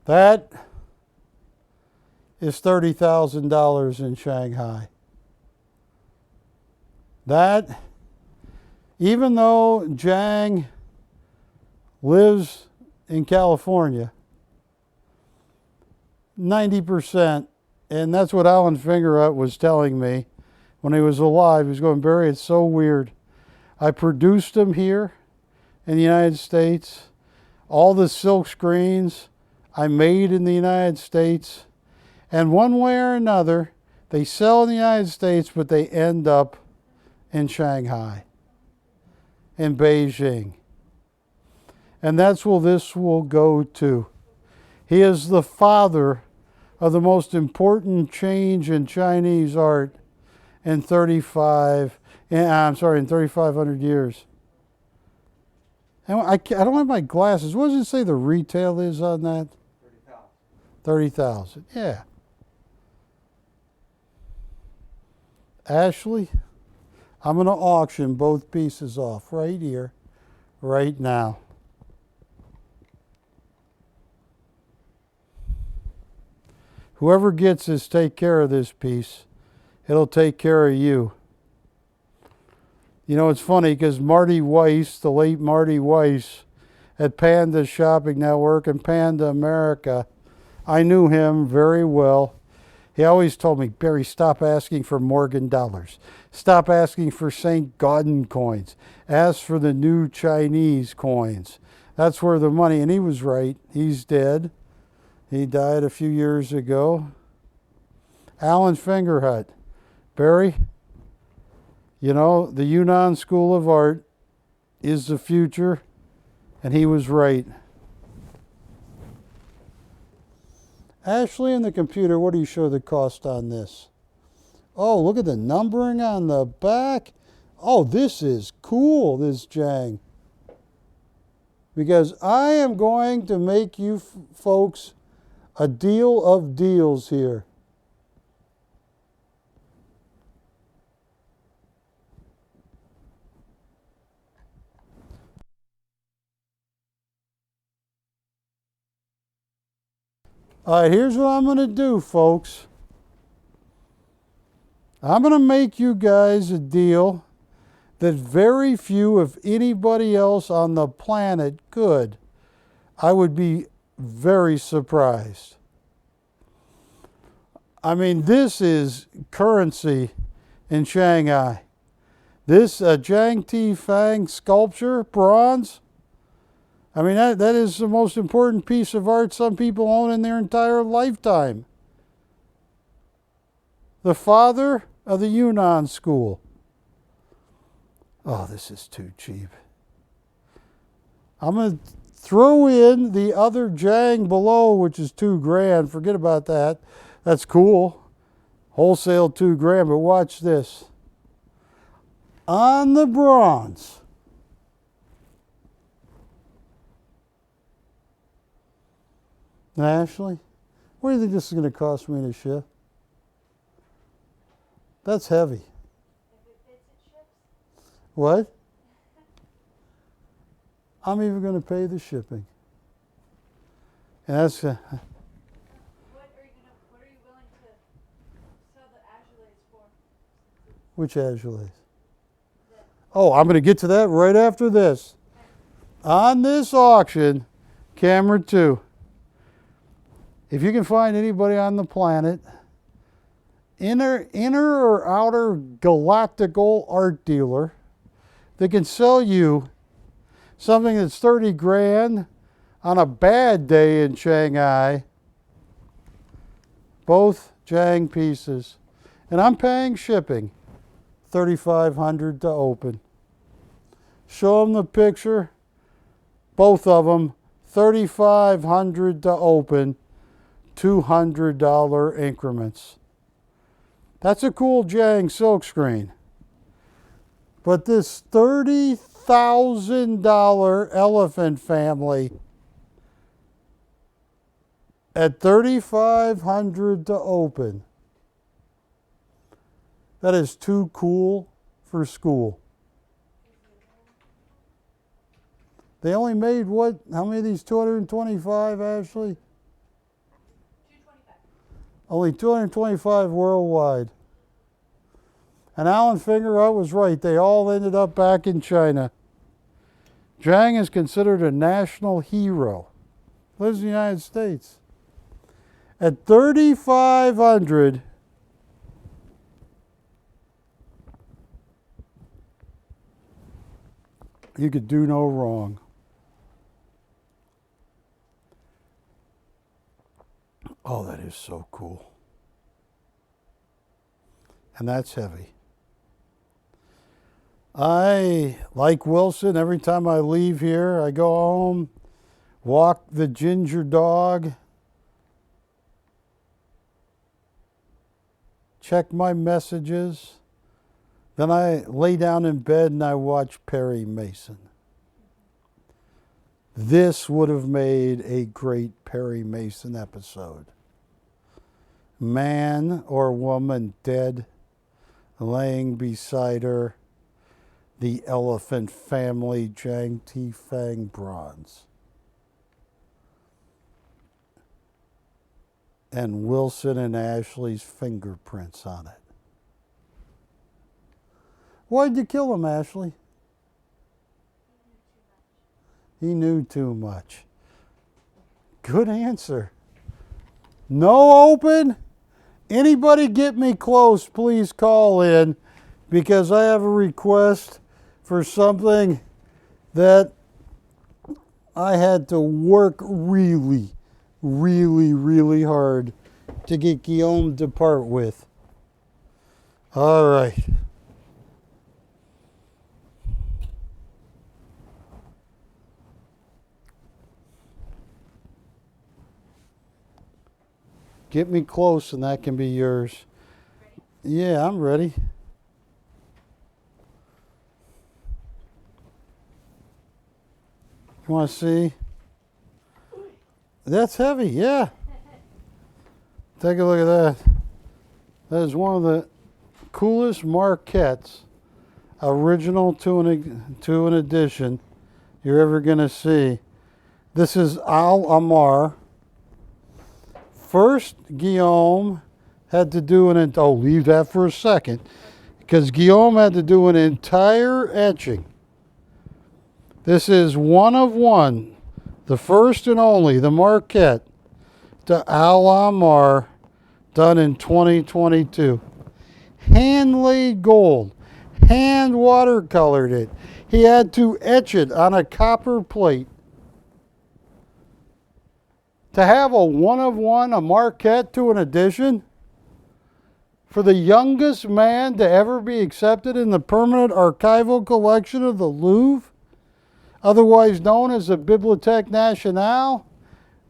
That is $30,000 in Shanghai. That, even though Jiang lives in California, 90%, and that's what Alan Fingerhut was telling me when he was alive. He was going, Barry, it's so weird. I produced them here in the United States. All the silk screens I made in the United States. And one way or another, they sell in the United States, but they end up in Shanghai, in Beijing. And that's where this will go to. He is the father of the most important change in Chinese art in 3,500 years. And I don't have my glasses. What does it say the retail is on that? 30,000. Yeah. Ashley, I'm going to auction both pieces off right here, right now. Whoever gets this, take care of this piece. It'll take care of you. You know, it's funny because Marty Weiss, the late Marty Weiss, at Panda Shopping Network and Panda America, I knew him very well. He always told me, Barry, stop asking for Morgan dollars. Stop asking for St. Gaudens coins. Ask for the new Chinese coins. That's where the money, and he was right. He's dead. He died a few years ago. Alan Fingerhut. Barry, you know, the Yunnan School of Art is the future, and he was right. Ashley and the computer, what do you show the cost on this? Oh, look at the numbering on the back. Oh, this is cool, this Jiang. Because I am going to make you folks a deal of deals here. All right, here's what I'm going to do, folks. I'm going to make you guys a deal that very few, if anybody else on the planet could. I would be very surprised. I mean, this is currency in Shanghai. This Jiang Ti Fang sculpture, bronze, I mean, that is the most important piece of art some people own in their entire lifetime. The father of the Yunnan School. Oh, this is too cheap. I'm going to throw in the other Jiang below, which is $2,000. Forget about that. That's cool. Wholesale $2,000, but watch this. On the bronze. Ashley, what do you think this is going to cost me to ship? That's heavy. If it fits, it ships. What? I'm even going to pay the shipping. And that's What are you willing to sell the Azoulay's for? which Azoulay? Oh, I'm going to get to that right after this. On this auction, camera 2. If you can find anybody on the planet, inner or outer galactical art dealer that can sell you something that's $30,000 on a bad day in Shanghai, both Jiang pieces, and I'm paying shipping, $3,500 to open. Show them the picture, both of them, $3,500 to open. $200 increments. That's a cool Jiang silkscreen. But this $30,000 elephant family at $3,500 to open, that is too cool for school. They only made what? How many of these? 225, Ashley? 225. Only 225 worldwide. And Alan Fingerhut was right. They all ended up back in China. Jiang is considered a national hero. Lives in the United States. At 3,500, you could do no wrong. Oh, that is so cool. And that's heavy. I, like Wilson, every time I leave here, I go home, walk the ginger dog, check my messages, then I lay down in bed and I watch Perry Mason. This would have made a great Perry Mason episode. Man or woman dead, laying beside her, the elephant family Jiang Tifang bronze. And Wilson and Ashley's fingerprints on it. Why'd you kill him, Ashley? He knew too much. Good answer. No open? Anybody get me close, please call in, because I have a request for something that I had to work really, really, really hard to get Guillaume to part with. All right. Get me close and that can be yours. Ready? Yeah, I'm ready. You want to see? That's heavy, yeah. Take a look at that. That is one of the coolest marquettes, original to an edition, you're ever going to see. This is Al Amar. First, Guillaume had to do leave that for a second, because Guillaume had to do an entire etching. This is one of one, the first and only, the Marquette, to Al Amar, done in 2022. Hand-laid gold, hand watercolored it. He had to etch it on a copper plate. To have a one of one, a Marquette to an edition, for the youngest man to ever be accepted in the permanent archival collection of the Louvre, otherwise known as the Bibliothèque Nationale,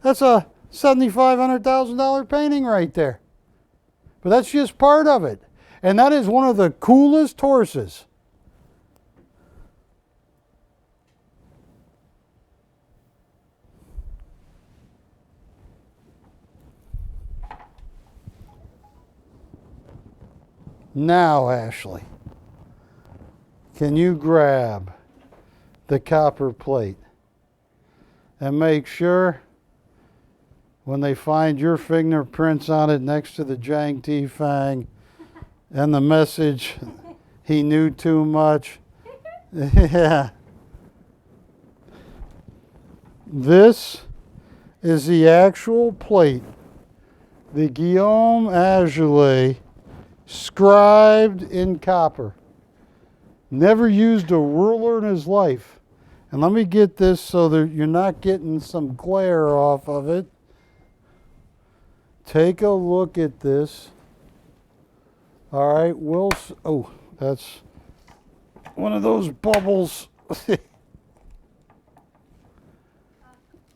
that's a $7,500,000 painting right there. But that's just part of it. And that is one of the coolest horses. Now, Ashley, can you grab the copper plate and make sure when they find your fingerprints on it next to the Jiang Tifang and the message, he knew too much. Yeah. This is the actual plate, the Guillaume Azoulay, scribed in copper. Never used a ruler in his life. And let me get this so that you're not getting some glare off of it. Take a look at this. All right, oh, that's one of those bubbles.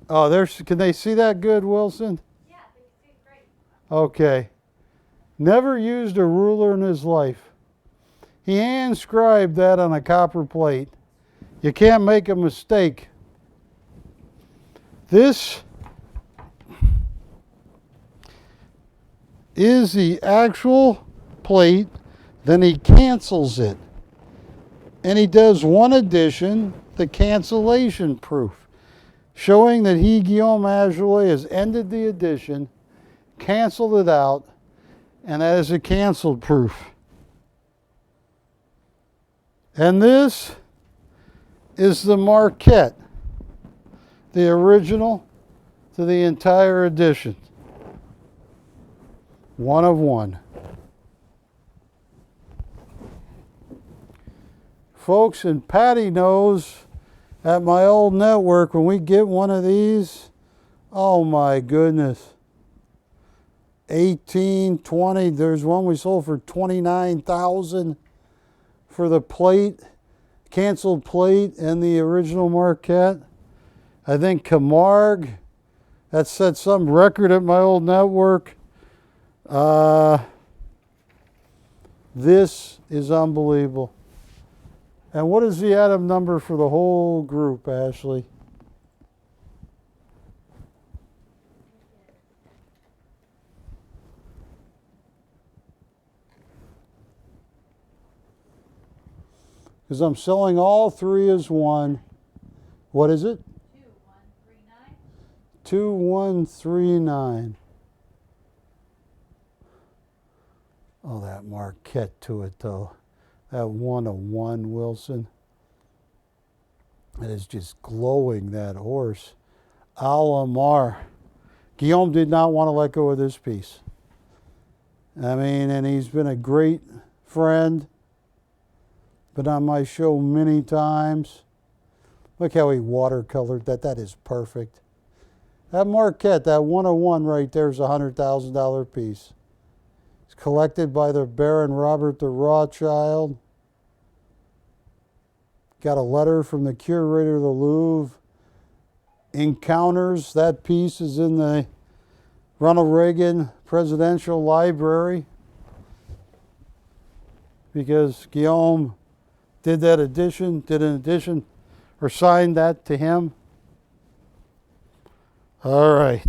Oh, can they see that good, Wilson? Yeah, they can see it great. Okay. Never used a ruler in his life. He hand scribed that on a copper plate. You can't make a mistake. This is the actual plate, then he cancels it. And he does one edition the cancellation proof, showing that he, Guillaume Azoulay, has ended the edition, canceled it out, and that is a canceled proof. And this is the Marquette, the original to the entire edition. One of one. Folks, and Patty knows at my old network, when we get one of these, oh my goodness, 18, 20, there's one we sold for 29,000 for the plate, canceled plate and the original Marquette. I think Camargue, that set some record at my old network. This is unbelievable. And what is the item number for the whole group, Ashley? Because I'm selling all three as one. What is it? 2139. Oh, that Marquette to it, though. That 101 Wilson. It is just glowing, that horse. Alamar. Guillaume did not want to let go of this piece. I mean, and he's been a great friend. Been on my show many times. Look how he watercolored that. That is perfect. That Marquette, that 101 right there is a $100,000 piece. It's collected by the Baron Robert de Rothschild. Got a letter from the curator of the Louvre. Encounters, that piece is in the Ronald Reagan Presidential Library because Guillaume did an edition, or signed that to him. All right.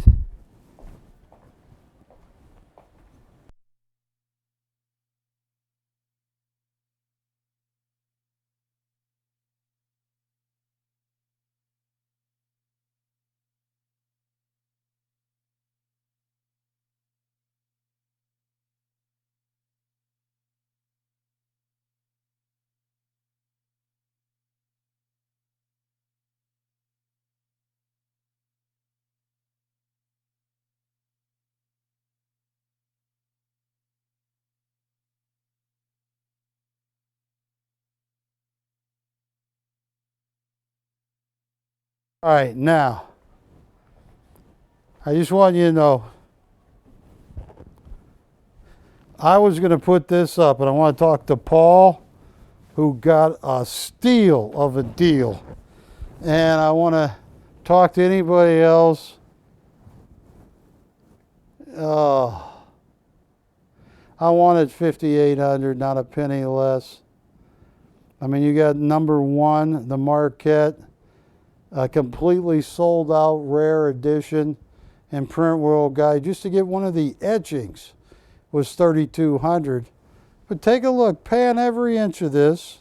All right, now, I just want you to know, I was going to put this up, and I want to talk to Paul, who got a steal of a deal. And I want to talk to anybody else. I wanted 5,800, not a penny less. I mean, you got number one, the Marquette. A completely sold out rare edition in Print World Guide. Just to get one of the etchings was 3,200. But take a look, pan every inch of this.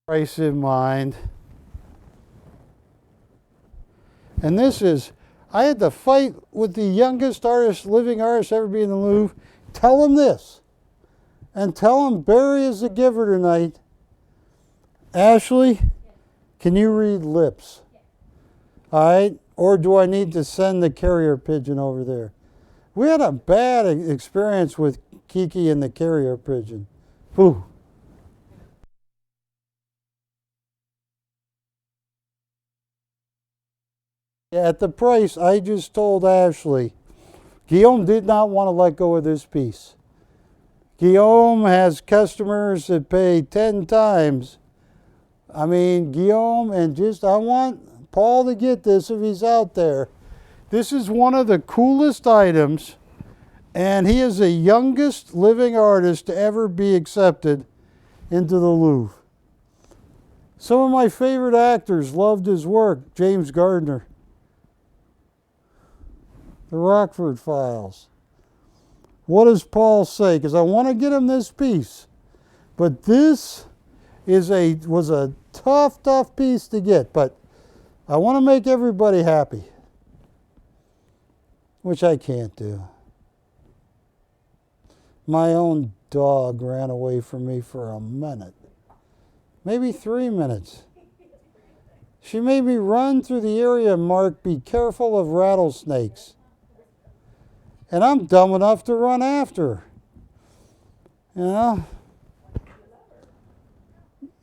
Price in mind. And this is, I had to fight with the youngest artist, living artist ever be in the Louvre. Tell him this. And tell him Barry is the giver tonight. Ashley, can you read lips? All right? Or do I need to send the carrier pigeon over there? We had a bad experience with Kiki and the carrier pigeon. Whew. At the price I just told Ashley, Guillaume did not want to let go of this piece. Guillaume has customers that pay 10 times. I mean, Guillaume, and just I want Paul to get this if he's out there. This is one of the coolest items, and he is the youngest living artist to ever be accepted into the Louvre. Some of my favorite actors loved his work. James Gardner, The Rockford Files. What does Paul say? Because I want to get him this piece. But this was a tough piece to get. But I want to make everybody happy, which I can't do. My own dog ran away from me for a minute, maybe 3 minutes. She made me run through the area marked, "Be careful of rattlesnakes." And I'm dumb enough to run after her. You know?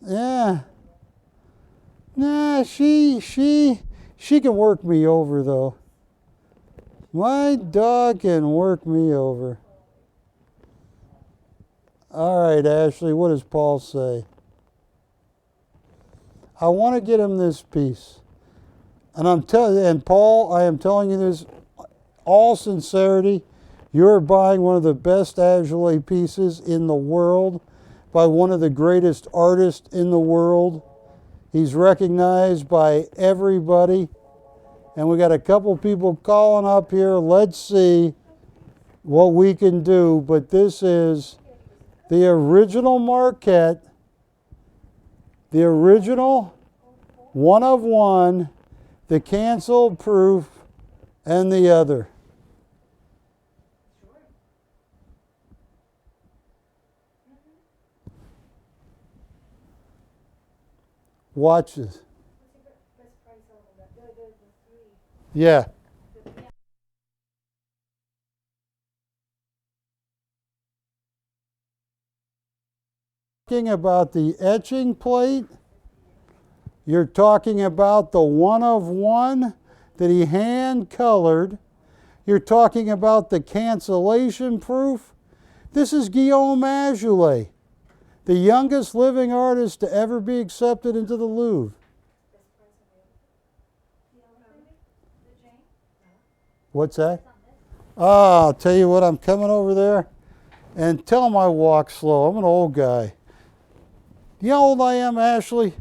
Yeah. Nah, she can work me over, though. My dog can work me over. All right, Ashley, what does Paul say? I want to get him this piece. And Paul, I am telling you this all sincerity. You're buying one of the best Azoulay pieces in the world by one of the greatest artists in the world. He's recognized by everybody. And we got a couple people calling up here. Let's see what we can do. But this is the original Marquette, the original one of one, the cancel proof, and the other. Watch this. Yeah. Talking about the etching plate. You're talking about the one of one that he hand colored. You're talking about the cancellation proof. This is Guillaume Azoulay, the youngest living artist to ever be accepted into the Louvre. What's that? Oh, I'll tell you what, I'm coming over there and tell him I walk slow. I'm an old guy. You know how old I am, Ashley?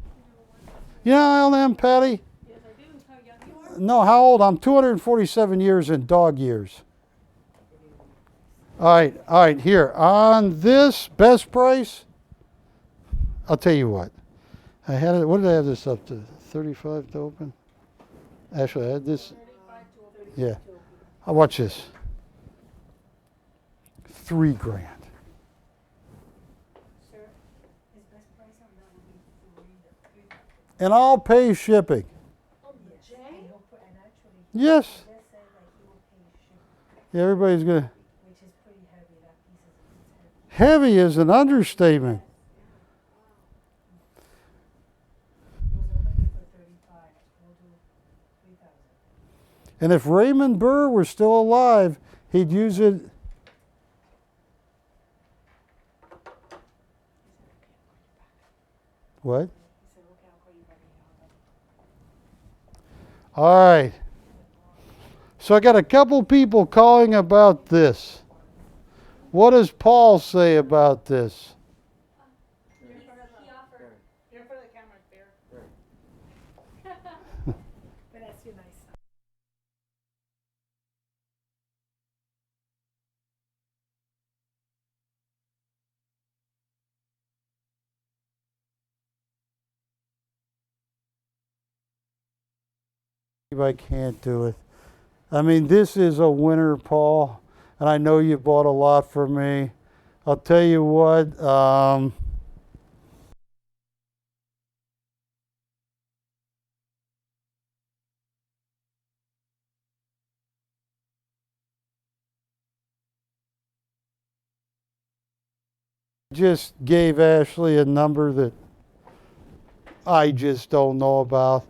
You know how old I am, Patty? Yes, I do. How young you are? No, how old? I'm 247 years in dog years. All right, here. On this best price, I'll tell you what. I had it, what did I have this up to? 35 to open? Actually, I had this. 35 to 32. Yeah. I'll watch this. $3,000. Sir, his best price on that would be 3,000. And I'll pay shipping. Jay? And actually, Yes. he just said like he will pay shipping, Yeah, everybody's going to. which is pretty heavy. That piece is heavy. Heavy is an understatement. He was opening for 35. We'll do 3,000. And if Raymond Burr were still alive, he'd use it. What? He said, okay, I'll call you back. All right. So I got a couple people calling about this. What does Paul say about this? He offered. Here for the camera, there. But that's your nice. I can't do it. I mean, this is a winner, Paul, and I know you bought a lot for me. I'll tell you what. Just gave Ashley a number that I just don't know about.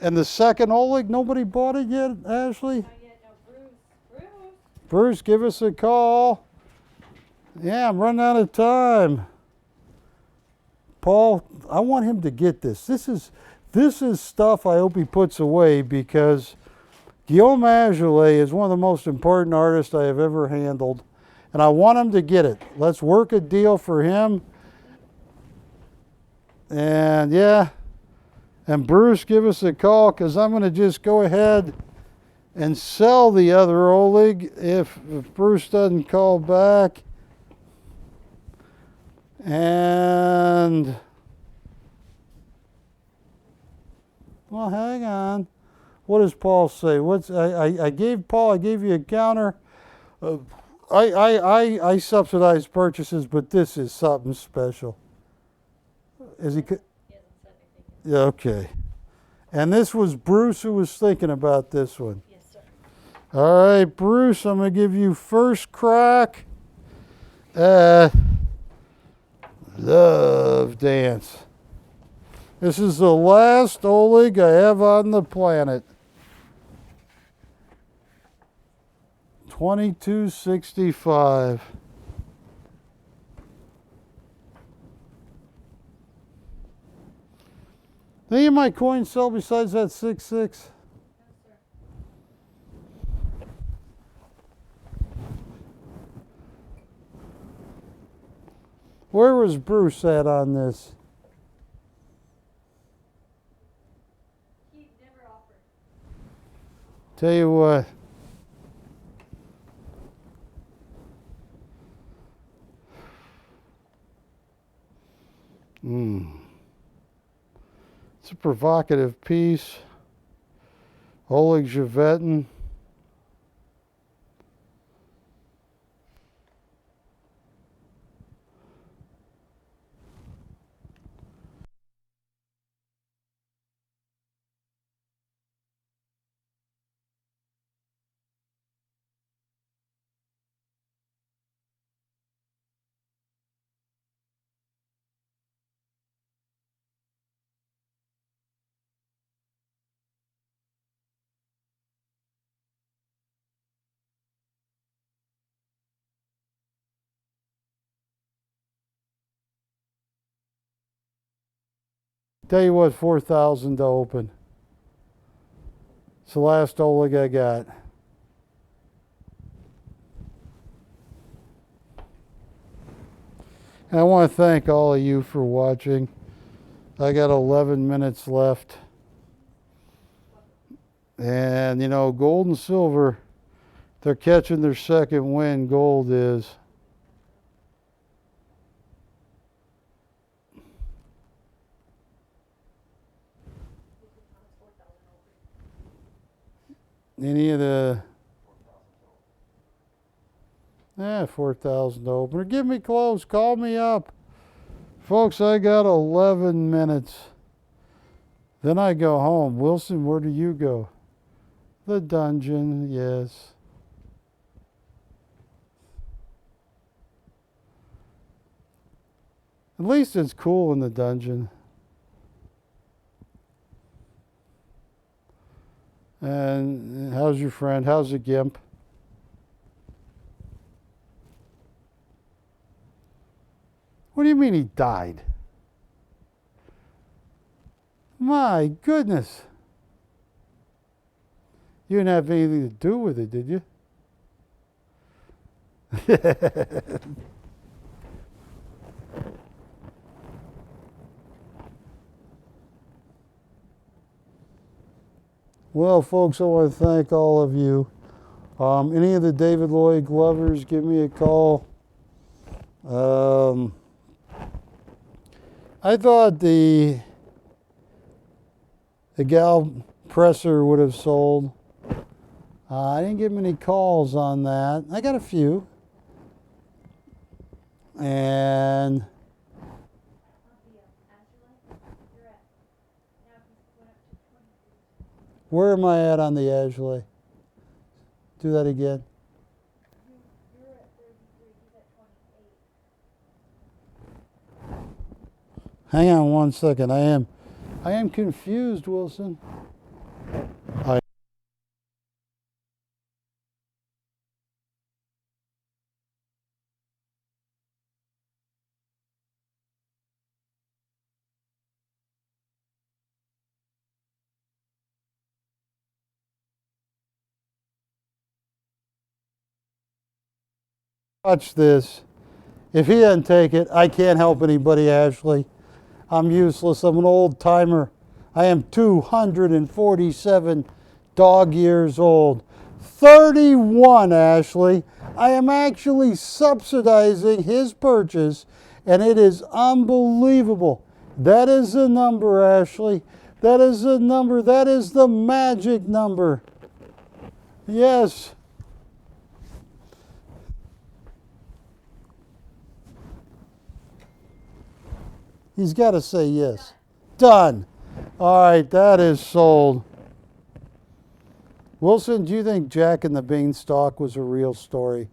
And the second Oleg, nobody bought it yet, Ashley? Not yet, no, Bruce. Bruce, give us a call. Yeah, I'm running out of time. Paul, I want him to get this. This is stuff I hope he puts away because Guillaume Azoulay is one of the most important artists I have ever handled. And I want him to get it. Let's work a deal for him. And yeah, and Bruce, give us a call because I'm going to just go ahead and sell the other Oleg if Bruce doesn't call back. And, well, hang on. What does Paul say? I gave Paul, I gave you a counter. I subsidize purchases, but this is something special. Is he? He hasn't said anything yet. Yeah, okay. And this was Bruce who was thinking about this one. Yes, sir. All right, Bruce, I'm going to give you first crack. Love Dance. This is the last Oleg I have on the planet. $22.65. Any of my coins sell besides that 6.6? No, sir. Where was Bruce at on this? He never offered. Tell you what. It's a provocative piece. Oleg Javetin. Tell you what, 4,000 to open. It's the last Oleg I got. And I want to thank all of you for watching. I got 11 minutes left. And you know, gold and silver, they're catching their second wind. Gold is. Any of the 4,000 opener. Give me close. Call me up. Folks, I got 11 minutes. Then I go home. Wilson, where do you go? The dungeon, yes. At least it's cool in the dungeon. And how's your friend? How's the gimp? What do you mean he died? My goodness. You didn't have anything to do with it, did you? Well, folks, I want to thank all of you. Any of the David Lloyd Glovers, give me a call. I thought the Gal Presser would have sold. I didn't get many calls on that. I got a few. And where am I at on the Azoulay? Do that again. You're at 33, he's at 28. Hang on one second. I am confused, Wilson. Watch this. If he doesn't take it, I can't help anybody, Ashley. I'm useless. I'm an old timer. I am 247 dog years old. 31, Ashley. I am actually subsidizing his purchase, and it is unbelievable. That is the number, Ashley. That is the number. That is the magic number. Yes. He's got to say yes. Done. All right, that is sold. Wilson, do you think Jack and the Beanstalk was a real story?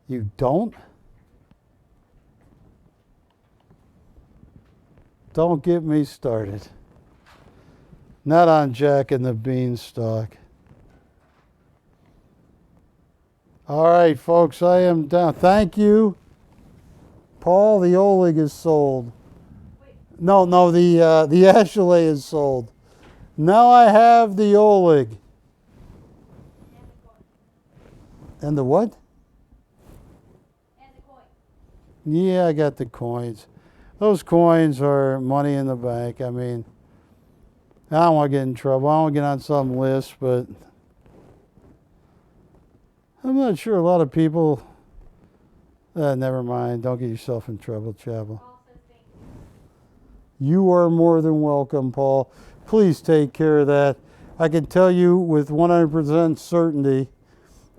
You don't? Don't get me started. Not on Jack and the Beanstalk. All right, folks, I am done. Thank you. Paul, the Oleg is sold. No, the Azoulay is sold. Now I have the Oleg. And the what? And the coin. Yeah, I got the coins. Those coins are money in the bank. I mean, I don't want to get in trouble. I don't want to get on some list, but I'm not sure a lot of people. Never mind. Don't get yourself in trouble, Chappell. Paul says thank you. You are more than welcome, Paul. Please take care of that. I can tell you with 100% certainty,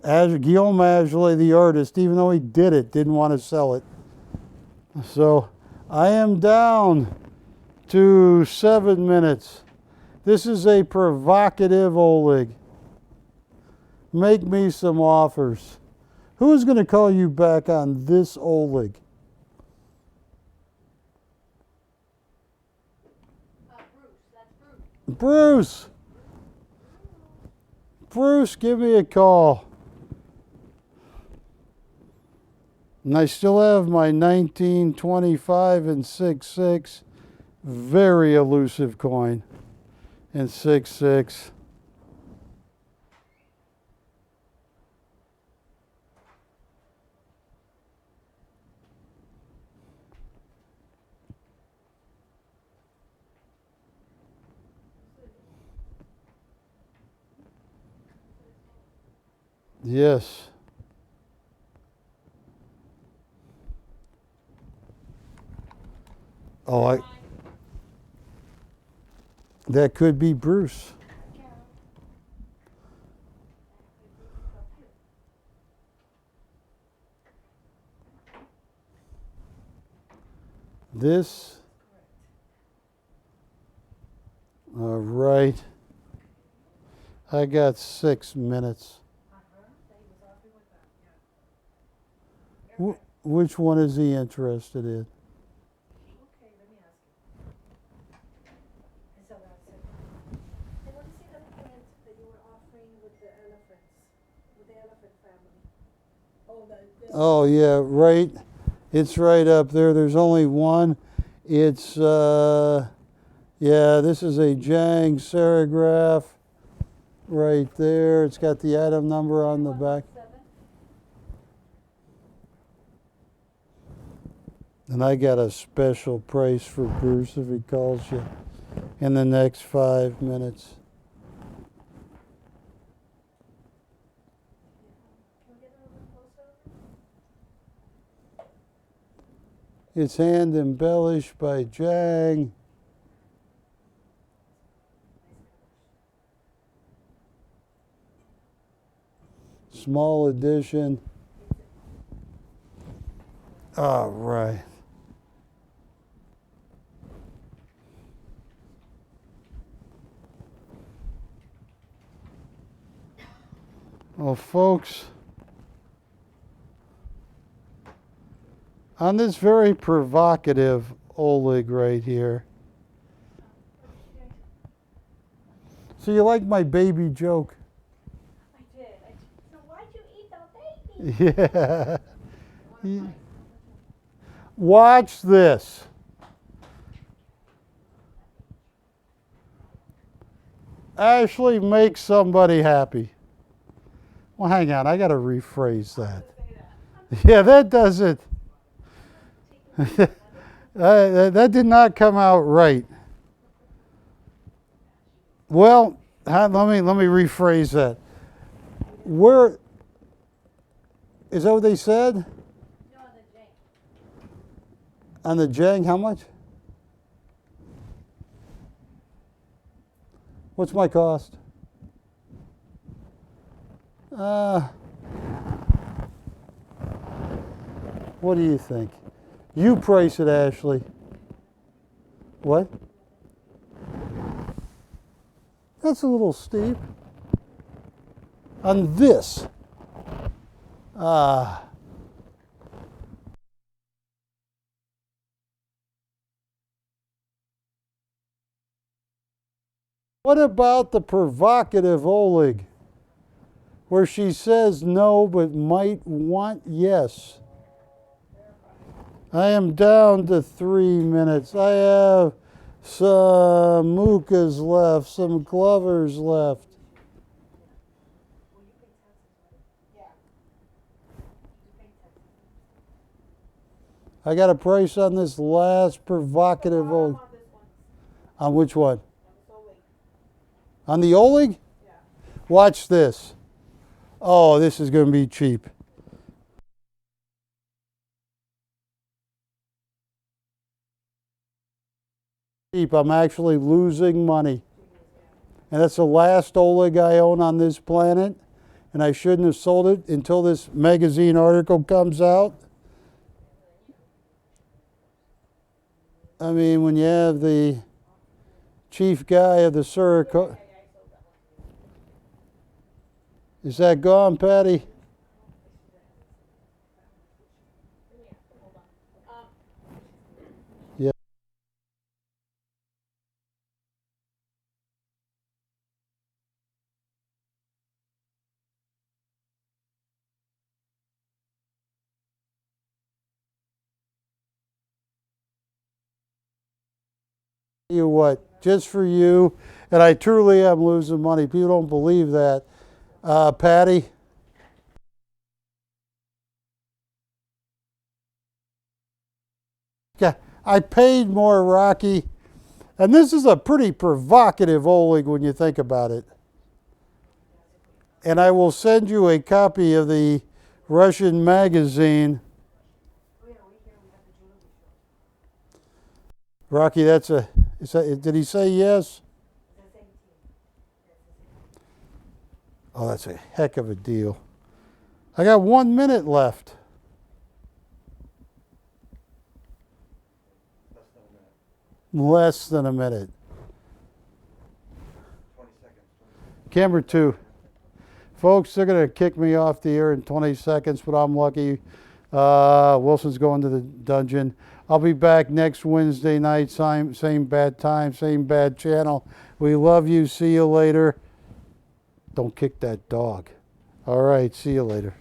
Guillaume Azoulay, the artist, even though he did it, didn't want to sell it. So I am down to 7 minutes. This is a provocative Oleg. Make me some offers. Who is going to call you back on this Oleg? Bruce, that's Bruce. Bruce! Bruce, give me a call. And I still have my 1925 and 6.6, very elusive coin in 6.6. Yes. Oh, that could be Bruce. This. All right. I got 6 minutes. Which one is he interested in? Okay, let me ask you. And so that's it. I want to see the print that you were offering with the elephants, with the elephant family. Oh, Oh yeah, right. It's right up there. There's only one. It's yeah, this is a Jiang serigraph right there. It's got the item number on the back. And I got a special price for Bruce if he calls you in the next 5 minutes. Can we get a little closer? It's hand embellished by Jiang. Small edition. All right. Well, folks, on this very provocative Oleg right here. So you like my baby joke? I did. So why'd you eat the baby? Yeah. Watch this. Ashley makes somebody happy. Well, hang on. I got to rephrase that. Yeah, that does it. That did not come out right. Well, let me rephrase that. Where is that what they said? No, on the Jiang. On the Jiang, how much? What's my cost? What do you think? You price it, Ashley. What? That's a little steep. On this. What about the provocative Oleg, where she says no but might want yes? I am down to 3 minutes. I have some Mookas left, some Glovers left. I got a price on this last provocative Oleg. On which one? On the Oleg? Yeah. Watch this. Oh, this is going to be cheap. I'm actually losing money. And that's the last Oleg I own on this planet. And I shouldn't have sold it until this magazine article comes out. I mean, when you have the chief guy of the Suricot. Is that gone, Patty? Yeah. You what? Just for you, and I truly am losing money. People don't believe that. Patty? Yeah, I paid more, Rocky. And this is a pretty provocative Oleg when you think about it. And I will send you a copy of the Russian magazine. Rocky, did he say yes? Oh, that's a heck of a deal. I got 1 minute left. Less than a minute. 20 seconds. Camera 2. Folks, they're going to kick me off the air in 20 seconds, but I'm lucky. Wilson's going to the dungeon. I'll be back next Wednesday night, same bad time, same bad channel. We love you. See you later. Don't kick that dog. All right, see you later.